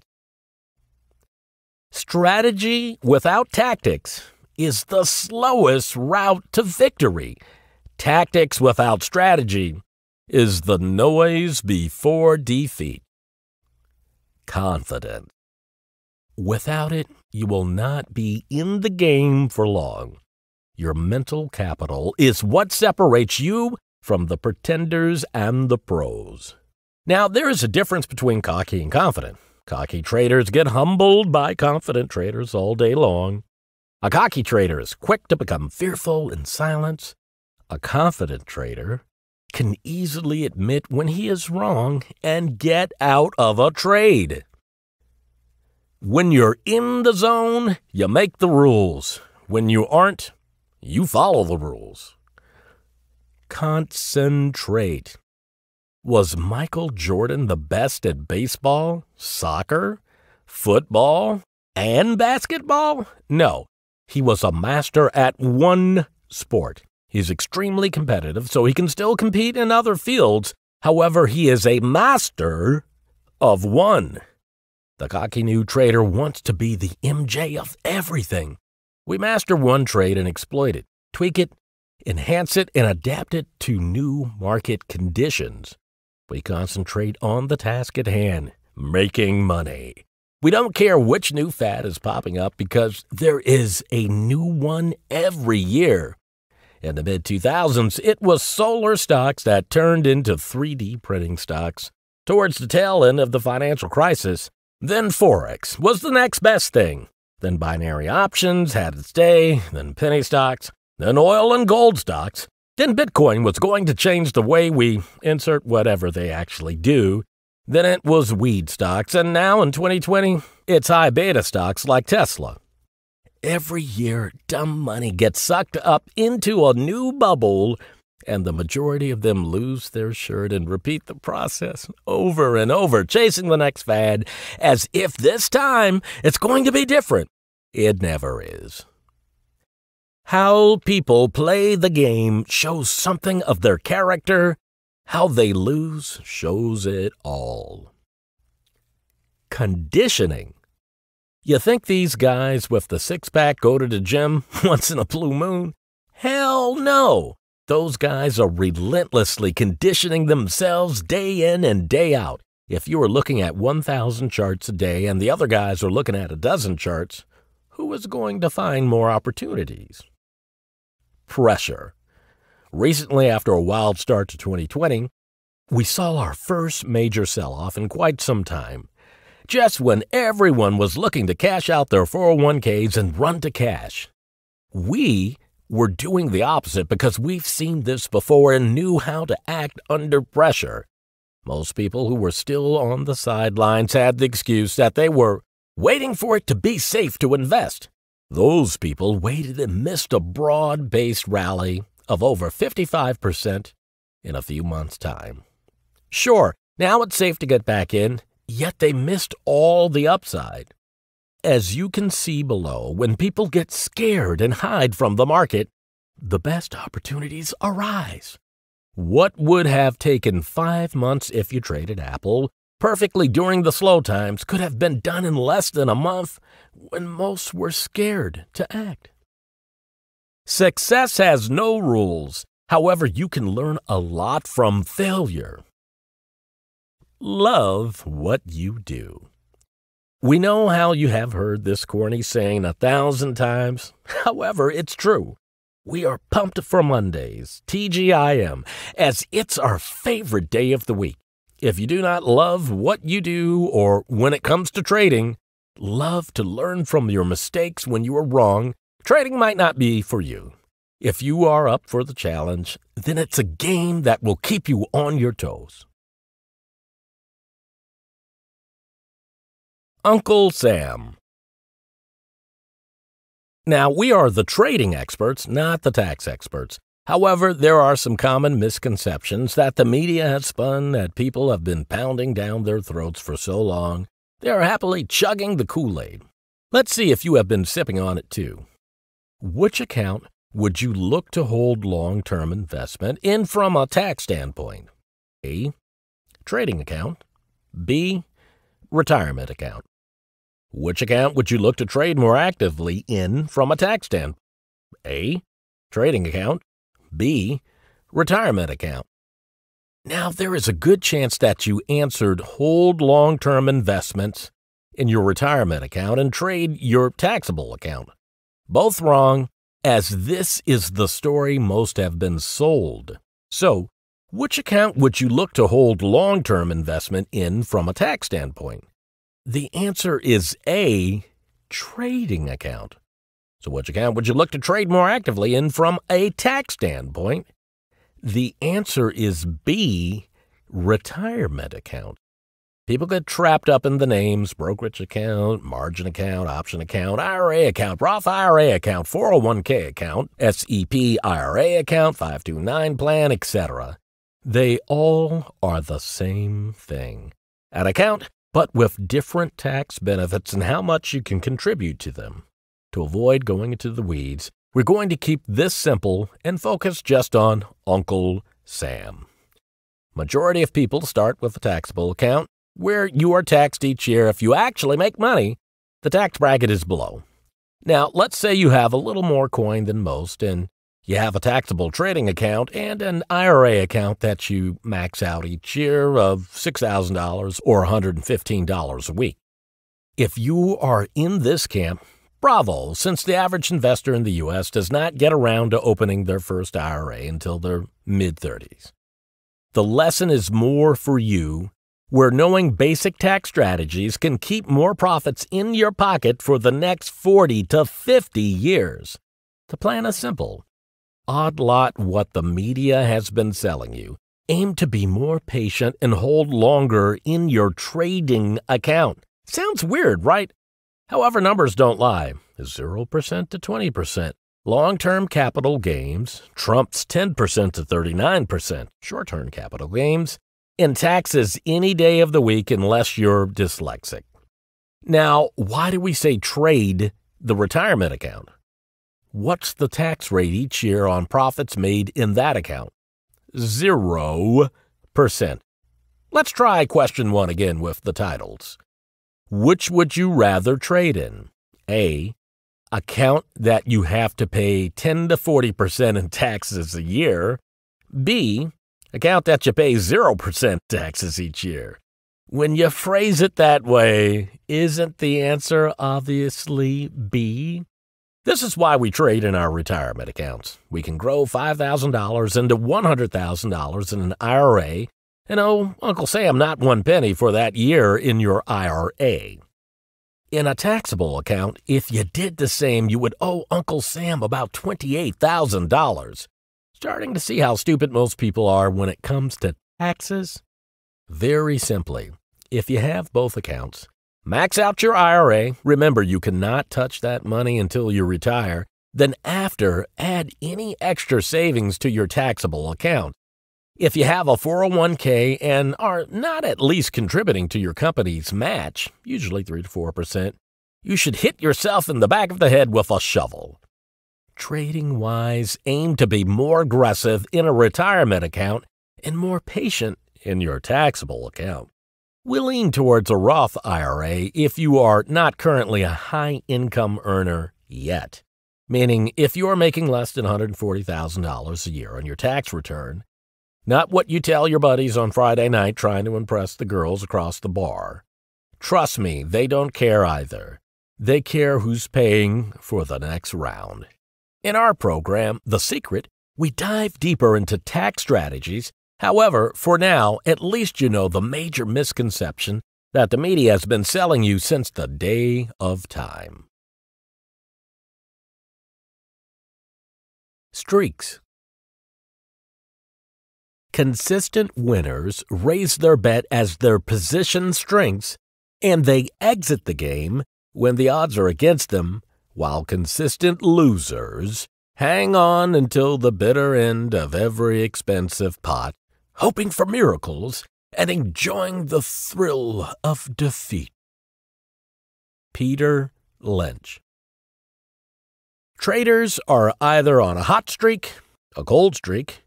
Strategy without tactics is the slowest route to victory. Tactics without strategy is the noise before defeat. Confident. Without it, you will not be in the game for long. Your mental capital is what separates you from the pretenders and the pros. Now, there is a difference between cocky and confident. Cocky traders get humbled by confident traders all day long. A cocky trader is quick to become fearful in silence. A confident trader can easily admit when he is wrong and get out of a trade. When you're in the zone, you make the rules. When you aren't, you follow the rules. Concentrate. Was Michael Jordan the best at baseball, soccer, football, and basketball? No, he was a master at one sport. He's extremely competitive, so he can still compete in other fields. However, he is a master of one. The cocky new trader wants to be the MJ of everything. We master one trade and exploit it, tweak it, enhance it, and adapt it to new market conditions. We concentrate on the task at hand, making money. We don't care which new fad is popping up because there is a new one every year. In the mid-2000s, it was solar stocks that turned into 3D printing stocks. Towards the tail end of the financial crisis, then Forex was the next best thing. Then binary options had its day, then penny stocks, then oil and gold stocks. Then Bitcoin was going to change the way we insert whatever they actually do. Then it was weed stocks, and now in 2020, it's high beta stocks like Tesla. Every year, dumb money gets sucked up into a new bubble, and the majority of them lose their shirt and repeat the process over and over, chasing the next fad, as if this time it's going to be different. It never is. How people play the game shows something of their character. How they lose shows it all. Conditioning. You think these guys with the six-pack go to the gym once in a blue moon? Hell no! Those guys are relentlessly conditioning themselves day in and day out. If you are looking at 1,000 charts a day and the other guys are looking at a dozen charts, who is going to find more opportunities? Pressure. Recently, after a wild start to 2020, we saw our first major sell-off in quite some time. Just when everyone was looking to cash out their 401ks and run to cash. We were doing the opposite because we've seen this before and knew how to act under pressure. Most people who were still on the sidelines had the excuse that they were waiting for it to be safe to invest. Those people waited and missed a broad-based rally of over 55% in a few months' time. Sure, now it's safe to get back in, yet they missed all the upside. As you can see below, when people get scared and hide from the market, the best opportunities arise. What would have taken 5 months if you traded Apple perfectly during the slow times could have been done in less than a month when most were scared to act. Success has no rules. However, you can learn a lot from failure. Love what you do. We know how you have heard this corny saying 1,000 times. However, it's true. We are pumped for Mondays, TGIM, as it's our favorite day of the week. If you do not love what you do, or when it comes to trading, love to learn from your mistakes when you are wrong, trading might not be for you. If you are up for the challenge, then it's a game that will keep you on your toes. Uncle Sam. Now, we are the trading experts, not the tax experts. However, there are some common misconceptions that the media has spun that people have been pounding down their throats for so long, they are happily chugging the Kool-Aid. Let's see if you have been sipping on it too. Which account would you look to hold long-term investment in from a tax standpoint? A. Trading account. B. Retirement account. Which account would you look to trade more actively in from a tax standpoint? A. Trading account. B. Retirement account. Now, there is a good chance that you answered hold long-term investments in your retirement account and trade your taxable account. Both wrong, as this is the story most have been sold. So, which account would you look to hold long-term investment in from a tax standpoint? The answer is A. Trading account. So which account would you look to trade more actively in from a tax standpoint? The answer is B, retirement account. People get trapped up in the names: brokerage account, margin account, option account, IRA account, Roth IRA account, 401k account, SEP IRA account, 529 plan, etc. They all are the same thing. An account, but with different tax benefits and how much you can contribute to them. To avoid going into the weeds, we're going to keep this simple and focus just on Uncle Sam. Majority of people start with a taxable account, where you are taxed each year if you actually make money. The tax bracket is below. Now, let's say you have a little more coin than most, and you have a taxable trading account and an IRA account that you max out each year of $6,000 or $115 a week. If you are in this camp, bravo, since the average investor in the U.S. does not get around to opening their first IRA until their mid-30s. The lesson is more for you, where knowing basic tax strategies can keep more profits in your pocket for the next 40 to 50 years. The plan is simple. Odd lot what the media has been selling you. Aim to be more patient and hold longer in your trading account. Sounds weird, right? However, numbers don't lie. 0% to 20%. Long-term capital gains trumps 10% to 39%. Short-term capital gains in taxes any day of the week unless you're dyslexic. Now, why do we say trade the retirement account? What's the tax rate each year on profits made in that account? 0%. Let's try question 1 again with the titles. Which would you rather trade in? A, account that you have to pay 10 to 40% in taxes a year. B, account that you pay 0% taxes each year. When you phrase it that way, isn't the answer obviously B? This is why we trade in our retirement accounts. We can grow $5,000 into $100,000 in an IRA, and oh, Uncle Sam, not 1 penny for that year in your IRA. In a taxable account, if you did the same, you would owe Uncle Sam about $28,000. Starting to see how stupid most people are when it comes to taxes? Very simply, if you have both accounts, max out your IRA. Remember, you cannot touch that money until you retire. Then after, add any extra savings to your taxable account. If you have a 401k and are not at least contributing to your company's match, usually 3 to 4%, you should hit yourself in the back of the head with a shovel. Trading-wise, aim to be more aggressive in a retirement account and more patient in your taxable account. We'll lean towards a Roth IRA if you are not currently a high-income earner yet, meaning if you are making less than $140,000 a year on your tax return, not what you tell your buddies on Friday night trying to impress the girls across the bar. Trust me, they don't care either. They care who's paying for the next round. In our program, The Secret, we dive deeper into tax strategies. However, for now, at least you know the major misconception that the media has been selling you since the day of time. Streaks. Consistent winners raise their bet as their position strengths, and they exit the game when the odds are against them, while consistent losers hang on until the bitter end of every expensive pot, hoping for miracles and enjoying the thrill of defeat. Peter Lynch. Traders are either on a hot streak, a cold streak,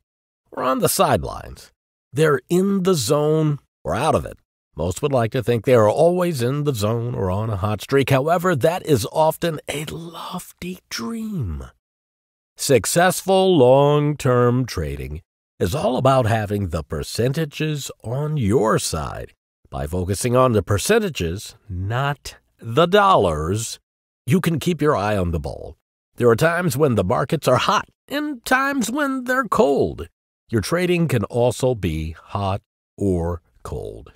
or on the sidelines. They're in the zone or out of it. Most would like to think they are always in the zone or on a hot streak. However, that is often a lofty dream. Successful long-term trading is all about having the percentages on your side. By focusing on the percentages, not the dollars, you can keep your eye on the ball. There are times when the markets are hot and times when they're cold. Your trading can also be hot or cold.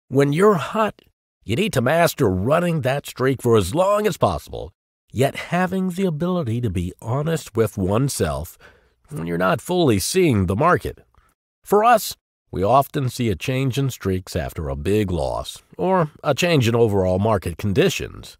When you're hot, you need to master running that streak for as long as possible. yet having the ability to be honest with oneself when you're not fully seeing the market. For us, we often see a change in streaks after a big loss, or a change in overall market conditions.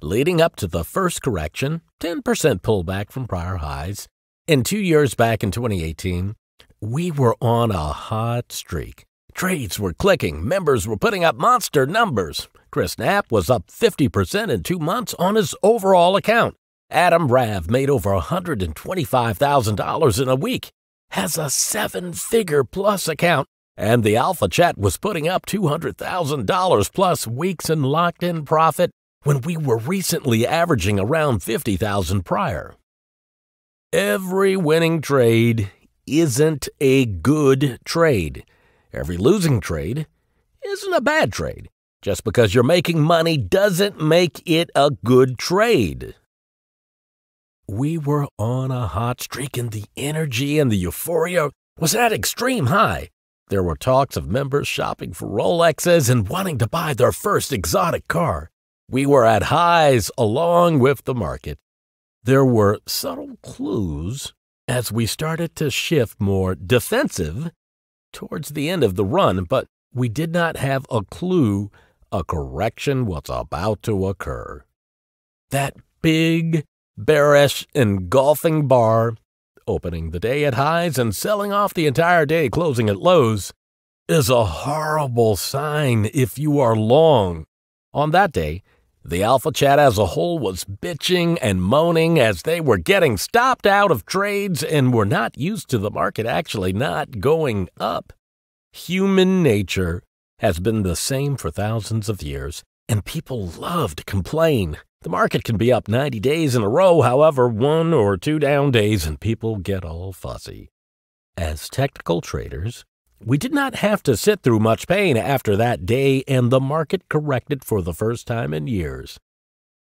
Leading up to the first correction, 10% pullback from prior highs, and 2 years back in 2018, we were on a hot streak. Trades were clicking, members were putting up monster numbers. Chris Knapp was up 50% in 2 months on his overall account. Adam Rav made over $125,000 in a week, has a 7-figure plus account, and the Alpha Chat was putting up $200,000 plus weeks in locked-in profit when we were recently averaging around $50,000 prior. Every winning trade isn't a good trade. Every losing trade isn't a bad trade. Just because you're making money doesn't make it a good trade. We were on a hot streak and the energy and the euphoria was at extreme high. There were talks of members shopping for Rolexes and wanting to buy their first exotic car. We were at highs along with the market. There were subtle clues as we started to shift more defensive towards the end of the run, but we did not have a clue a correction was about to occur. That big, bearish, engulfing bar, opening the day at highs and selling off the entire day closing at lows, is a horrible sign if you are long. On that day, the Alpha Chat as a whole was bitching and moaning as they were getting stopped out of trades and were not used to the market actually not going up. Human nature has been the same for thousands of years, and people love to complain. The market can be up 90 days in a row, however, 1 or 2 down days, and people get all fussy. As technical traders, we did not have to sit through much pain after that day, and the market corrected for the first time in years.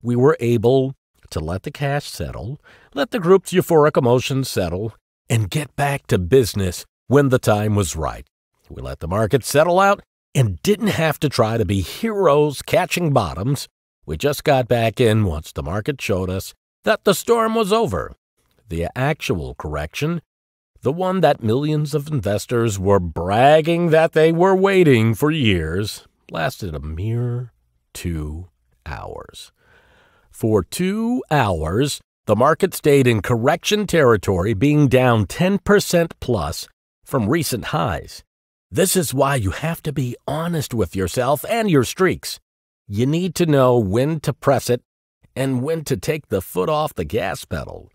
We were able to let the cash settle, let the group's euphoric emotions settle, and get back to business when the time was right. We let the market settle out and didn't have to try to be heroes catching bottoms. We just got back in once the market showed us that the storm was over. The actual correction, the one that millions of investors were bragging that they were waiting for years, lasted a mere 2 hours. For 2 hours, the market stayed in correction territory, being down 10% plus from recent highs. This is why you have to be honest with yourself and your streaks. You need to know when to press it and when to take the foot off the gas pedal.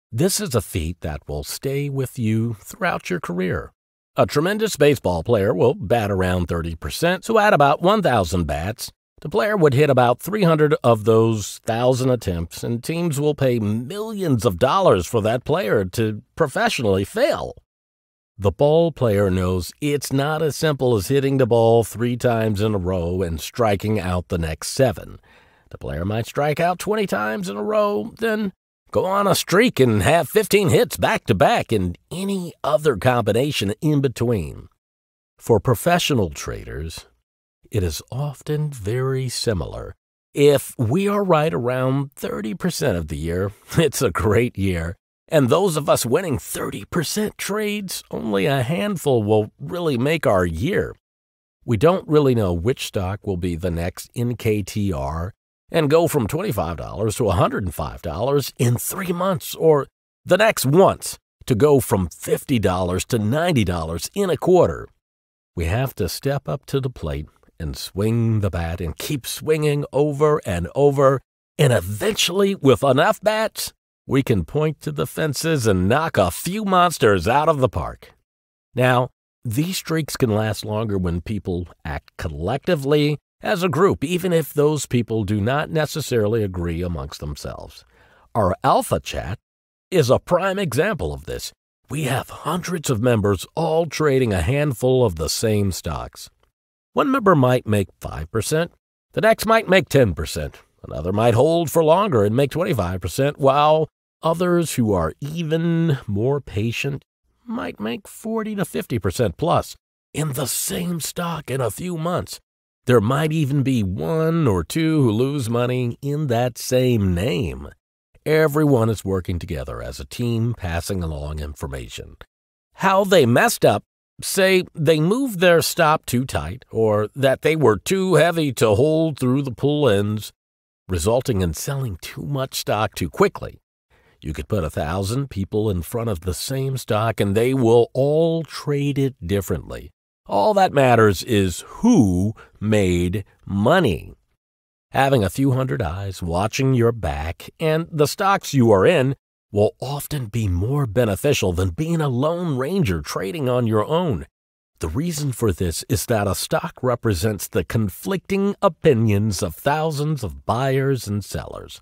This is a feat that will stay with you throughout your career. A tremendous baseball player will bat around 30%, so at about 1,000 bats, the player would hit about 300 of those 1,000 attempts, and teams will pay millions of dollars for that player to professionally fail. The ball player knows it's not as simple as hitting the ball 3 times in a row and striking out the next 7. The player might strike out 20 times in a row, then go on a streak and have 15 hits back-to-back and any other combination in between. For professional traders, it is often very similar. If we are right around 30% of the year, it's a great year. And those of us winning 30% trades, only a handful will really make our year. We don't really know which stock will be the next NKTR and go from $25 to $105 in 3 months, or the next once to go from $50 to $90 in a quarter. We have to step up to the plate and swing the bat and keep swinging over and over, and eventually, with enough bats, we can point to the fences and knock a few monsters out of the park. Now, these streaks can last longer when people act collectively as a group, even if those people do not necessarily agree amongst themselves. Our Alpha Chat is a prime example of this. We have hundreds of members all trading a handful of the same stocks. One member might make 5%, the next might make 10%, another might hold for longer and make 25%, while others who are even more patient might make 40 to 50% plus in the same stock in a few months. There might even be 1 or 2 who lose money in that same name. Everyone is working together as a team, passing along information. How they messed up, say they moved their stop too tight or that they were too heavy to hold through the pull ends, resulting in selling too much stock too quickly. You could put 1,000 people in front of the same stock and they will all trade it differently. All that matters is who made money. Having a few hundred eyes watching your back and the stocks you are in will often be more beneficial than being a lone ranger trading on your own. The reason for this is that a stock represents the conflicting opinions of thousands of buyers and sellers.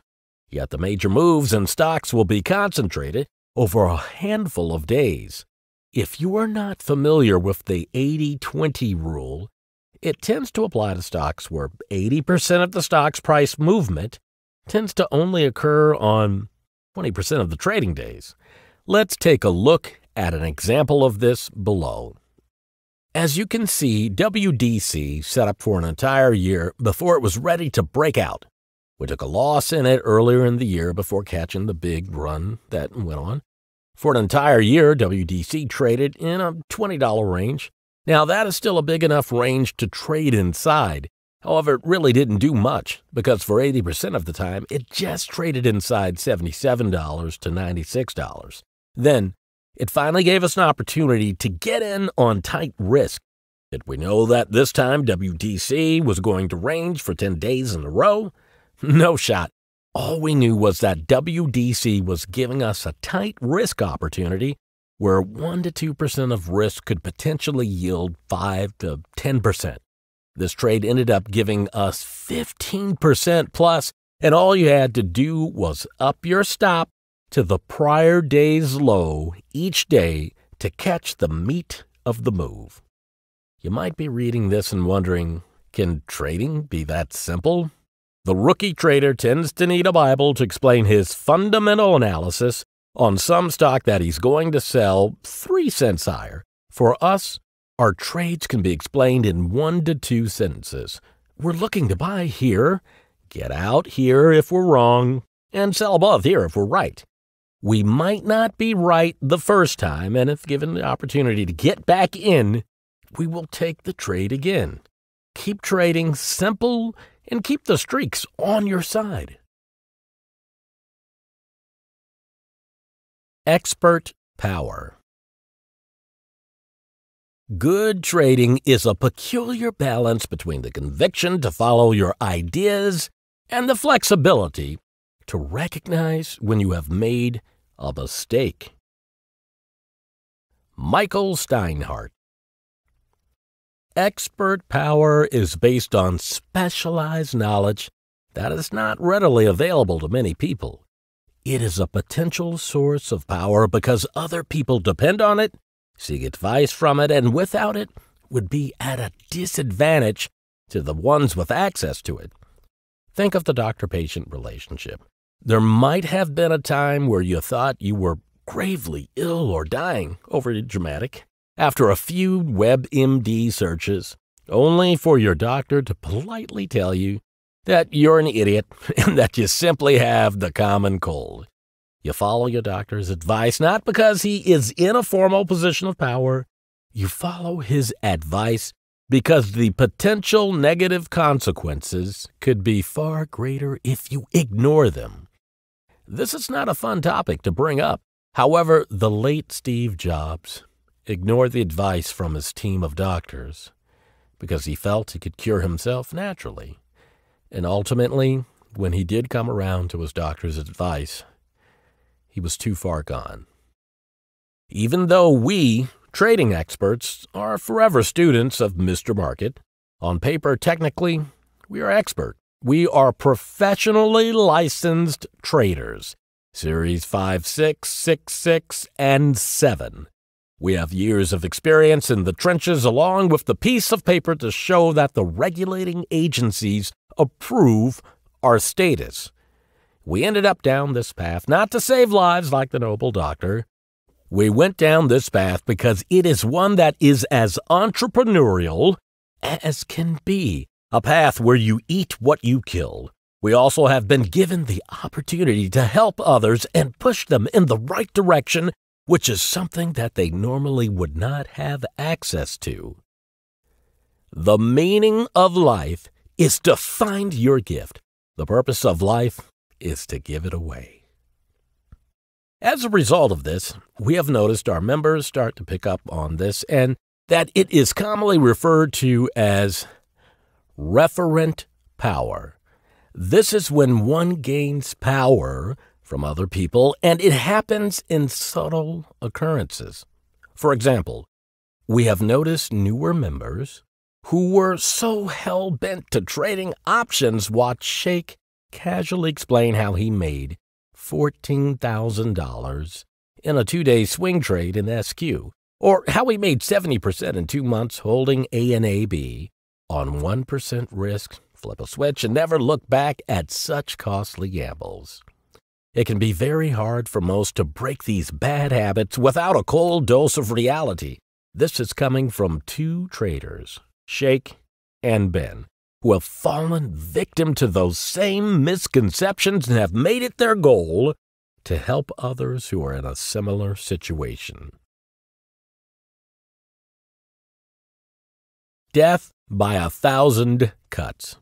Yet the major moves in stocks will be concentrated over a handful of days. If you are not familiar with the 80-20 rule, it tends to apply to stocks where 80% of the stock's price movement tends to only occur on 20% of the trading days. Let's take a look at an example of this below. As you can see, WDC set up for an entire year before it was ready to break out. We took a loss in it earlier in the year before catching the big run that went on. For an entire year, WDC traded in a $20 range. Now, that is still a big enough range to trade inside. However, it really didn't do much because for 80% of the time, it just traded inside $77 to $96. Then, it finally gave us an opportunity to get in on tight risk. Did we know that this time WDC was going to range for 10 days in a row? No shot. All we knew was that WDC was giving us a tight risk opportunity where 1 to 2% of risk could potentially yield 5 to 10%. This trade ended up giving us 15% plus, and all you had to do was up your stop to the prior day's low each day to catch the meat of the move. You might be reading this and wondering, can trading be that simple? The rookie trader tends to need a Bible to explain his fundamental analysis on some stock that he's going to sell 3 cents higher. For us, our trades can be explained in 1 to 2 sentences. We're looking to buy here, get out here if we're wrong, and sell above here if we're right. We might not be right the first time, and if given the opportunity to get back in, we will take the trade again. Keep trading simple and keep the streaks on your side. Expert power. Good trading is a peculiar balance between the conviction to follow your ideas and the flexibility to recognize when you have made a mistake. Michael Steinhardt. Expert power is based on specialized knowledge that is not readily available to many people. It is a potential source of power because other people depend on it, seek advice from it, and without it would be at a disadvantage to the ones with access to it. Think of the doctor-patient relationship. There might have been a time where you thought you were gravely ill or dying, overly dramatic, after a few WebMD searches, only for your doctor to politely tell you that you're an idiot and that you simply have the common cold. You follow your doctor's advice not because he is in a formal position of power. You follow his advice because the potential negative consequences could be far greater if you ignore them. This is not a fun topic to bring up. However, the late Steve Jobs ignored the advice from his team of doctors because he felt he could cure himself naturally. And ultimately, when he did come around to his doctor's advice, he was too far gone. Even though we, trading experts, are forever students of Mr. Market, on paper, technically, we are expert. We are professionally licensed traders, Series 5, 6, 6, 6, and 7. We have years of experience in the trenches along with the piece of paper to show that the regulating agencies approve our status. We ended up down this path not to save lives like the noble doctor. We went down this path because it is one that is as entrepreneurial as can be, a path where you eat what you kill. We also have been given the opportunity to help others and push them in the right direction, which is something that they normally would not have access to. The meaning of life is to find your gift. The purpose of life is to give it away. As a result of this, we have noticed our members start to pick up on this and that it is commonly referred to as referent power. This is when one gains power from other people, and it happens in subtle occurrences. For example, we have noticed newer members who were so hell-bent to trading options watch Shake casually explain how he made $14,000 in a 2-day swing trade in SQ, or how he made 70% in 2 months holding A&AB on 1% risk, flip a switch, and never look back at such costly gambles. It can be very hard for most to break these bad habits without a cold dose of reality. This is coming from 2 traders, Shake and Ben, who have fallen victim to those same misconceptions and have made it their goal to help others who are in a similar situation. Death by 1,000 cuts.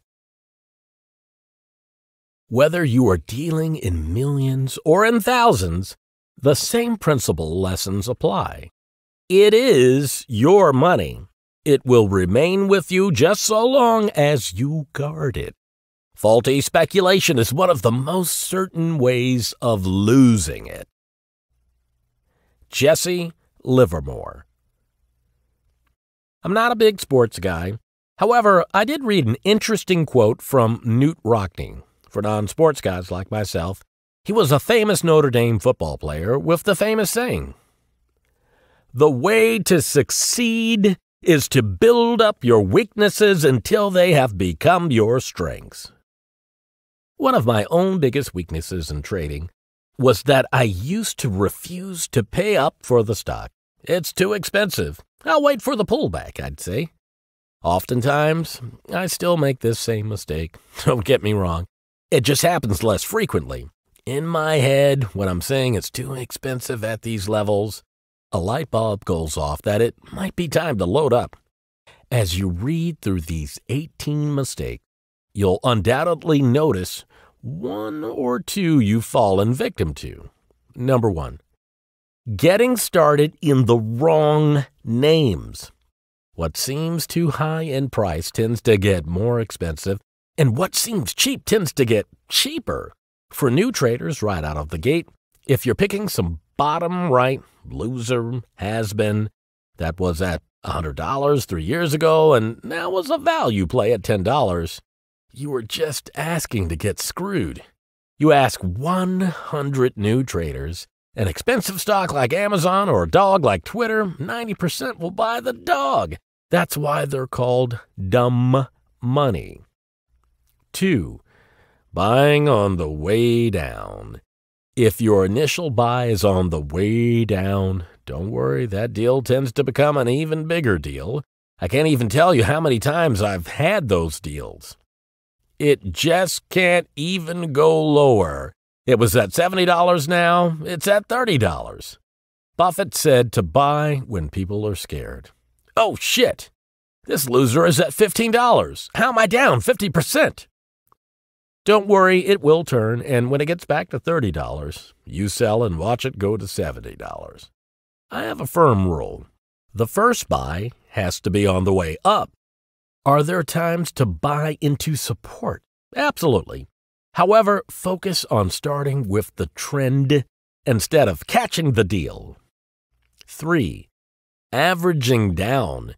Whether you are dealing in millions or in thousands, the same principle lessons apply. It is your money. It will remain with you just so long as you guard it. Faulty speculation is one of the most certain ways of losing it. Jesse Livermore. I'm not a big sports guy. However, I did read an interesting quote from Newt Rockne. For non-sports guys like myself, he was a famous Notre Dame football player with the famous saying, "The way to succeed is to build up your weaknesses until they have become your strengths." One of my own biggest weaknesses in trading was that I used to refuse to pay up for the stock. It's too expensive. I'll wait for the pullback, I'd say. Oftentimes, I still make this same mistake. Don't get me wrong. It just happens less frequently. In my head, when I'm saying it's too expensive at these levels, a light bulb goes off that it might be time to load up. As you read through these 18 mistakes, you'll undoubtedly notice 1 or 2 you've fallen victim to. Number 1, getting started in the wrong names. What seems too high in price tends to get more expensive, and what seems cheap tends to get cheaper. For new traders right out of the gate, if you're picking some bottom right loser has-been that was at $100 3 years ago and now was a value play at $10, you were just asking to get screwed. You ask 100 new traders, an expensive stock like Amazon or a dog like Twitter, 90% will buy the dog. That's why they're called dumb money. 2, buying on the way down. If your initial buy is on the way down, don't worry, that deal tends to become an even bigger deal. I can't even tell you how many times I've had those deals. It just can't even go lower. It was at $70 now, it's at $30. Buffett said to buy when people are scared. Oh shit, this loser is at $15. How am I down 50%? Don't worry, it will turn, and when it gets back to $30, you sell and watch it go to $70. I have a firm rule. The first buy has to be on the way up. Are there times to buy into support? Absolutely. However, focus on starting with the trend instead of catching the deal. 3, averaging down.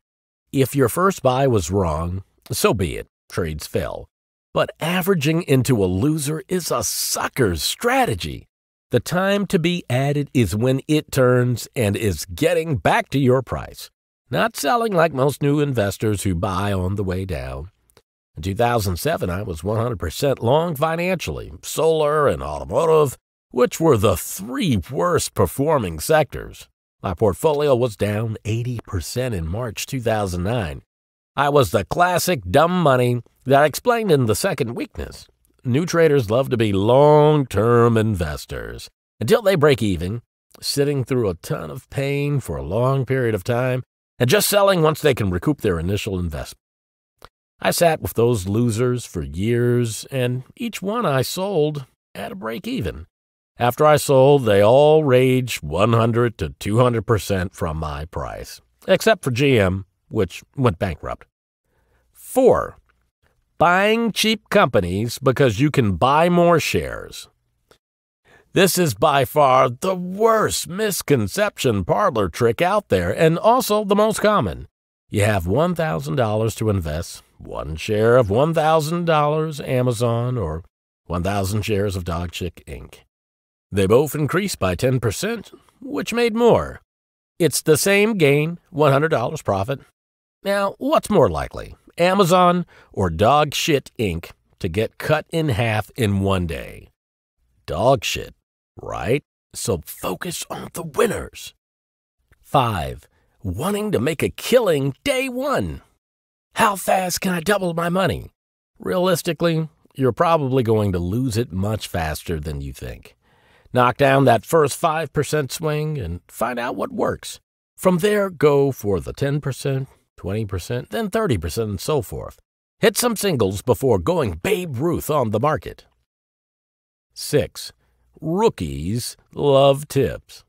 If your first buy was wrong, so be it. Trades fell. But averaging into a loser is a sucker's strategy. The time to be added is when it turns and is getting back to your price, not selling like most new investors who buy on the way down. In 2007, I was 100% long financially, solar and automotive, which were the 3 worst performing sectors. My portfolio was down 80% in March 2009. I was the classic dumb money that I explained in the second weakness. new traders love to be long-term investors until they break even, sitting through a ton of pain for a long period of time and just selling once they can recoup their initial investment. I sat with those losers for years, and each one I sold at a break even. After I sold, they all raged 100 to 200% from my price, except for GM, which went bankrupt. 4. Buying cheap companies because you can buy more shares. This is by far the worst misconception parlor trick out there, and also the most common. You have $1,000 to invest, one share of $1,000 Amazon or 1,000 shares of Dog Chick Inc. They both increased by 10%, which made more. It's the same gain, $100 profit. Now, what's more likely, Amazon or Dog Shit Inc. to get cut in half in one day? Dog shit, right? So focus on the winners. 5. Wanting to make a killing day one. How fast can I double my money? Realistically, you're probably going to lose it much faster than you think. Knock down that first 5% swing and find out what works. From there, go for the 10%, 20%, then 30%, and so forth. Hit some singles before going Babe Ruth on the market. 6. Rookies love tips.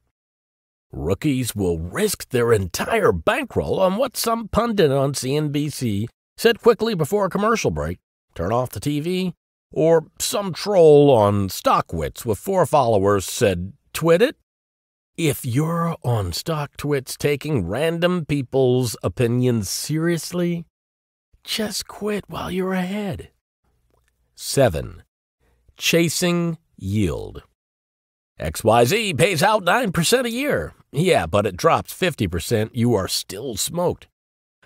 Rookies will risk their entire bankroll on what some pundit on CNBC said quickly before a commercial break, turn off the TV, or some troll on StockTwits with 4 followers said, "Twit it." If you're on StockTwits taking random people's opinions seriously, just quit while you're ahead. 7. Chasing yield. XYZ pays out 9% a year. Yeah, but it drops 50%, you are still smoked.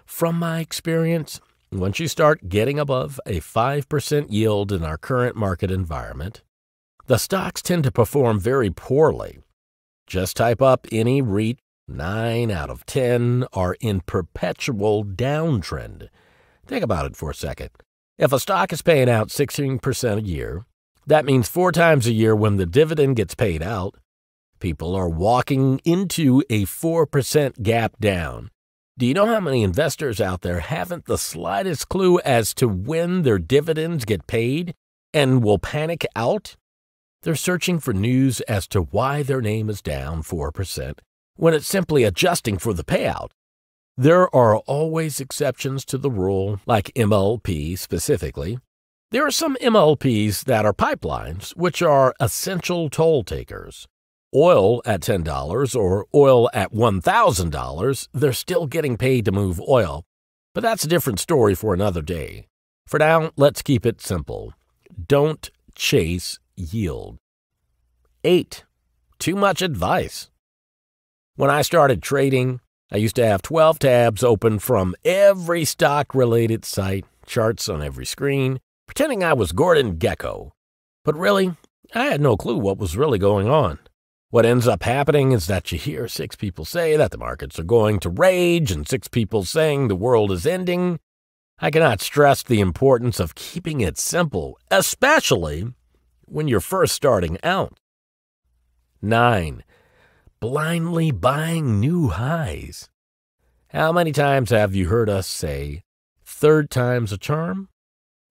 From my experience, once you start getting above a 5% yield in our current market environment, the stocks tend to perform very poorly. Just type up any REIT, 9 out of 10 are in perpetual downtrend. Think about it for a second. If a stock is paying out 16% a year, that means 4 times a year when the dividend gets paid out, people are walking into a 4% gap down. Do you know how many investors out there haven't the slightest clue as to when their dividends get paid and will panic out? They're searching for news as to why their name is down 4% when it's simply adjusting for the payout. There are always exceptions to the rule, like MLP specifically. There are some MLPs that are pipelines, which are essential toll takers. Oil at $10 or oil at $1,000, they're still getting paid to move oil. But that's a different story for another day. For now, let's keep it simple. Don't chase yield. 8. Too much advice. When I started trading, I used to have 12 tabs open from every stock-related site, charts on every screen, pretending I was Gordon Gekko. But really, I had no clue what was really going on. What ends up happening is that you hear 6 people say that the markets are going to rage and 6 people saying the world is ending. I cannot stress the importance of keeping it simple, especially when you're first starting out. 9. Blindly buying new highs. How many times have you heard us say, "Third time's a charm"?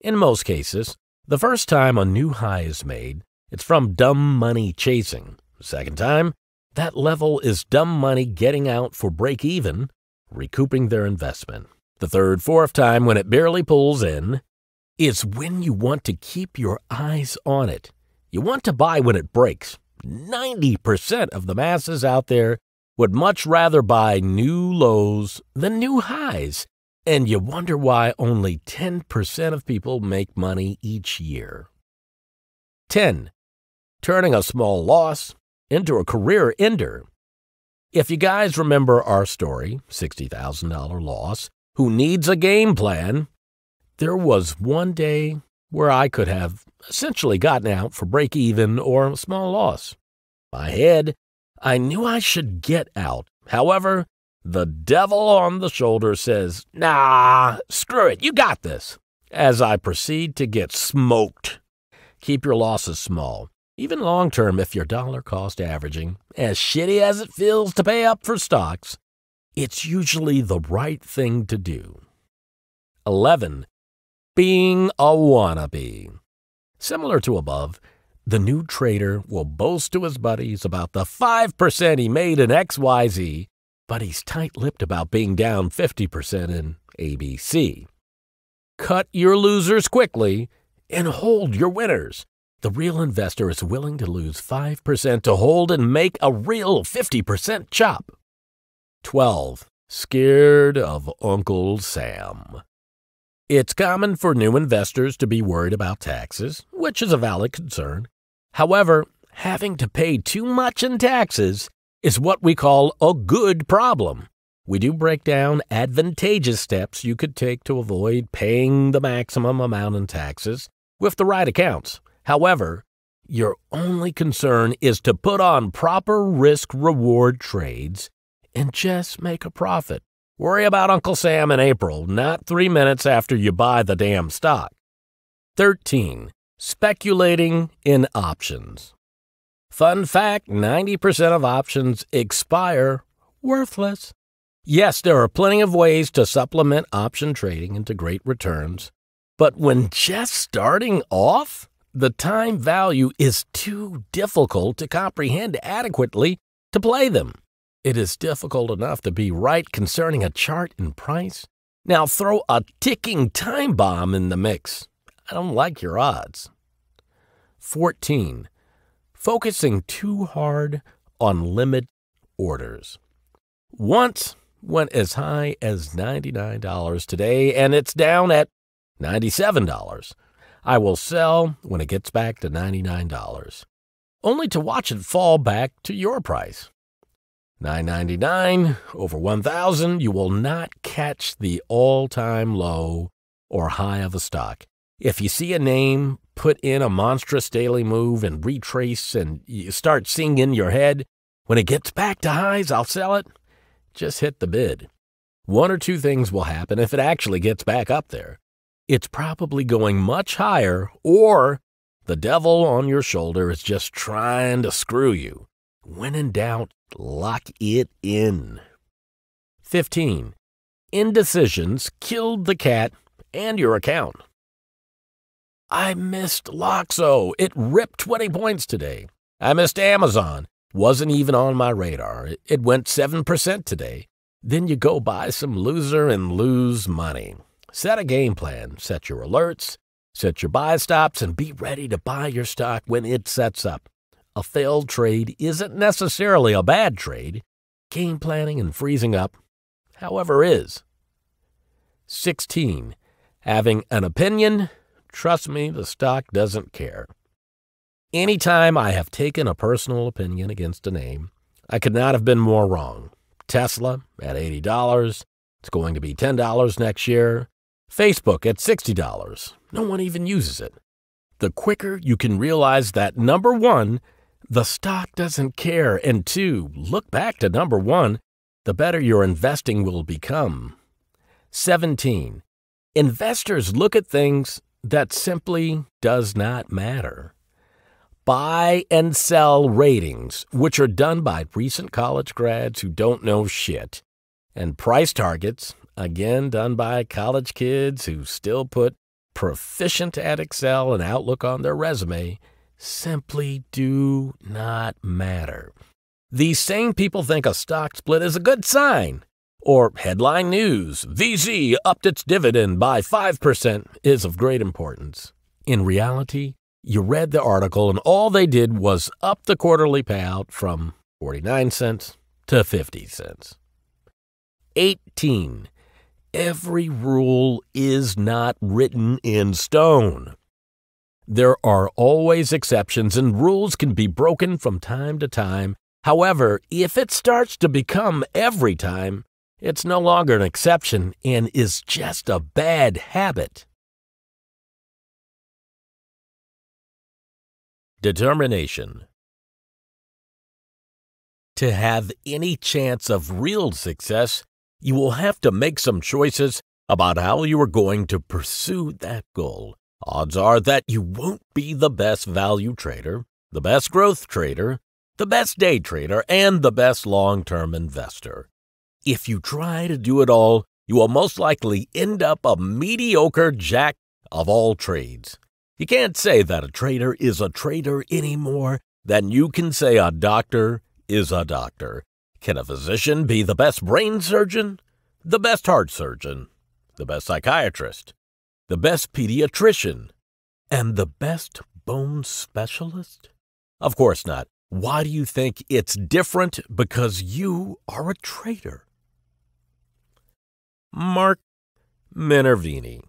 In most cases, the first time a new high is made, it's from dumb money chasing. The second time, that level is dumb money getting out for break even, recouping their investment. The third, fourth time, when it barely pulls in, is when you want to keep your eyes on it. You want to buy when it breaks. 90% of the masses out there would much rather buy new lows than new highs, and you wonder why only 10% of people make money each year. 10. Turning a small loss into a career ender. If you guys remember our story, $60,000 loss, who needs a game plan, there was one day where I could have essentially gotten out for break even or a small loss. In my head, I knew I should get out. However, the devil on the shoulder says, "Nah, screw it, you got this," as I proceed to get smoked. Keep your losses small. Even long-term, if you're dollar-cost averaging, as shitty as it feels to pay up for stocks, it's usually the right thing to do. 11. Being a wannabe. Similar to above, the new trader will boast to his buddies about the 5% he made in XYZ, but he's tight-lipped about being down 50% in ABC. Cut your losers quickly and hold your winners. The real investor is willing to lose 5% to hold and make a real 50% chop. 12. Scared of Uncle Sam. It's common for new investors to be worried about taxes, which is a valid concern. However, having to pay too much in taxes is what we call a good problem. We do break down advantageous steps you could take to avoid paying the maximum amount in taxes with the right accounts. However, your only concern is to put on proper risk-reward trades and just make a profit. Worry about Uncle Sam in April, not 3 minutes after you buy the damn stock. 13. Speculating in options. Fun fact, 90% of options expire worthless. Yes, there are plenty of ways to supplement option trading into great returns, but when just starting off, the time value is too difficult to comprehend adequately to play them. It is difficult enough to be right concerning a chart and price. Now throw a ticking time bomb in the mix. I don't like your odds. 14. Focusing too hard on limit orders. Once went as high as $99 today, and it's down at $97. I will sell when it gets back to $99, only to watch it fall back to your price. $9.99 over $1,000, you will not catch the all-time low or high of a stock. If you see a name put in a monstrous daily move and retrace and you start seeing in your head, when it gets back to highs, I'll sell it, just hit the bid. One or two things will happen if it actually gets back up there. It's probably going much higher, or the devil on your shoulder is just trying to screw you. When in doubt, lock it in. 15. Indecisions killed the cat and your account. I missed Loxo. It ripped 20 points today. I missed Amazon. Wasn't even on my radar. It went 7% today. Then you go buy some loser and lose money. Set a game plan. Set your alerts. Set your buy stops and be ready to buy your stock when it sets up. A failed trade isn't necessarily a bad trade. Game planning and freezing up, however, is. 16. Having an opinion. Trust me, the stock doesn't care. Anytime I have taken a personal opinion against a name, I could not have been more wrong. Tesla at $80. It's going to be $10 next year. Facebook at $60. No one even uses it. The quicker you can realize that, number one, the stock doesn't care, and two, look back to number one, the better your investing will become. 17. Investors look at things that simply does not matter. Buy and sell ratings, which are done by recent college grads who don't know shit, and price targets, again done by college kids who still put proficient at Excel and Outlook on their resume, simply do not matter. These same people think a stock split is a good sign, or headline news, VZ upped its dividend by 5% is of great importance. In reality, you read the article and all they did was up the quarterly payout from 49 cents to 50 cents. 18. Every rule is not written in stone. There are always exceptions and rules can be broken from time to time. However, if it starts to become every time, it's no longer an exception and is just a bad habit. Determination. To have any chance of real success, you will have to make some choices about how you are going to pursue that goal. Odds are that you won't be the best value trader, the best growth trader, the best day trader, and the best long-term investor. If you try to do it all, you will most likely end up a mediocre jack of all trades. You can't say that a trader is a trader any more than you can say a doctor is a doctor. Can a physician be the best brain surgeon, the best heart surgeon, the best psychiatrist, the best pediatrician, and the best bone specialist? Of course not. Why do you think it's different? Because you are a trader. Mark Minervini.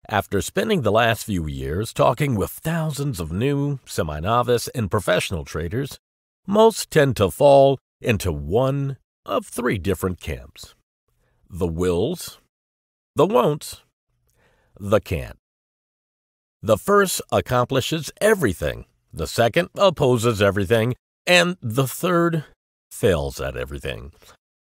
After spending the last few years talking with thousands of new, semi-novice, and professional traders, most tend to fall into one of three different camps: the wills, the won'ts, the can't. The first accomplishes everything, the second opposes everything, and the third fails at everything.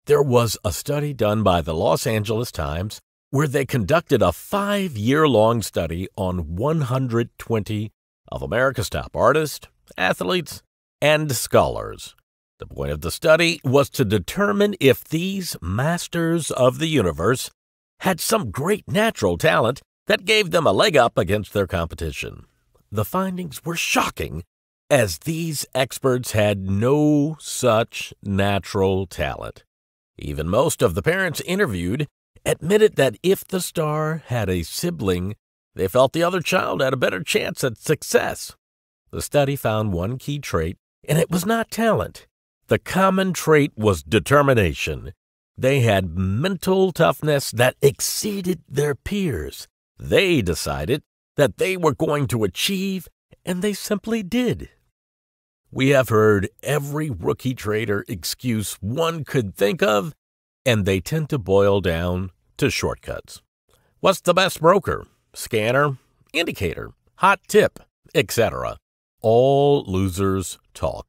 There was a study done by the Los Angeles Times where they conducted a 5-year-long study on 120 of America's top artists, athletes, and scholars. The point of the study was to determine if these masters of the universe had some great natural talent that gave them a leg up against their competition. The findings were shocking, as these experts had no such natural talent. Even most of the parents interviewed admitted that if the star had a sibling, they felt the other child had a better chance at success. The study found one key trait, and it was not talent. The common trait was determination. They had mental toughness that exceeded their peers. They decided that they were going to achieve, and they simply did. We have heard every rookie trader excuse one could think of, and they tend to boil down to shortcuts. What's the best broker? Scanner, indicator, hot tip, etc. All losers talk.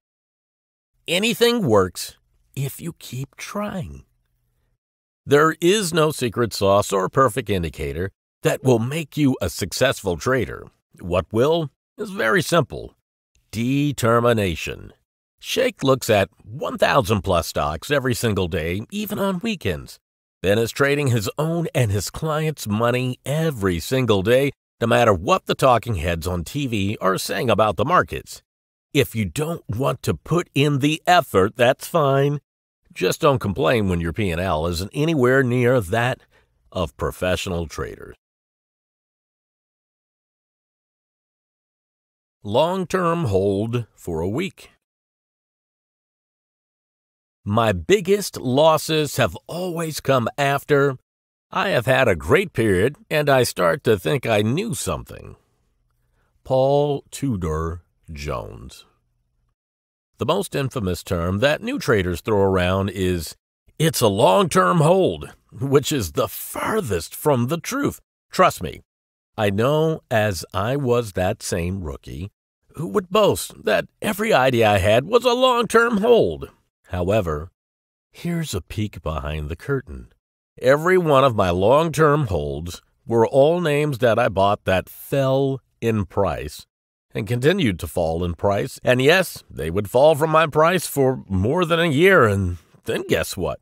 Anything works if you keep trying. There is no secret sauce or perfect indicator that will make you a successful trader. What will is very simple: determination. Shake looks at 1,000 plus stocks every single day, even on weekends. Ben is trading his own and his clients' money every single day, no matter what the talking heads on TV are saying about the markets. If you don't want to put in the effort, that's fine. Just don't complain when your P&L isn't anywhere near that of professional traders. Long-term hold for a week. My biggest losses have always come after I have had a great period and I start to think I knew something. Paul Tudor Jones. The most infamous term that new traders throw around is, "It's a long-term hold," which is the farthest from the truth. Trust me, I know, as I was that same rookie who would boast that every idea I had was a long-term hold. However, here's a peek behind the curtain. Every one of my long-term holds were all names that I bought that fell in price and continued to fall in price. And yes, they would fall from my price for more than a year, and then guess what?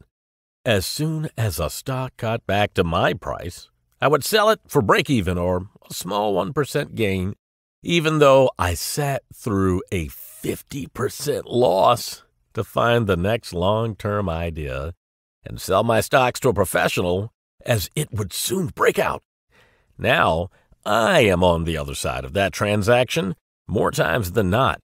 As soon as a stock got back to my price, I would sell it for break-even or a small 1% gain, even though I sat through a 50% loss to find the next long-term idea and sell my stocks to a professional, as it would soon break out. Now, I am on the other side of that transaction more times than not.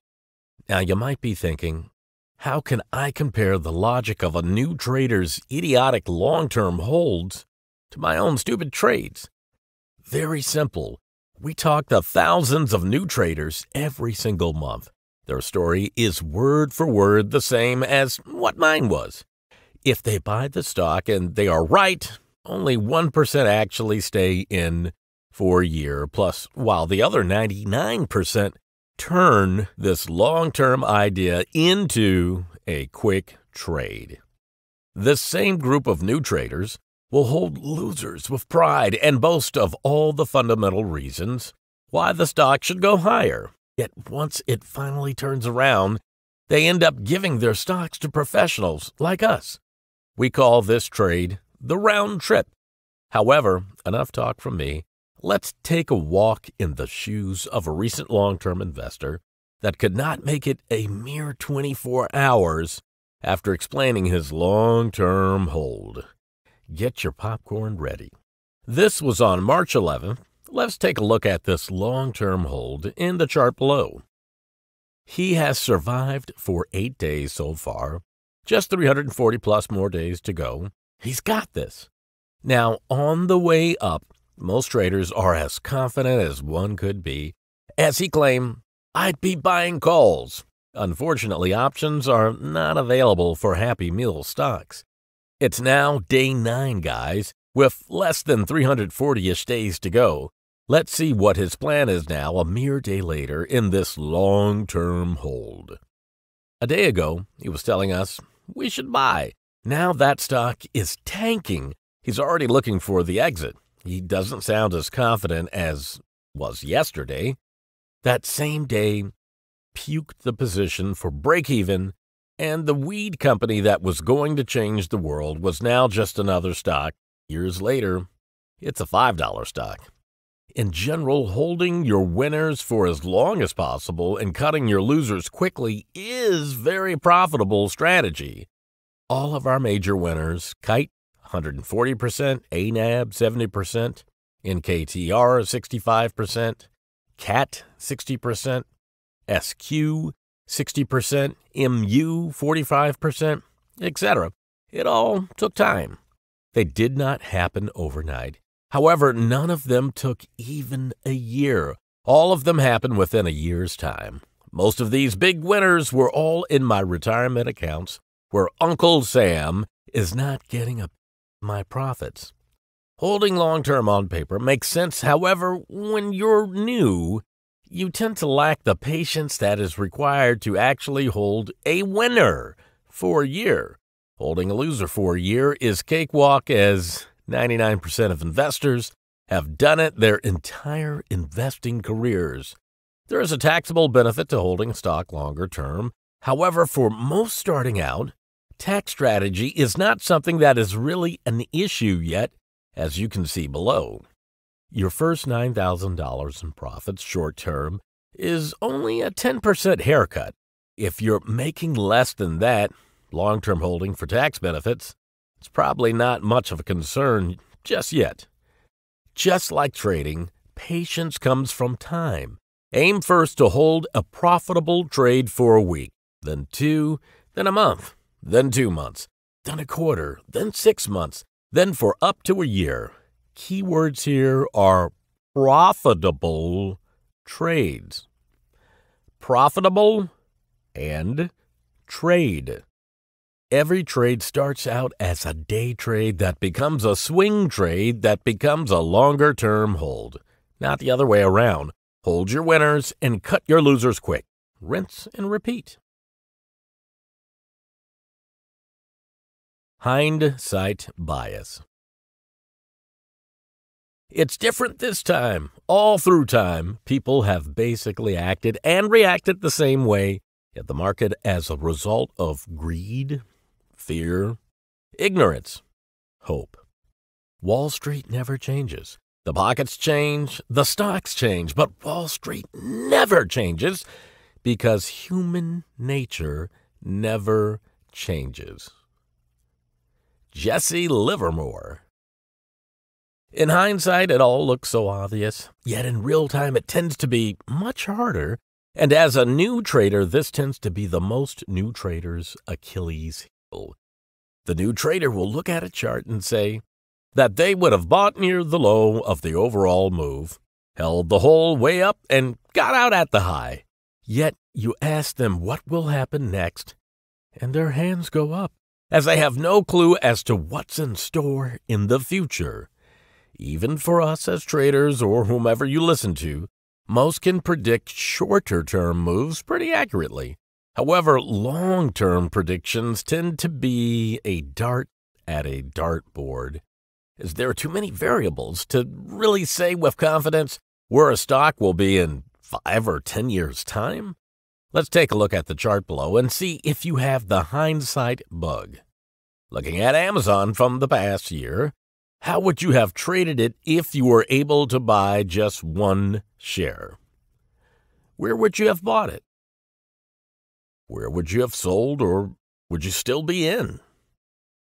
Now, you might be thinking, how can I compare the logic of a new trader's idiotic long-term holds to my own stupid trades? Very simple. We talk to thousands of new traders every single month. Their story is word for word the same as what mine was. If they buy the stock and they are right, only 1% actually stay in for a year, plus while the other 99% turn this long-term idea into a quick trade. This same group of new traders will hold losers with pride and boast of all the fundamental reasons why the stock should go higher. Yet once it finally turns around, they end up giving their stocks to professionals like us. We call this trade the round trip. However, enough talk from me. Let's take a walk in the shoes of a recent long-term investor that could not make it a mere 24 hours after explaining his long-term hold. Get your popcorn ready. This was on March 11th. Let's take a look at this long-term hold in the chart below. He has survived for 8 days so far, just 340 plus more days to go. He's got this. Now, on the way up, most traders are as confident as one could be, as he claimed, "I'd be buying calls." Unfortunately, options are not available for Happy Meal stocks. It's now day 9, guys, with less than 340-ish days to go. Let's see what his plan is now, a mere day later, in this long-term hold. A day ago, he was telling us we should buy. Now that stock is tanking. He's already looking for the exit. He doesn't sound as confident as was yesterday. That same day, puked the position for break-even, and the weed company that was going to change the world was now just another stock. Years later, it's a $5 stock. In general, holding your winners for as long as possible and cutting your losers quickly is very profitable strategy. All of our major winners, Kite, 140%, ANAB, 70%, NKTR, 65%, CAT, 60%, SQ, 60%, MU, 45%, etc. It all took time. They did not happen overnight. However, none of them took even a year. All of them happened within a year's time. Most of these big winners were all in my retirement accounts, where Uncle Sam is not getting my profits. Holding long-term on paper makes sense. However, when you're new, you tend to lack the patience that is required to actually hold a winner for a year. Holding a loser for a year is cakewalk, as 99% of investors have done it their entire investing careers. There is a taxable benefit to holding a stock longer term. However, for most starting out, tax strategy is not something that is really an issue yet, as you can see below. Your first $9,000 in profits short term is only a 10% haircut. If you're making less than that, long-term holding for tax benefits, it's probably not much of a concern just yet. Just like trading, patience comes from time. Aim first to hold a profitable trade for a week, then 2, then a month, then 2 months, then a quarter, then 6 months, then for up to a year. Keywords here are profitable trades. Profitable and trade. Every trade starts out as a day trade that becomes a swing trade that becomes a longer-term hold. Not the other way around. Hold your winners and cut your losers quick. Rinse and repeat. Hindsight bias. It's different this time. All through time, people have basically acted and reacted the same way in the market as a result of greed, fear, ignorance, hope. Wall Street never changes. The pockets change, the stocks change, but Wall Street never changes because human nature never changes. Jesse Livermore. In hindsight, it all looks so obvious, yet in real time it tends to be much harder, and as a new trader, this tends to be the most new traders' Achilles heel. The new trader will look at a chart and say that they would have bought near the low of the overall move, held the whole way up, and got out at the high. Yet you ask them what will happen next, and their hands go up, as they have no clue as to what's in store in the future. Even for us as traders or whomever you listen to, most can predict shorter-term moves pretty accurately. However, long-term predictions tend to be a dart at a dartboard. is there are too many variables to really say with confidence where a stock will be in 5 or 10 years' time. Let's take a look at the chart below and see if you have the hindsight bug. Looking at Amazon from the past year, how would you have traded it if you were able to buy just one share? Where would you have bought it? Where would you have sold, or would you still be in?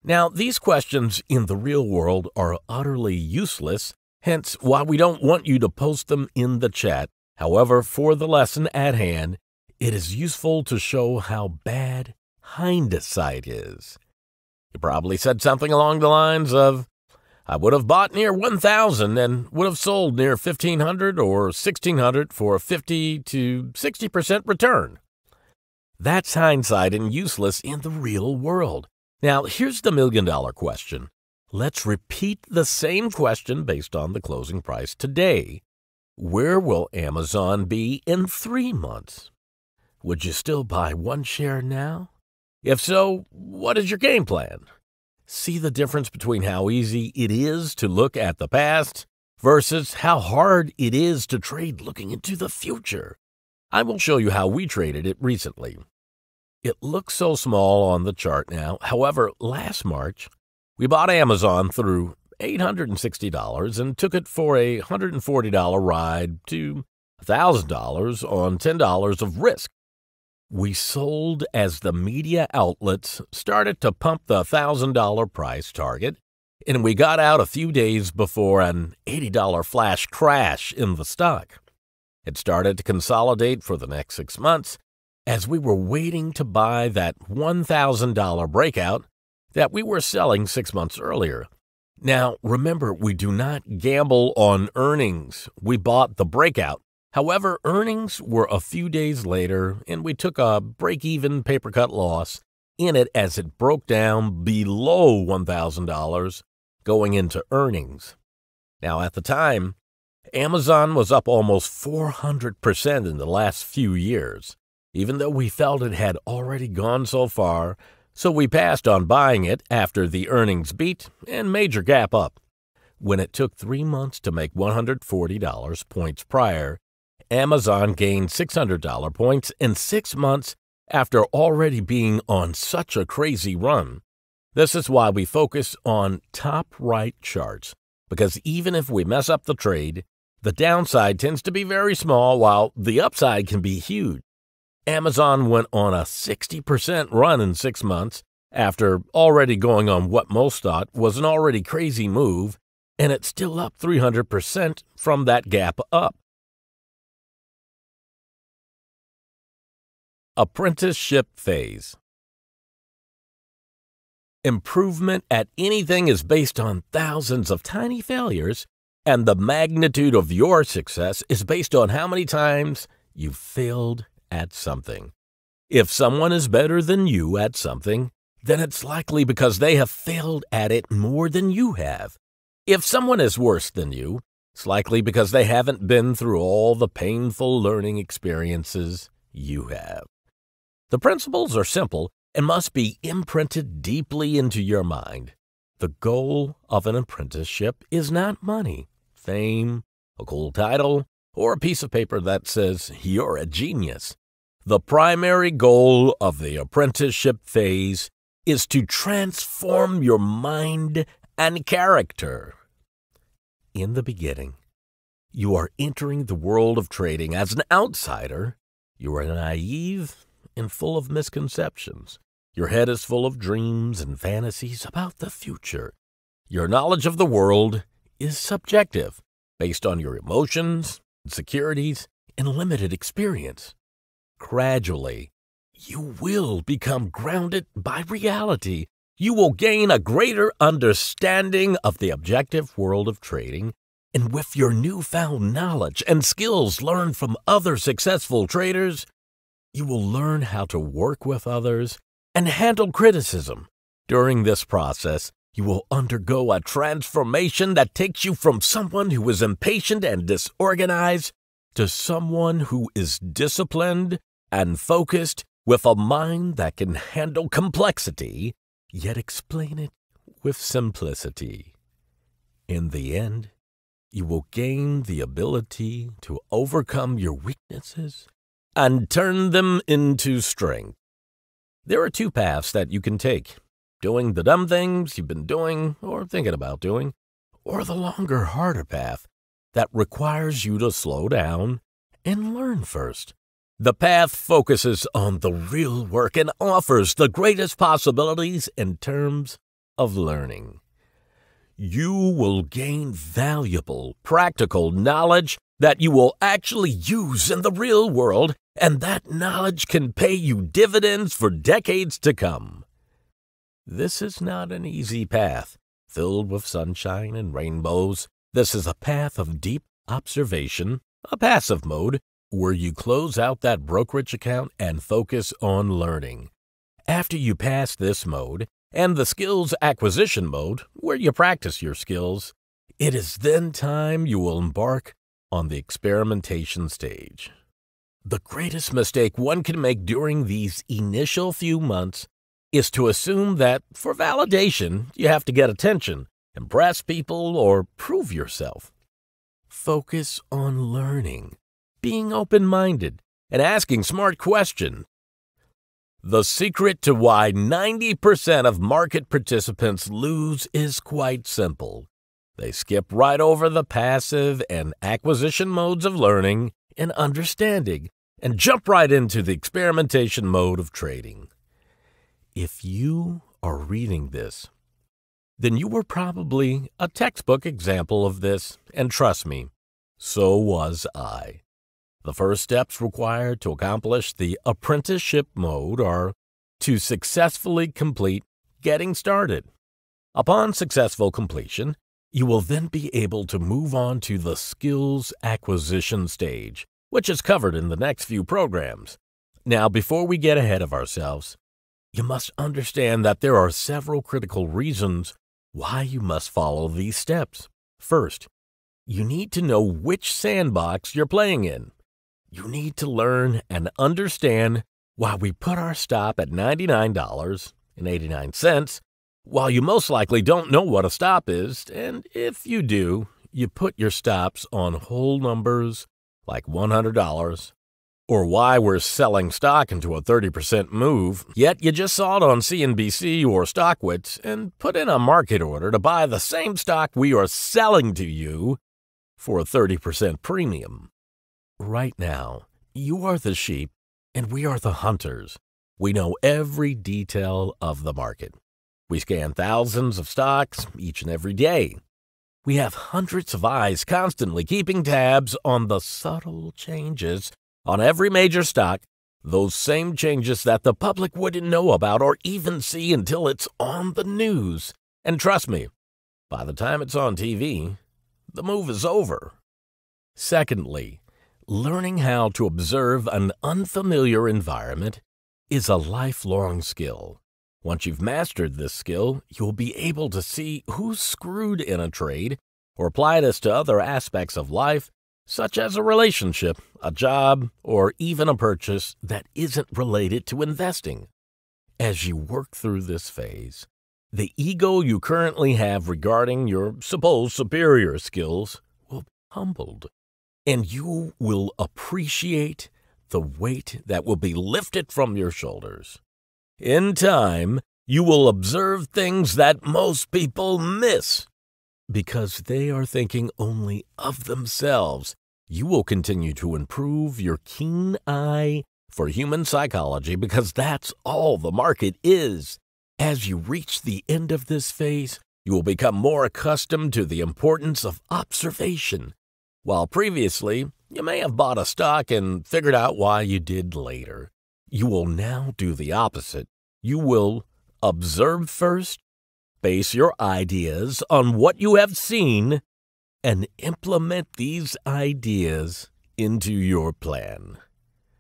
Now, these questions in the real world are utterly useless, hence why we don't want you to post them in the chat. However, for the lesson at hand, it is useful to show how bad hindsight is. You probably said something along the lines of, I would have bought near 1,000 and would have sold near 1,500 or 1,600 for a 50 to 60% return. That's hindsight and useless in the real world. Now, here's the million-dollar question. Let's repeat the same question based on the closing price today. Where will Amazon be in 3 months? Would you still buy one share now? If so, what is your game plan? See the difference between how easy it is to look at the past versus how hard it is to trade looking into the future. I will show you how we traded it recently. It looks so small on the chart now. However, last March, we bought Amazon through $860 and took it for a $140 ride to $1,000 on $10 of risk. We sold as the media outlets started to pump the $1,000 price target, and we got out a few days before an $80 flash crash in the stock. It started to consolidate for the next 6 months as we were waiting to buy that $1,000 breakout that we were selling 6 months earlier. Now, remember, we do not gamble on earnings. We bought the breakout. However, earnings were a few days later, and we took a break-even paper-cut loss in it as it broke down below $1,000 going into earnings. Now, at the time, Amazon was up almost 400% in the last few years, even though we felt it had already gone so far, so we passed on buying it after the earnings beat and major gap up. When it took 3 months to make $140 points prior, Amazon gained $600 points in 6 months after already being on such a crazy run. This is why we focus on top right charts, because even if we mess up the trade, the downside tends to be very small while the upside can be huge. Amazon went on a 60% run in 6 months after already going on what most thought was an already crazy move, and it's still up 300% from that gap up. Apprenticeship phase. Improvement at anything is based on thousands of tiny failures, and the magnitude of your success is based on how many times you failed at something. If someone is better than you at something, then it's likely because they have failed at it more than you have. If someone is worse than you, it's likely because they haven't been through all the painful learning experiences you have. The principles are simple and must be imprinted deeply into your mind. The goal of an apprenticeship is not money, fame, a cool title, or a piece of paper that says you're a genius. The primary goal of the apprenticeship phase is to transform your mind and character. In the beginning, you are entering the world of trading as an outsider. You are naive and full of misconceptions. Your head is full of dreams and fantasies about the future. Your knowledge of the world is subjective, based on your emotions, insecurities, and limited experience. Gradually, you will become grounded by reality. You will gain a greater understanding of the objective world of trading, and with your newfound knowledge and skills learned from other successful traders, you will learn how to work with others and handle criticism. During this process, you will undergo a transformation that takes you from someone who is impatient and disorganized to someone who is disciplined and focused with a mind that can handle complexity, yet explain it with simplicity. In the end, you will gain the ability to overcome your weaknesses and turn them into strength. There are two paths that you can take: doing the dumb things you've been doing or thinking about doing, or the longer, harder path that requires you to slow down and learn first. The path focuses on the real work and offers the greatest possibilities in terms of learning. You will gain valuable, practical knowledge that you will actually use in the real world, and that knowledge can pay you dividends for decades to come. This is not an easy path, filled with sunshine and rainbows. This is a path of deep observation, a passive mode, where you close out that brokerage account and focus on learning. After you pass this mode, and the skills acquisition mode, where you practice your skills, it is then time you will embark on the experimentation stage. The greatest mistake one can make during these initial few months is to assume that for validation you have to get attention, impress people, or prove yourself. Focus on learning, being open-minded, and asking smart questions. The secret to why 90% of market participants lose is quite simple. They skip right over the passive and acquisition modes of learning and understanding and jump right into the experimentation mode of trading. If you are reading this, then you were probably a textbook example of this, and trust me, so was I. The first steps required to accomplish the apprenticeship mode are to successfully complete getting started. Upon successful completion, you will then be able to move on to the skills acquisition stage, which is covered in the next few programs. Now, before we get ahead of ourselves, you must understand that there are several critical reasons why you must follow these steps. First, you need to know which sandbox you're playing in. You need to learn and understand why we put our stop at $99.89, while you most likely don't know what a stop is, and if you do, you put your stops on whole numbers like $100, or why we're selling stock into a 30% move, yet you just saw it on CNBC or StockWits and put in a market order to buy the same stock we are selling to you for a 30% premium. Right now, you are the sheep and we are the hunters. We know every detail of the market. We scan thousands of stocks each and every day. We have hundreds of eyes constantly keeping tabs on the subtle changes on every major stock, those same changes that the public wouldn't know about or even see until it's on the news. And trust me, by the time it's on TV, the move is over. Secondly, learning how to observe an unfamiliar environment is a lifelong skill. Once you've mastered this skill, you'll be able to see who's screwed in a trade or apply this to other aspects of life, such as a relationship, a job, or even a purchase that isn't related to investing. As you work through this phase, the ego you currently have regarding your supposed superior skills will be humbled, and you will appreciate the weight that will be lifted from your shoulders. In time, you will observe things that most people miss. Because they are thinking only of themselves, you will continue to improve your keen eye for human psychology because that's all the market is. As you reach the end of this phase, you will become more accustomed to the importance of observation. While previously, you may have bought a stock and figured out why you did later. You will now do the opposite. You will observe first, base your ideas on what you have seen, and implement these ideas into your plan.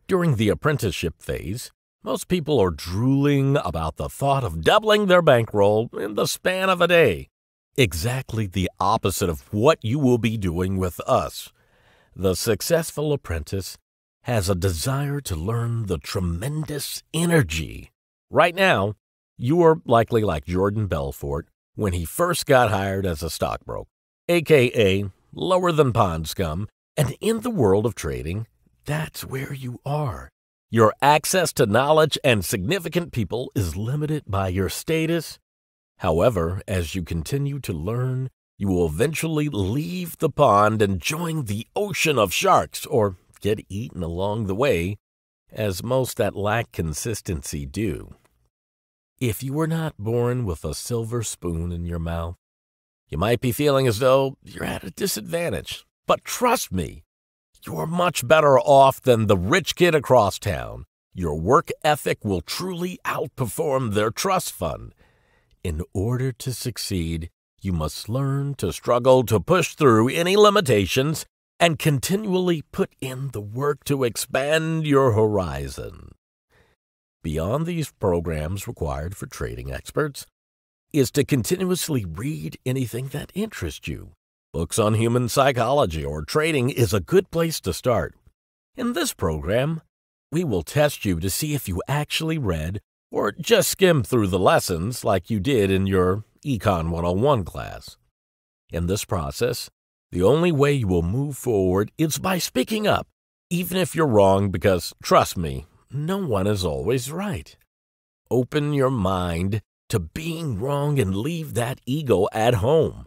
During the apprenticeship phase, most people are drooling about the thought of doubling their bankroll in the span of a day. Exactly the opposite of what you will be doing with us. The successful apprentice has a desire to learn the tremendous energy. Right now, you are likely like Jordan Belfort when he first got hired as a stockbroker. aka lower than pond scum, and in the world of trading, that's where you are. Your access to knowledge and significant people is limited by your status. However, as you continue to learn, you will eventually leave the pond and join the ocean of sharks, or get eaten along the way, as most that lack consistency do. If you were not born with a silver spoon in your mouth, you might be feeling as though you're at a disadvantage. But trust me, you're much better off than the rich kid across town. Your work ethic will truly outperform their trust fund. In order to succeed, you must learn to struggle to push through any limitations and continually put in the work to expand your horizon. Beyond these programs required for trading experts is to continuously read anything that interests you. Books on human psychology or trading is a good place to start. In this program, we will test you to see if you actually read or just skimmed through the lessons like you did in your Econ 101 class. In this process, the only way you will move forward is by speaking up, even if you're wrong, because, trust me, no one is always right. Open your mind to being wrong and leave that ego at home.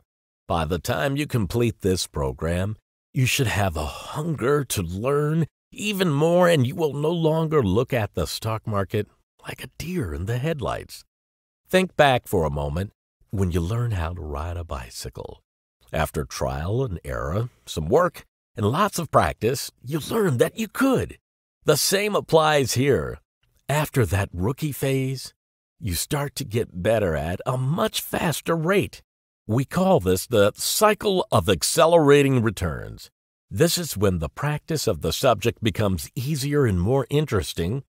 By the time you complete this program, you should have a hunger to learn even more, and you will no longer look at the stock market like a deer in the headlights. Think back for a moment when you learned how to ride a bicycle. After trial and error, some work, and lots of practice, you learned that you could. The same applies here. After that rookie phase, you start to get better at a much faster rate. We call this the cycle of accelerating returns. This is when the practice of the subject becomes easier and more interesting,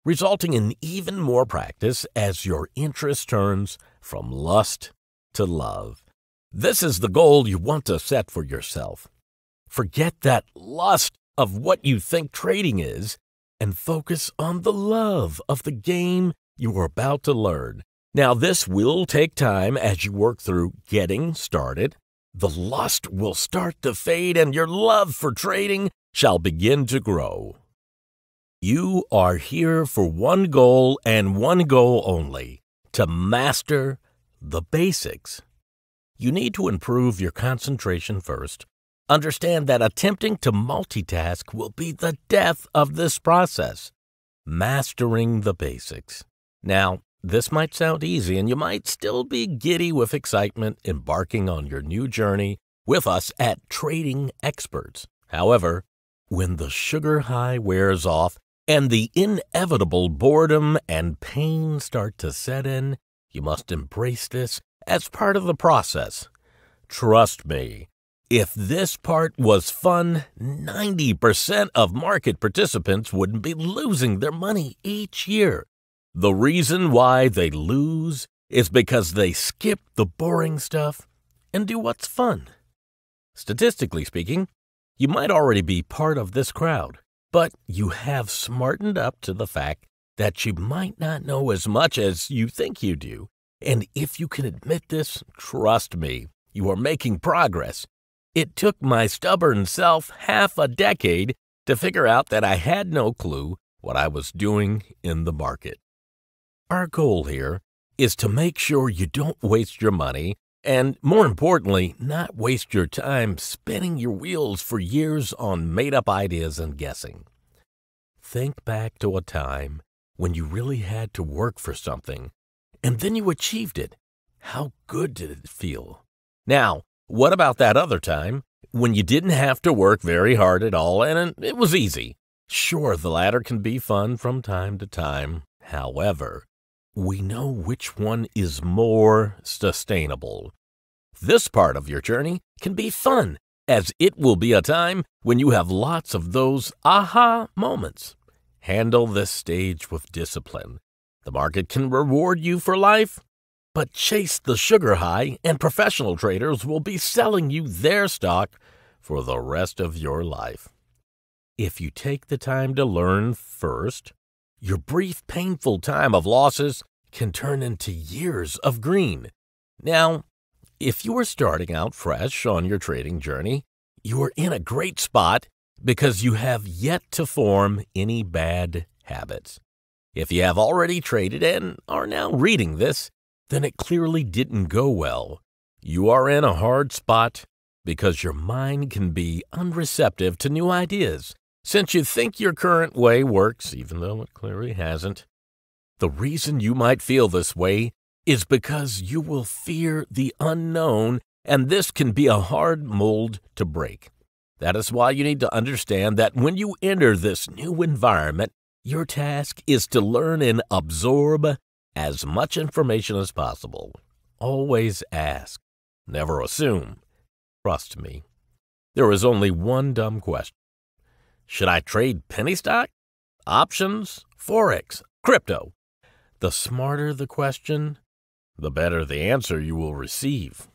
resulting in even more practice as your interest turns from lust to love. This is the goal you want to set for yourself. Forget that lust of what you think trading is and focus on the love of the game you are about to learn. Now, this will take time as you work through getting started. The lust will start to fade and your love for trading shall begin to grow. You are here for one goal and one goal only, to master the basics. You need to improve your concentration first. Understand that attempting to multitask will be the death of this process. Mastering the basics. Now, this might sound easy, and you might still be giddy with excitement embarking on your new journey with us at Trading Experts. However, when the sugar high wears off and the inevitable boredom and pain start to set in, you must embrace this as part of the process. Trust me, if this part was fun, 90% of market participants wouldn't be losing their money each year. The reason why they lose is because they skip the boring stuff and do what's fun. Statistically speaking, you might already be part of this crowd, but you have smartened up to the fact that you might not know as much as you think you do. And if you can admit this, trust me, you are making progress. It took my stubborn self half a decade to figure out that I had no clue what I was doing in the market. Our goal here is to make sure you don't waste your money and, more importantly, not waste your time spinning your wheels for years on made-up ideas and guessing. Think back to a time when you really had to work for something, and then you achieved it. How good did it feel? Now, what about that other time when you didn't have to work very hard at all and it was easy? Sure, the latter can be fun from time to time. However, we know which one is more sustainable. This part of your journey can be fun, as it will be a time when you have lots of those aha moments. Handle this stage with discipline. The market can reward you for life, but chase the sugar high and professional traders will be selling you their stock for the rest of your life. If you take the time to learn first, your brief, painful time of losses can turn into years of green. Now, If you are starting out fresh on your trading journey, you are in a great spot because you have yet to form any bad habits. If you have already traded and are now reading this, then it clearly didn't go well. You are in a hard spot because your mind can be unreceptive to new ideas, since you think your current way works, even though it clearly hasn't. The reason you might feel this way is because you will fear the unknown, and this can be a hard mold to break. That is why you need to understand that when you enter this new environment, your task is to learn and absorb as much information as possible. Always ask. Never assume. Trust me. There is only one dumb question. Should I trade penny stock, options, forex, crypto? The smarter the question, the better the answer you will receive.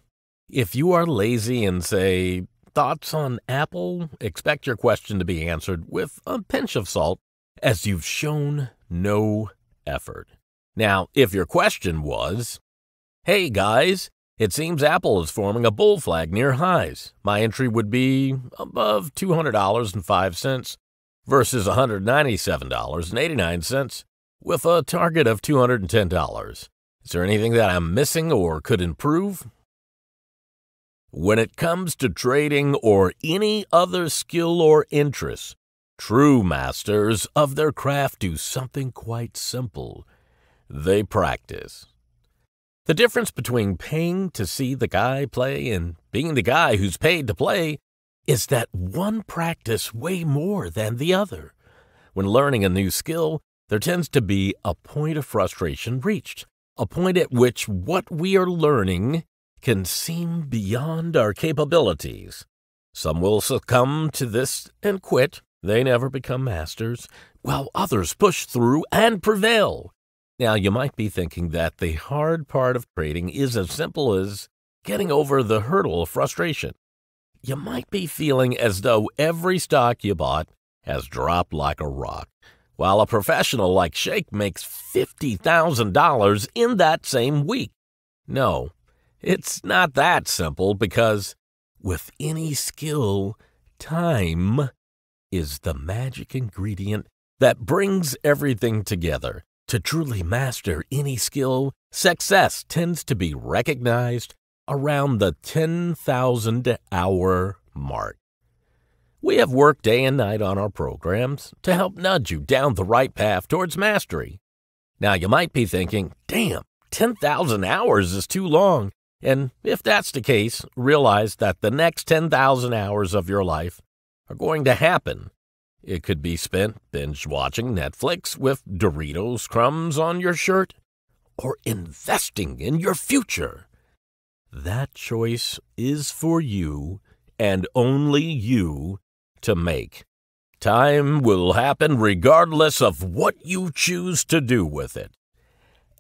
If you are lazy and say, thoughts on Apple, expect your question to be answered with a pinch of salt, as you've shown no effort. Now, if your question was, hey guys, it seems Apple is forming a bull flag near highs. My entry would be above $200.05 versus $197.89 with a target of $210. Is there anything that I'm missing or could improve? When it comes to trading or any other skill or interest, true masters of their craft do something quite simple. They practice. The difference between paying to see the guy play and being the guy who's paid to play is that one practice way more than the other. When learning a new skill, there tends to be a point of frustration reached, a point at which what we are learning can seem beyond our capabilities. Some will succumb to this and quit. They never become masters, while others push through and prevail. Now, you might be thinking that the hard part of trading is as simple as getting over the hurdle of frustration. You might be feeling as though every stock you bought has dropped like a rock, while a professional like Shake makes $50,000 in that same week. No, it's not that simple because with any skill, time is the magic ingredient that brings everything together. To truly master any skill, success tends to be recognized around the 10,000-hour mark. We have worked day and night on our programs to help nudge you down the right path towards mastery. Now, you might be thinking, damn, 10,000 hours is too long. And if that's the case, realize that the next 10,000 hours of your life are going to happen. It could be spent binge-watching Netflix with Doritos crumbs on your shirt, or investing in your future. That choice is for you, and only you, to make. Time will happen regardless of what you choose to do with it.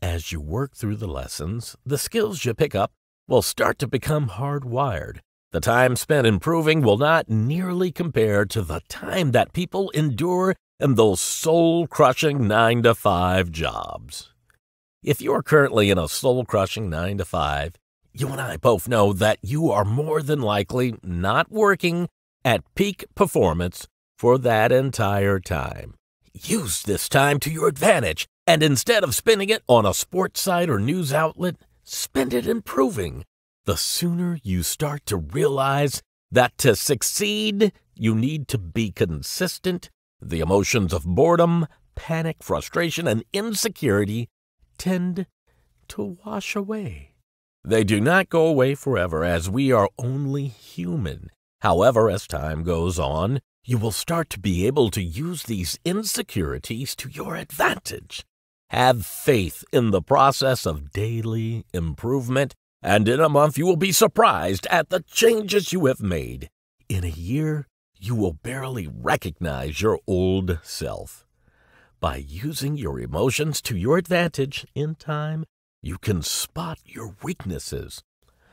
As you work through the lessons, the skills you pick up will start to become hardwired. The time spent improving will not nearly compare to the time that people endure in those soul-crushing 9-to-5 jobs. If you are currently in a soul-crushing 9-to-5, you and I both know that you are more than likely not working at peak performance for that entire time. Use this time to your advantage, and instead of spending it on a sports site or news outlet, spend it improving. The sooner you start to realize that to succeed, you need to be consistent, the emotions of boredom, panic, frustration, and insecurity tend to wash away. They do not go away forever, as we are only human. However, as time goes on, you will start to be able to use these insecurities to your advantage. Have faith in the process of daily improvement, and in a month you will be surprised at the changes you have made. In a year, you will barely recognize your old self. By using your emotions to your advantage in time, you can spot your weaknesses.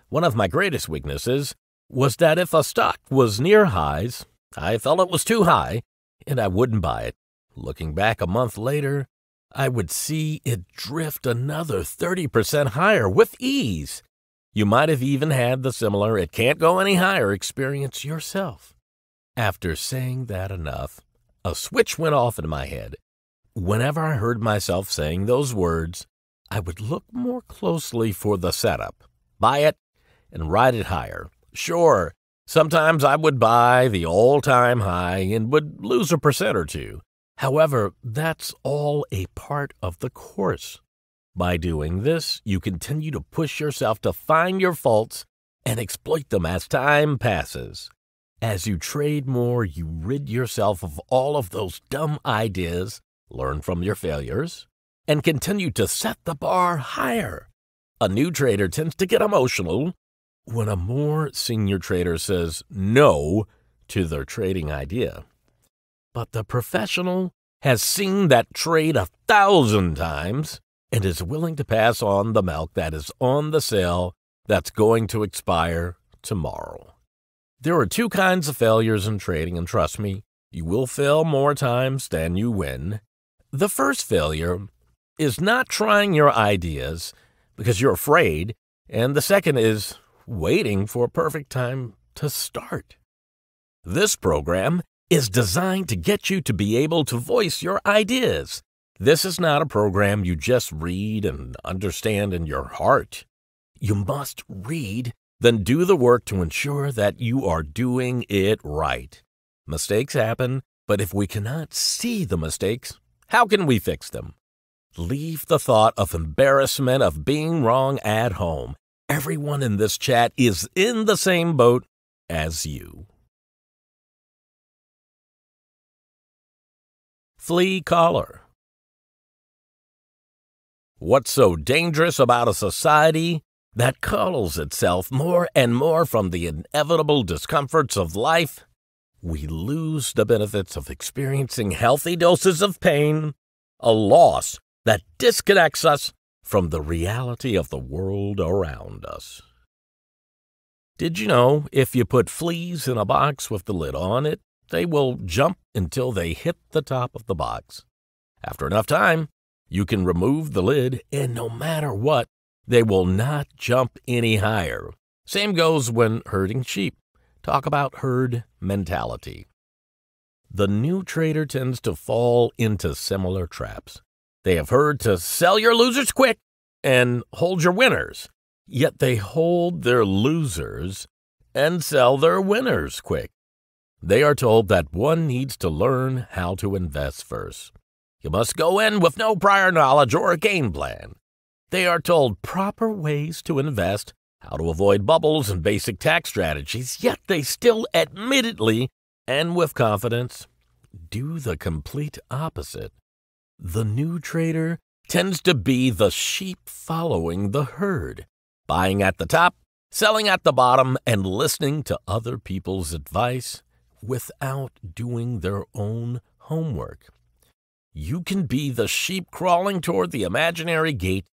One of my greatest weaknesses was that if a stock was near highs, I felt it was too high, and I wouldn't buy it. Looking back a month later, I would see it drift another 30% higher with ease. You might have even had the similar "it can't go any higher" experience yourself. After saying that enough, a switch went off in my head. Whenever I heard myself saying those words, I would look more closely for the setup, buy it, and ride it higher. Sure, sometimes I would buy the all-time high and would lose a percent or two. However, that's all a part of the course. By doing this, you continue to push yourself to find your faults and exploit them as time passes. As you trade more, you rid yourself of all of those dumb ideas, learn from your failures, and continue to set the bar higher. A new trader tends to get emotional when a more senior trader says no to their trading idea. But the professional has seen that trade 1,000 times and is willing to pass on the milk that is on the sale that's going to expire tomorrow. There are two kinds of failures in trading, and trust me, you will fail more times than you win. The first failure is not trying your ideas because you're afraid, and the second is waiting for a perfect time to start. This program is designed to get you to be able to voice your ideas. This is not a program you just read and understand in your heart. You must read, then do the work to ensure that you are doing it right. Mistakes happen, but if we cannot see the mistakes, how can we fix them? Leave the thought of embarrassment of being wrong at home. Everyone in this chat is in the same boat as you. Flea collar. What's so dangerous about a society that coddles itself more and more from the inevitable discomforts of life? We lose the benefits of experiencing healthy doses of pain, a loss that disconnects us from the reality of the world around us. Did you know if you put fleas in a box with the lid on it, they will jump until they hit the top of the box? After enough time, you can remove the lid, and no matter what, they will not jump any higher. Same goes when herding sheep. Talk about herd mentality. The new trader tends to fall into similar traps. They have heard to sell your losers quick and hold your winners, yet they hold their losers and sell their winners quick. They are told that one needs to learn how to invest first. You must go in with no prior knowledge or a game plan. They are told proper ways to invest, how to avoid bubbles and basic tax strategies, yet they still admittedly and with confidence do the complete opposite. The new trader tends to be the sheep following the herd, buying at the top, selling at the bottom, and listening to other people's advice without doing their own homework. You can be the sheep crawling toward the imaginary gate,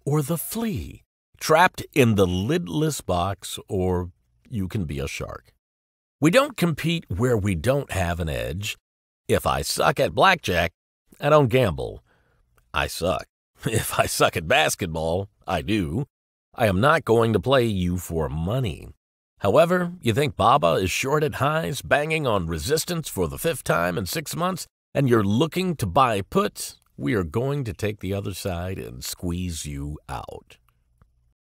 or the flea trapped in the lidless box, or you can be a shark. We don't compete where we don't have an edge. If I suck at blackjack, I don't gamble. I suck. If I suck at basketball, I do. I am not going to play you for money. However, you think Baba is short at highs, banging on resistance for the 5th time in 6 months, and you're looking to buy puts, we are going to take the other side and squeeze you out.